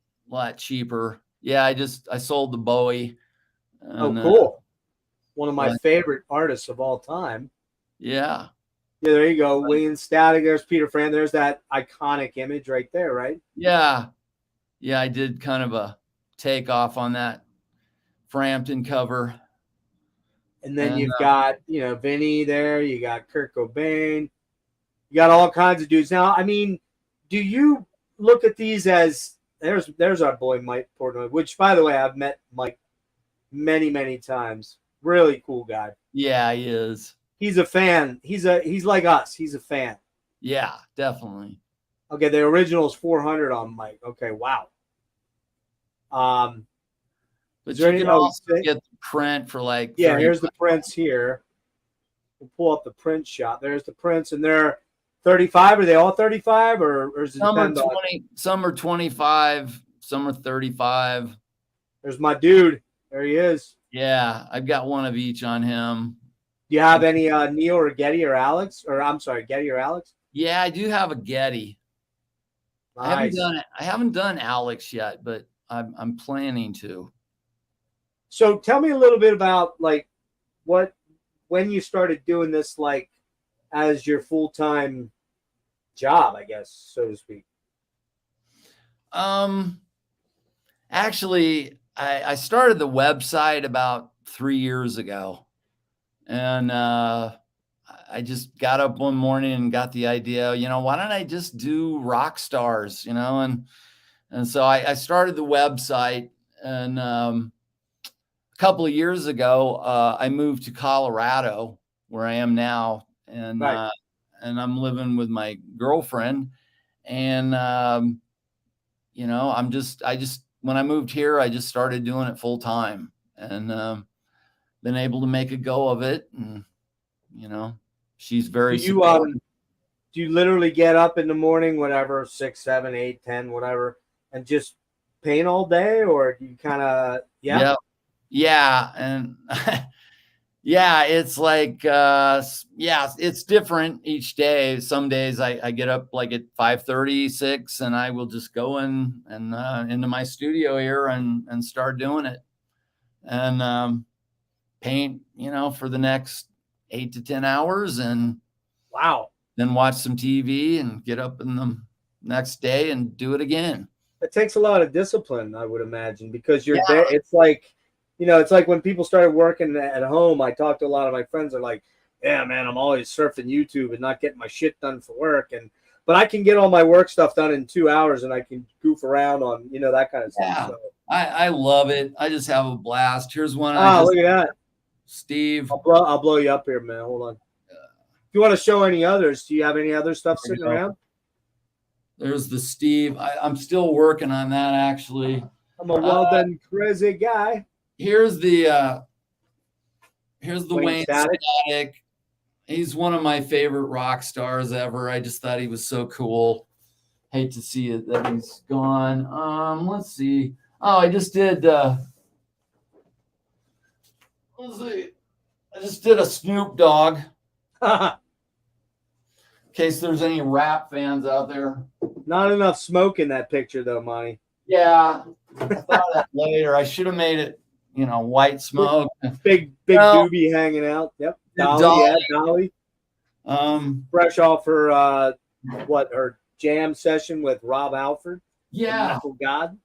Speaker 3: cheaper. Yeah, I sold the Bowie.
Speaker 2: And, cool. One of my favorite artists of all time.
Speaker 3: Yeah.
Speaker 2: Yeah, there you go. William Static. There's Peter Fran. There's that iconic image right there, right?
Speaker 3: Yeah. Yeah, I did kind of a takeoff on that Frampton cover.
Speaker 2: And then you've got, Vinny there. You got Kurt Cobain. You got all kinds of dudes. Now, I mean, do you look at these as there's our boy Mike Portnoy, which, by the way, I've met Mike many, many times. Really cool guy.
Speaker 3: Yeah, he is.
Speaker 2: He's a fan. He's like us. He's a fan.
Speaker 3: Yeah, definitely.
Speaker 2: Okay, the original is 400 on Mike. Okay, wow.
Speaker 3: But you can also get the print for like
Speaker 2: here's the prints here. We'll pull up the print shot. There's the prints, and they're 35. Are they all 35, or is it
Speaker 3: some are 20? Some are 25. Some are 35.
Speaker 2: There's my dude. There he is.
Speaker 3: Yeah, I've got one of each on him.
Speaker 2: Do you have any Neil or Getty or Alex? Or I'm sorry, Getty or Alex?
Speaker 3: Yeah, I do have a Getty.
Speaker 2: Nice.
Speaker 3: I haven't done Alex yet, but I'm planning to.
Speaker 2: So tell me a little bit about like when you started doing this, like as your full-time job, I guess, so to speak.
Speaker 3: Actually, I started the website about 3 years ago, and I just got up one morning and got the idea, why don't I just do rock stars, and so I started the website, and a couple of years ago, I moved to Colorado, where I am now, and
Speaker 2: right.
Speaker 3: And I'm living with my girlfriend, and when I moved here, I just started doing it full time, and been able to make a go of it, and she's very supportive.
Speaker 2: Do you literally get up in the morning, whatever, 6, 7, 8, 10, whatever, and just paint all day, or do you kind of
Speaker 3: Yeah, and Yeah, it's like yeah, it's different each day. Some days I get up like at 5:36 and I will just go in and into my studio here and start doing it and paint, for the next 8 to 10 hours and
Speaker 2: Wow.
Speaker 3: then watch some TV and get up in the next day and do it again.
Speaker 2: It takes a lot of discipline, I would imagine, because you're
Speaker 3: Yeah.
Speaker 2: there. It's like, it's like when people started working at home, I talked to a lot of my friends are like, yeah, man, I'm always surfing YouTube and not getting my shit done for work. But I can get all my work stuff done in 2 hours and I can goof around on, that kind of stuff.
Speaker 3: Yeah.
Speaker 2: So.
Speaker 3: I love it. I just have a blast. Here's one.
Speaker 2: Look at that.
Speaker 3: Steve.
Speaker 2: I'll blow you up here, man. Hold on. If you want to show any others, do you have any other stuff sitting around?
Speaker 3: There's the Steve. I'm still working on that, actually.
Speaker 2: I'm a well-done, crazy guy.
Speaker 3: Here's the Wayne
Speaker 2: Static.
Speaker 3: Static. He's one of my favorite rock stars ever. I just thought he was so cool. Hate to see it that he's gone. Let's see. Oh, I just did. Let's see. I just did a Snoop Dogg. In case there's any rap fans out there.
Speaker 2: Not enough smoke in that picture, though, Monty.
Speaker 3: Yeah, I thought of that later. I should have made it, white smoke.
Speaker 2: Big doobie hanging out. Yep. Dolly. Fresh off her her jam session with Rob Halford.
Speaker 3: Yeah.
Speaker 2: Metal God.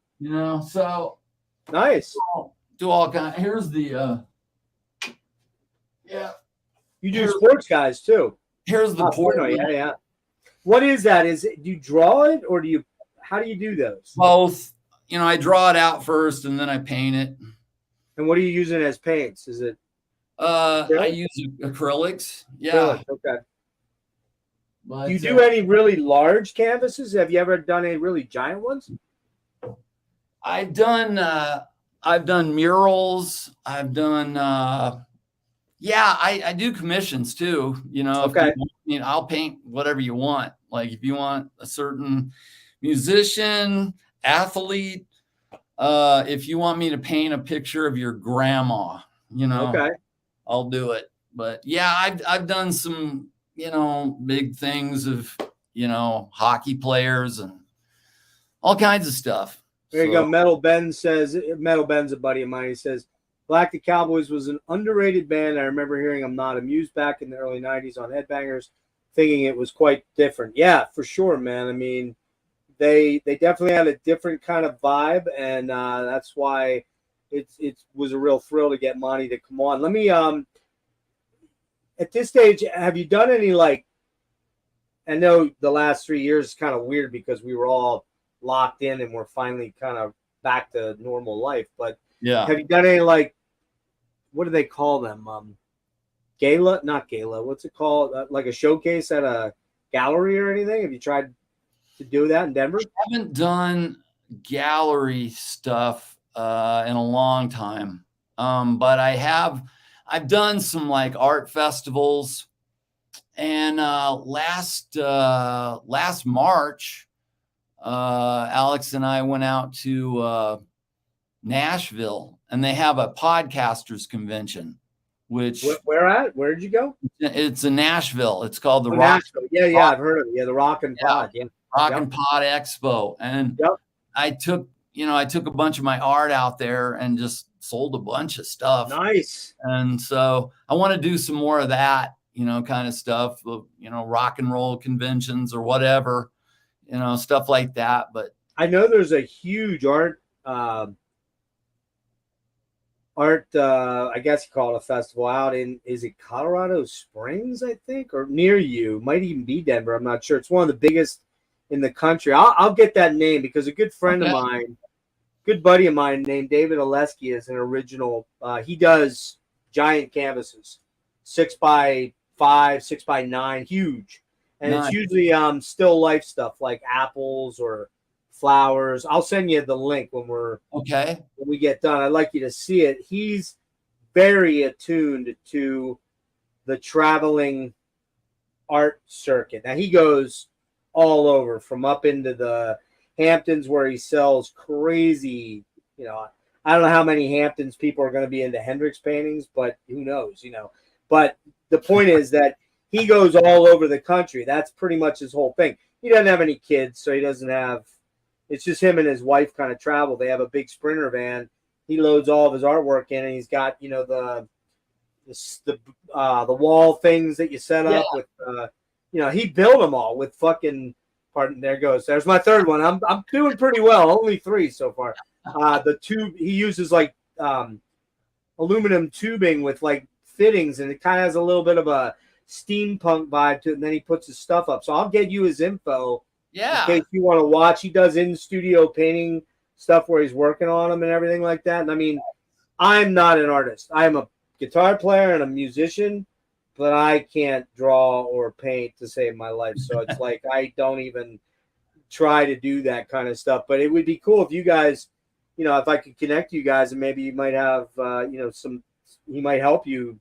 Speaker 3: So
Speaker 2: nice.
Speaker 3: Do all kind. Here's the yeah.
Speaker 2: You do sports guys too.
Speaker 3: Here's the
Speaker 2: porno. Yeah. What is that? Do you draw it or how do you do those?
Speaker 3: Both. I draw it out first and then I paint it.
Speaker 2: And what are you using as paints? Is it
Speaker 3: I use acrylics. Yeah.
Speaker 2: Acrylics, okay.
Speaker 3: But,
Speaker 2: do you do any really large canvases? Have you ever done any really giant ones?
Speaker 3: I've done murals. I've done I do commissions too.
Speaker 2: Okay.
Speaker 3: I'll paint whatever you want. Like if you want a certain musician, athlete, if you want me to paint a picture of your grandma,
Speaker 2: okay,
Speaker 3: I'll do it. But yeah, I've done some, big things of, hockey players and all kinds of stuff.
Speaker 2: There you go. Metal Ben's a buddy of mine. He says, Galactic Cowboys was an underrated band. I remember hearing I'm Not Amused back in the early 90s on Headbangers, thinking it was quite different. Yeah, for sure, man. I mean, they definitely had a different kind of vibe, and that's why it was a real thrill to get Monty to come on. Let me, at this stage, have you done any, I know the last 3 years is kind of weird because we were all locked in and we're finally kind of back to normal life, but
Speaker 3: yeah.
Speaker 2: Have you done any what do they call them? Gala? Not gala. What's it called? Like a showcase at a gallery or anything? Have you tried to do that in Denver?
Speaker 3: I haven't done gallery stuff in a long time. But I've done some art festivals, and last March, Alex and I went out to Nashville, and they have a podcasters convention. Which
Speaker 2: where at? Where did you go?
Speaker 3: It's in Nashville. It's called the
Speaker 2: Nashville. Yeah, I've heard of it. Yeah, the Rock and Pod. Yeah,
Speaker 3: Rock and Pod Expo, and I took a bunch of my art out there and just sold a bunch of stuff.
Speaker 2: Nice.
Speaker 3: And so I want to do some more of that, kind of stuff, rock and roll conventions or whatever, stuff like that. But
Speaker 2: I know there's a huge art, I guess you call it a festival out in, is it Colorado Springs, I think, or near you? Might even be Denver. I'm not sure. It's one of the biggest in the country. I'll get that name because a good friend of mine, good buddy of mine named David Oleski is an original. He does giant canvases, 6x5, 6x9, huge. And
Speaker 3: nice.
Speaker 2: It's usually still life stuff like apples or flowers. I'll send you the link when we get done. I'd like you to see it. He's very attuned to the traveling art circuit. Now he goes all over, from up into the Hamptons where he sells crazy, I don't know how many Hamptons people are going to be into Hendrix paintings, but who knows, you know. But the point is that he goes all over the country. That's pretty much his whole thing. He doesn't have any kids, so he doesn't have. It's just him and his wife kind of travel. They have a big Sprinter van. He loads all of his artwork in, and he's got, you know, the wall things that you set up with. You know, he built them all with fucking. Pardon, there goes. There's my third one. I'm doing pretty well. Only 3 so far. The tube he uses like aluminum tubing with like fittings, and it kind of has a little bit of a steampunk vibe to it. And then he puts his stuff up. So I'll get you his info.
Speaker 3: Yeah.
Speaker 2: In case you want to watch. He does in studio painting stuff where he's working on them and everything like that. And I mean, I'm not an artist. I'm a guitar player and a musician, but I can't draw or paint to save my life. So it's like I don't even try to do that kind of stuff. But it would be cool if you guys, you know, if I could connect you guys, and maybe you might have, you know, he might help you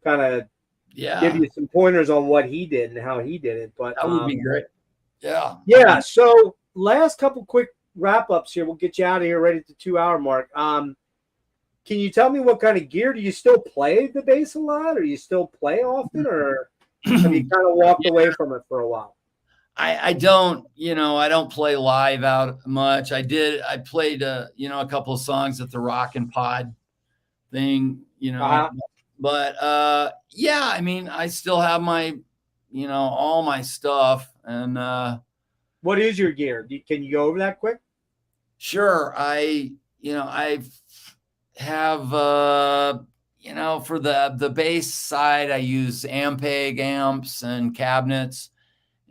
Speaker 2: kind of give you some pointers on what he did and how he did it. But
Speaker 3: that would be great. Yeah.
Speaker 2: Yeah. So last couple quick wrap ups here. We'll get you out of here right at the 2-hour mark. Can you tell me what kind of gear? Do you still play the bass a lot, or you still play often, or have you kind of walked away from it for a while?
Speaker 3: I don't, you know, I don't play live out much. I played, you know, a couple of songs at the Rock and Pod thing, you know, but yeah, I mean, I still have my, you know, all my stuff. And
Speaker 2: what is your gear? Can you go over that quick?
Speaker 3: Sure. I have, you know, for the bass side, I use Ampeg amps and cabinets.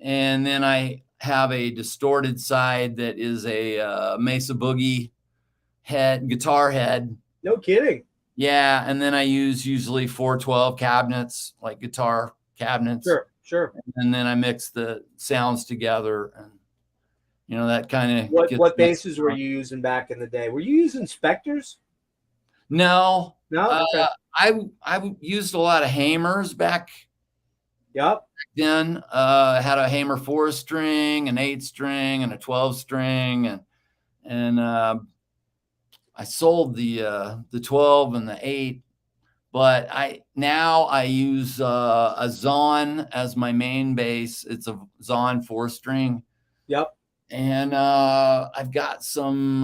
Speaker 3: And then I have a distorted side that is a Mesa Boogie guitar head.
Speaker 2: No kidding.
Speaker 3: Yeah. And then I use usually 412 cabinets, like guitar cabinets.
Speaker 2: Sure.
Speaker 3: And then I mix the sounds together, and, you know, that kind of.
Speaker 2: What basses were you using back in the day? Were you using Spectres?
Speaker 3: No.
Speaker 2: Okay.
Speaker 3: I used a lot of Hammers back.
Speaker 2: Yep.
Speaker 3: Then I had a Hammer 4-string, an 8-string, and a 12-string, and I sold the 12 and the 8, but now I use a Zon as my main bass. It's a Zon 4-string.
Speaker 2: Yep.
Speaker 3: And I've got some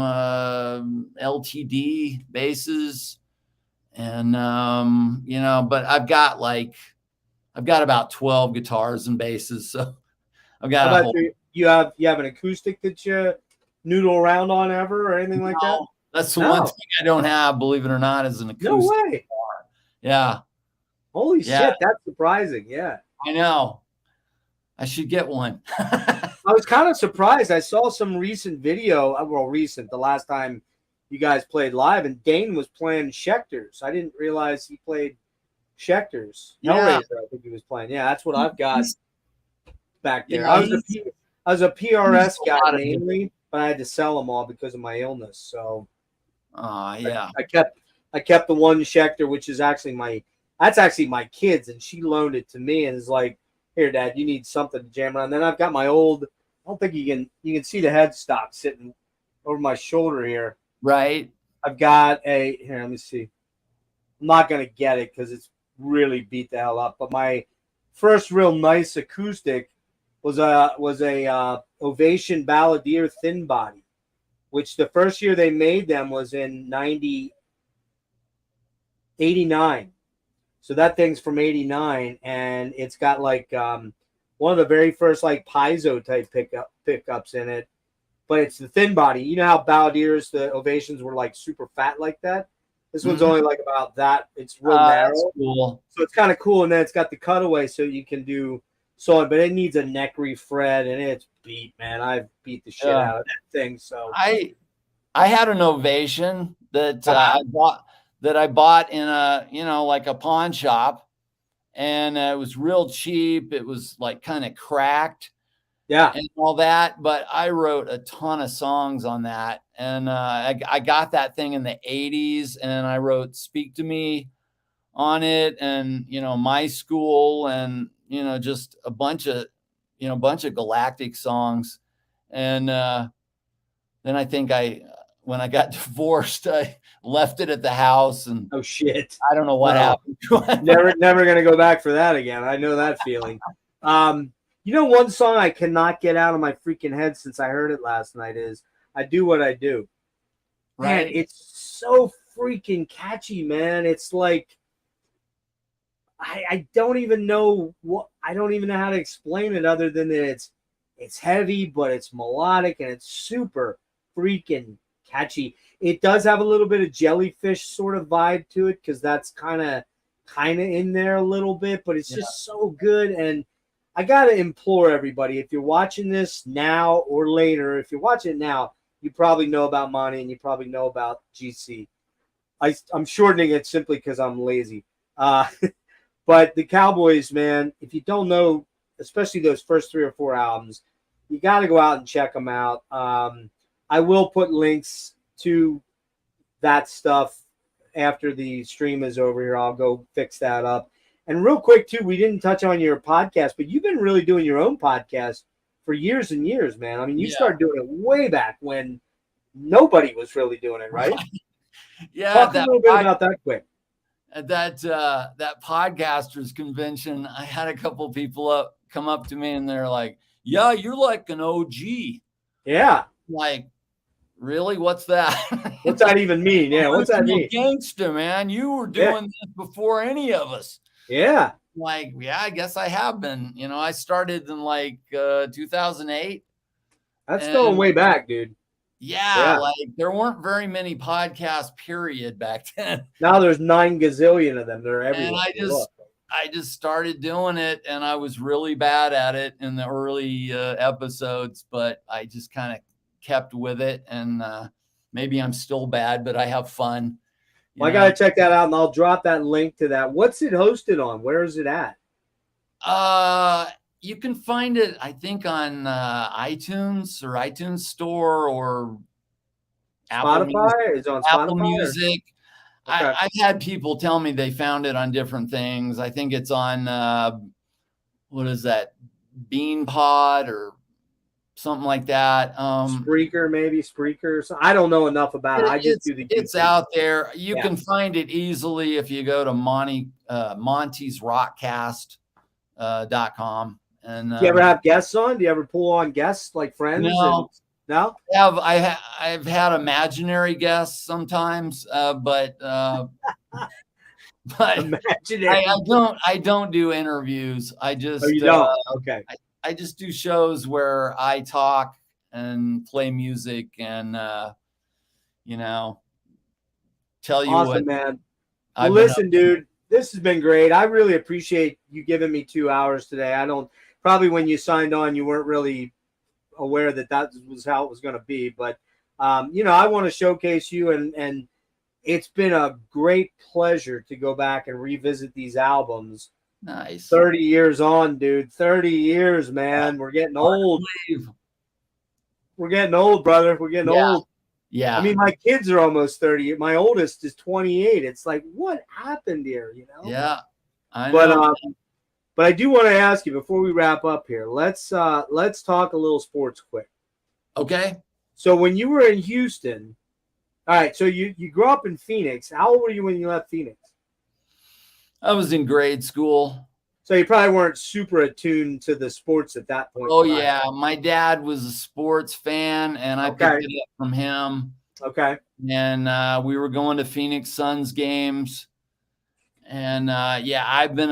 Speaker 3: LTD basses, and you know, but I've got about 12 guitars and basses, so I've got
Speaker 2: you have an acoustic that you noodle around on ever, or anything like that?
Speaker 3: That's the one thing I don't have, believe it or not, is an acoustic.
Speaker 2: No way.
Speaker 3: Guitar. Yeah.
Speaker 2: Holy shit, that's surprising. Yeah.
Speaker 3: I know. I should get one.
Speaker 2: I was kind of surprised. I saw some recent video, the last time you guys played live, and Dane was playing Schecters. I didn't realize he played Schecters. Hellraiser, I think he was playing. Yeah, that's what I've got back there. I was a PRS guy mainly, but I had to sell them all because of my illness. So
Speaker 3: yeah.
Speaker 2: I kept the one Schecter, which is actually my kid's, and she loaned it to me and is like, "Here, Dad, you need something to jam around." And then I've got my old. I don't think you can see the headstock sitting over my shoulder here.
Speaker 3: Right.
Speaker 2: I've got here. Let me see. I'm not gonna get it because it's really beat the hell up. But my first real nice acoustic was a Ovation Balladeer thin body, which the first year they made them was in 89. So that thing's from 89, and it's got like one of the very first like piezo type pickups in it, but it's the thin body. You know how Balladeers, the Ovations were like super fat like that? This one's only like about that. It's real narrow.
Speaker 3: That's cool.
Speaker 2: So it's kind of cool, and then it's got the cutaway so you can do sawing, but it needs a neck refred, and it's beat, man. I've beat the shit out of that thing. So
Speaker 3: I had an Ovation that I bought in a, you know, like a pawn shop, and it was real cheap. It was like kind of cracked, and all that. But I wrote a ton of songs on that, and I got that thing in the 80s, and I wrote "Speak to Me" on it, and, you know, "My School," and, you know, just a bunch of Galactic songs, and then I think when I got divorced, I left it at the house, and
Speaker 2: Oh shit!
Speaker 3: I don't know what
Speaker 2: Well,
Speaker 3: happened.
Speaker 2: never gonna go back for that again. I know that feeling. You know, one song I cannot get out of my freaking head since I heard it last night is "I Do What I Do." Man,
Speaker 3: Right?
Speaker 2: it's so freaking catchy, man. It's like I don't even know how to explain it other than that it's heavy, but it's melodic and it's super freaking catchy. It does have a little bit of Jellyfish sort of vibe to it because that's kind of in there a little bit, but it's just so good. And I gotta implore everybody, if you're watching this now or later, if you're watching it now, you probably know about Monty and you probably know about GC. I'm shortening it simply because I'm lazy. But the Cowboys, man, if you don't know, especially those first 3 or 4 albums, you got to go out and check them out. I will put links to that stuff after the stream is over here. I'll go fix that up. And real quick, too, we didn't touch on your podcast, but you've been really doing your own podcast for years and years, man. I mean, you started doing it way back when nobody was really doing it, right?
Speaker 3: Yeah.
Speaker 2: Talk a little bit about that quick.
Speaker 3: At that podcasters convention, I had a couple people come up to me and they're like, "Yeah, you're like an OG."
Speaker 2: Yeah.
Speaker 3: Like, really? What's that?
Speaker 2: What's that even mean? Yeah, what's that mean?
Speaker 3: Gangster, man. You were doing this before any of us.
Speaker 2: Yeah.
Speaker 3: Like, yeah, I guess I have been. You know, I started in like 2008.
Speaker 2: That's going way back, dude.
Speaker 3: Yeah, like there weren't very many podcasts, period, back then.
Speaker 2: Now there's 9 gazillion of them. They're everywhere.
Speaker 3: And I just started doing it, and I was really bad at it in the early episodes, but I just kind of kept with it. And maybe I'm still bad, but I have fun.
Speaker 2: Well, I got to check that out, and I'll drop that link to that. What's it hosted on? Where is it at?
Speaker 3: You can find it, I think, on iTunes or iTunes Store or
Speaker 2: Spotify. Is it on Spotify?
Speaker 3: Apple Music.
Speaker 2: Okay.
Speaker 3: I've had people tell me they found it on different things. I think it's on what is that, Bean Pod or something like that.
Speaker 2: Spreaker, maybe Spreaker. So I don't know enough about it. I just do the.
Speaker 3: It's out there. You can find it easily if you go to Monty's Rockcast.com. And
Speaker 2: do you ever have guests on? Do you ever pull on guests like friends? No.
Speaker 3: I've had imaginary guests sometimes, but imaginary. I don't do interviews. I just
Speaker 2: you don't. Okay.
Speaker 3: I just do shows where I talk and play music and tell you
Speaker 2: awesome,
Speaker 3: what,
Speaker 2: man. Well, listen, dude, this has been great. I really appreciate you giving me 2 hours today. Probably when you signed on, you weren't really aware that was how it was going to be. But, I want to showcase you, and it's been a great pleasure to go back and revisit these albums.
Speaker 3: Nice.
Speaker 2: 30 years on, dude. 30 years, man. We're getting old. We're getting old, brother. We're getting old.
Speaker 3: Yeah.
Speaker 2: I mean, my kids are almost 30. My oldest is 28. It's like, what happened here,
Speaker 3: Yeah. I know.
Speaker 2: But I do want to ask you before we wrap up here. Let's talk a little sports quick.
Speaker 3: Okay.
Speaker 2: So when you were in Houston, all right, so you grew up in Phoenix. How old were you when you left Phoenix?
Speaker 3: I was in grade school.
Speaker 2: So you probably weren't super attuned to the sports at that point.
Speaker 3: Oh, yeah. My dad was a sports fan, and I picked it up from him.
Speaker 2: Okay.
Speaker 3: And we were going to Phoenix Suns games. And, I've been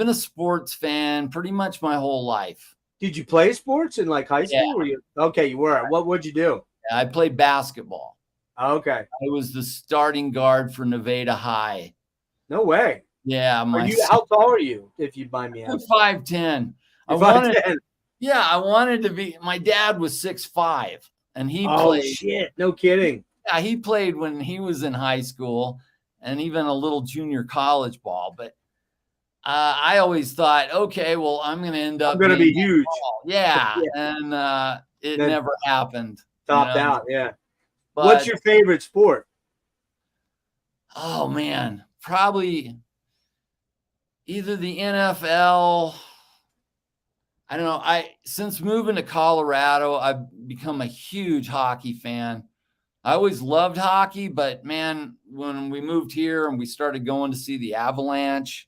Speaker 3: a sports fan pretty much my whole life.
Speaker 2: Did you play sports in like high school?
Speaker 3: Yeah.
Speaker 2: Okay, you were. What would you do?
Speaker 3: I played basketball.
Speaker 2: Okay.
Speaker 3: I was the starting guard for Nevada High.
Speaker 2: No way.
Speaker 3: Yeah.
Speaker 2: How tall are you, if you'd mind me asking?
Speaker 3: 5'10". I wanted to be. My dad was 6'5", and he played.
Speaker 2: Oh, shit. No kidding.
Speaker 3: Yeah, he played when he was in high school and even a little junior college ball. But I always thought, okay, well, I'm going to end up.
Speaker 2: I'm going to be huge.
Speaker 3: Yeah. And it never happened.
Speaker 2: Topped out. Yeah. But what's your favorite sport?
Speaker 3: Oh, man. Probably either the NFL. I don't know. Since moving to Colorado, I've become a huge hockey fan. I always loved hockey, but man, when we moved here and we started going to see the Avalanche,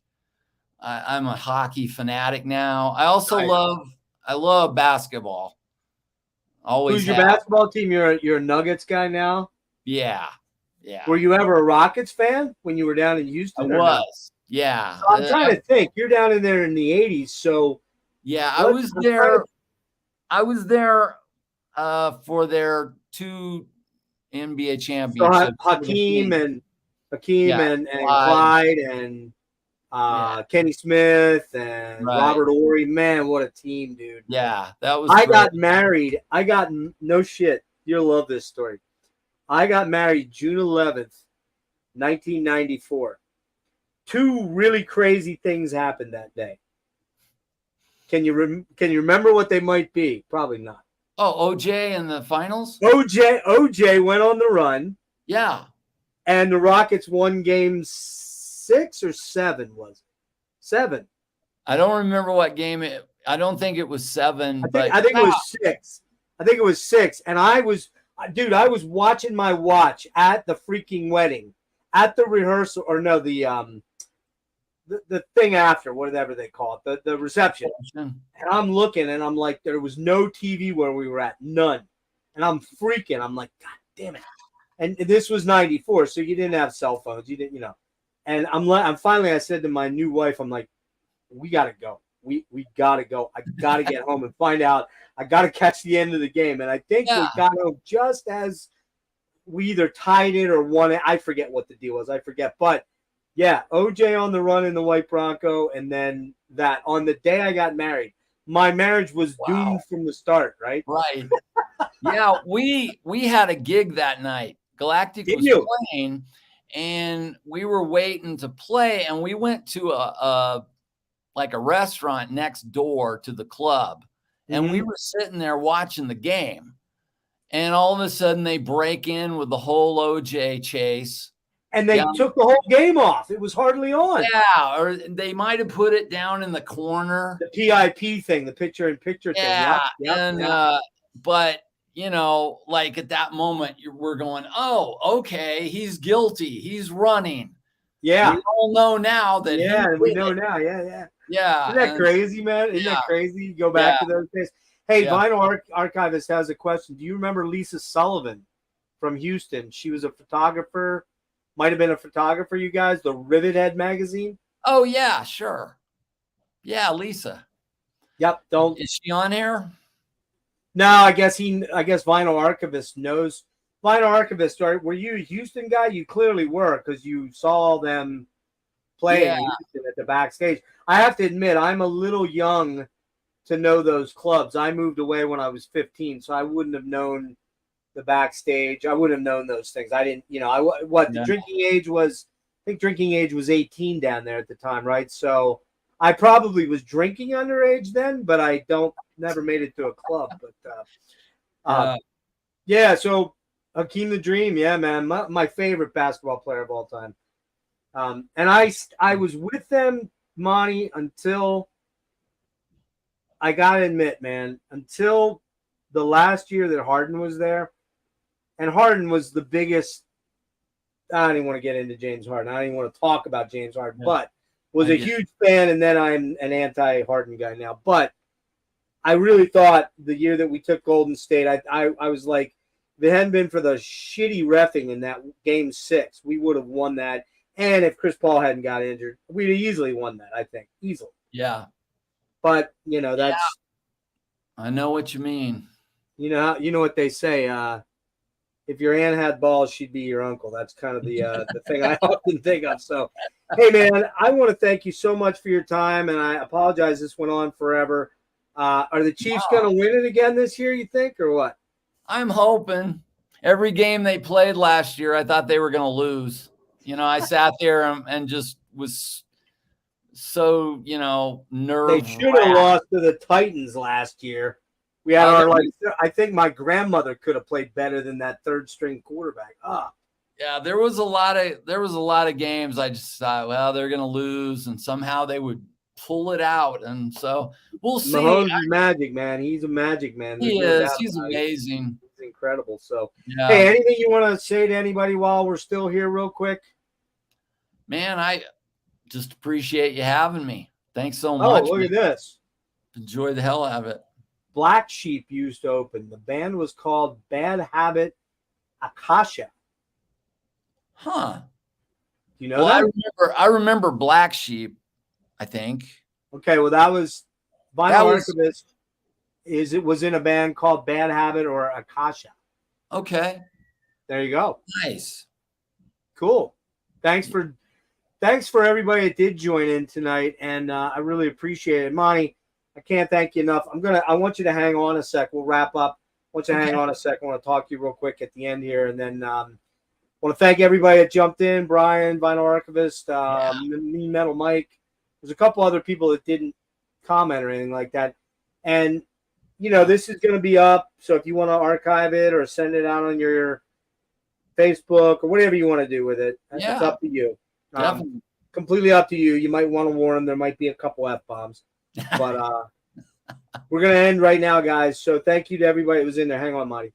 Speaker 3: I'm a hockey fanatic now. I love basketball. Always
Speaker 2: Who's your
Speaker 3: have.
Speaker 2: basketball team? You're a Nuggets guy now.
Speaker 3: Yeah.
Speaker 2: Were you ever a Rockets fan when you were down in
Speaker 3: I
Speaker 2: Houston? Or
Speaker 3: was.
Speaker 2: no?
Speaker 3: Yeah.
Speaker 2: So I'm trying to think. You're down in there in the '80s, so
Speaker 3: Yeah,
Speaker 2: what-
Speaker 3: I was
Speaker 2: I'm
Speaker 3: there.
Speaker 2: trying to-
Speaker 3: I was there for their 2 NBA
Speaker 2: So
Speaker 3: championships.
Speaker 2: Hakeem and
Speaker 3: Yeah,
Speaker 2: and
Speaker 3: Clyde.
Speaker 2: Clyde and
Speaker 3: Yeah.
Speaker 2: Kenny Smith and
Speaker 3: Right.
Speaker 2: Robert Ory. Man, what a team, dude!
Speaker 3: Yeah, that was
Speaker 2: I
Speaker 3: great.
Speaker 2: got married. No shit. You'll love this story. I got married June 11th, 1994. 2 really crazy things happened that day. Can you remember what they might be? Probably not.
Speaker 3: Oh, OJ in the finals?
Speaker 2: OJ went on the run,
Speaker 3: Yeah.
Speaker 2: and the Rockets won game 6 or 7, was it? 7.
Speaker 3: I don't remember what game I don't think it was 7,
Speaker 2: I think it was 6. I think it was 6. And I was watching my watch at the freaking wedding, at the rehearsal, or no, the thing after, whatever they call it, the reception. And I'm looking, and I'm like, there was no TV where we were at, none. And I'm freaking. I'm like, God damn it! And this was '94, so you didn't have cell phones. You didn't, And I'm finally. I said to my new wife, I'm like, we gotta go. We gotta go. I gotta get home and find out. I gotta catch the end of the game. And I think we got home just as we either tied it or won it. I forget what the deal was. I forget, but. Yeah, OJ on the run in the white Bronco, and then that on the day I got married. My marriage was doomed from the start, right?
Speaker 3: Right. Yeah, we had a gig that night. Galactic was playing, and we were waiting to play, and we went to a restaurant next door to the club, and we were sitting there watching the game, and all of a sudden they break in with the whole OJ chase.
Speaker 2: And they took the whole game off. It was hardly on.
Speaker 3: Yeah, or they might have put it down in the corner.
Speaker 2: The PIP thing, the picture-in-picture thing.
Speaker 3: Yeah, but, like at that moment, we're going, oh, okay, he's guilty. He's running.
Speaker 2: Yeah.
Speaker 3: We all know now that
Speaker 2: we know now. Yeah.
Speaker 3: Yeah.
Speaker 2: Isn't that crazy, man? Isn't that crazy? Go back to those days. Hey, Vinyl Archivist has a question. Do you remember Lisa Sullivan from Houston? She was a photographer. Might have been a photographer, you guys, the Rivet Head magazine.
Speaker 3: Oh, yeah, sure. Yeah, Lisa.
Speaker 2: Yep.
Speaker 3: Is she on here?
Speaker 2: No, I guess Vinyl Archivist knows. Vinyl Archivist, were you a Houston guy? You clearly were, because you saw them play in Houston at the backstage. I have to admit, I'm a little young to know those clubs. I moved away when I was 15, so I wouldn't have known the backstage. I wouldn't have known those things. I didn't, the drinking age was, I think drinking age was 18 down there at the time, right? So I probably was drinking underage then, but I never made it to a club. But so Hakeem the Dream, yeah, man, my favorite basketball player of all time. And I was with them, Monty, until I gotta admit, man, until the last year that Harden was there. And Harden was the biggest. I don't even want to get into James Harden. I don't even want to talk about James Harden, but was a huge fan. And then I'm an anti-Harden guy now. But I really thought the year that we took Golden State, I was like, if it hadn't been for the shitty reffing in that game 6, we would have won that. And if Chris Paul hadn't got injured, we'd have easily won that. I think easily.
Speaker 3: Yeah.
Speaker 2: But that's.
Speaker 3: I know what you mean.
Speaker 2: You know what they say. If your aunt had balls, she'd be your uncle. That's kind of the thing I often think of. So, hey, man, I want to thank you so much for your time, and I apologize this went on forever. Are the Chiefs going to win it again this year, you think, or what?
Speaker 3: I'm hoping. Every game they played last year, I thought they were going to lose. I sat there and just was so, nervous.
Speaker 2: They should have lost to the Titans last year. We had I think my grandmother could have played better than that third string quarterback.
Speaker 3: Yeah, there was a lot of games I just thought, well, they're going to lose, and somehow they would pull it out. And so we'll see.
Speaker 2: Mahomes is magic, man. He's a magic man.
Speaker 3: He is. He's amazing.
Speaker 2: He's incredible. So,
Speaker 3: Yeah.
Speaker 2: hey, anything you want to say to anybody while we're still here, real quick?
Speaker 3: Man, I just appreciate you having me. Thanks so
Speaker 2: Oh,
Speaker 3: much.
Speaker 2: look
Speaker 3: man.
Speaker 2: at this.
Speaker 3: Enjoy the hell out of it.
Speaker 2: Black Sheep used to open. The band was called Bad Habit Akasha.
Speaker 3: Huh.
Speaker 2: Do you know
Speaker 3: Well,
Speaker 2: that?
Speaker 3: I remember Black Sheep, I think.
Speaker 2: Okay, well, that was Vinyl
Speaker 3: That was-
Speaker 2: Archivist. It was in a band called Bad Habit or Akasha.
Speaker 3: Okay.
Speaker 2: There you go.
Speaker 3: Nice.
Speaker 2: Cool. Thanks for everybody that did join in tonight, and I really appreciate it. Monty, I can't thank you enough. I want you to hang on a sec. We'll wrap up. I want you to hang on a sec. I want to talk to you real quick at the end here, and then I want to thank everybody that jumped in. Brian, Vinyl Archivist, me, Metal Mike. There's a couple other people that didn't comment or anything like that, and this is going to be up. So if you want to archive it or send it out on your Facebook or whatever you want to do with it, it's up to you. Completely up to you. You might want to warn them. There might be a couple F-bombs. But we're going to end right now, guys. So thank you to everybody that was in there. Hang on, Monty.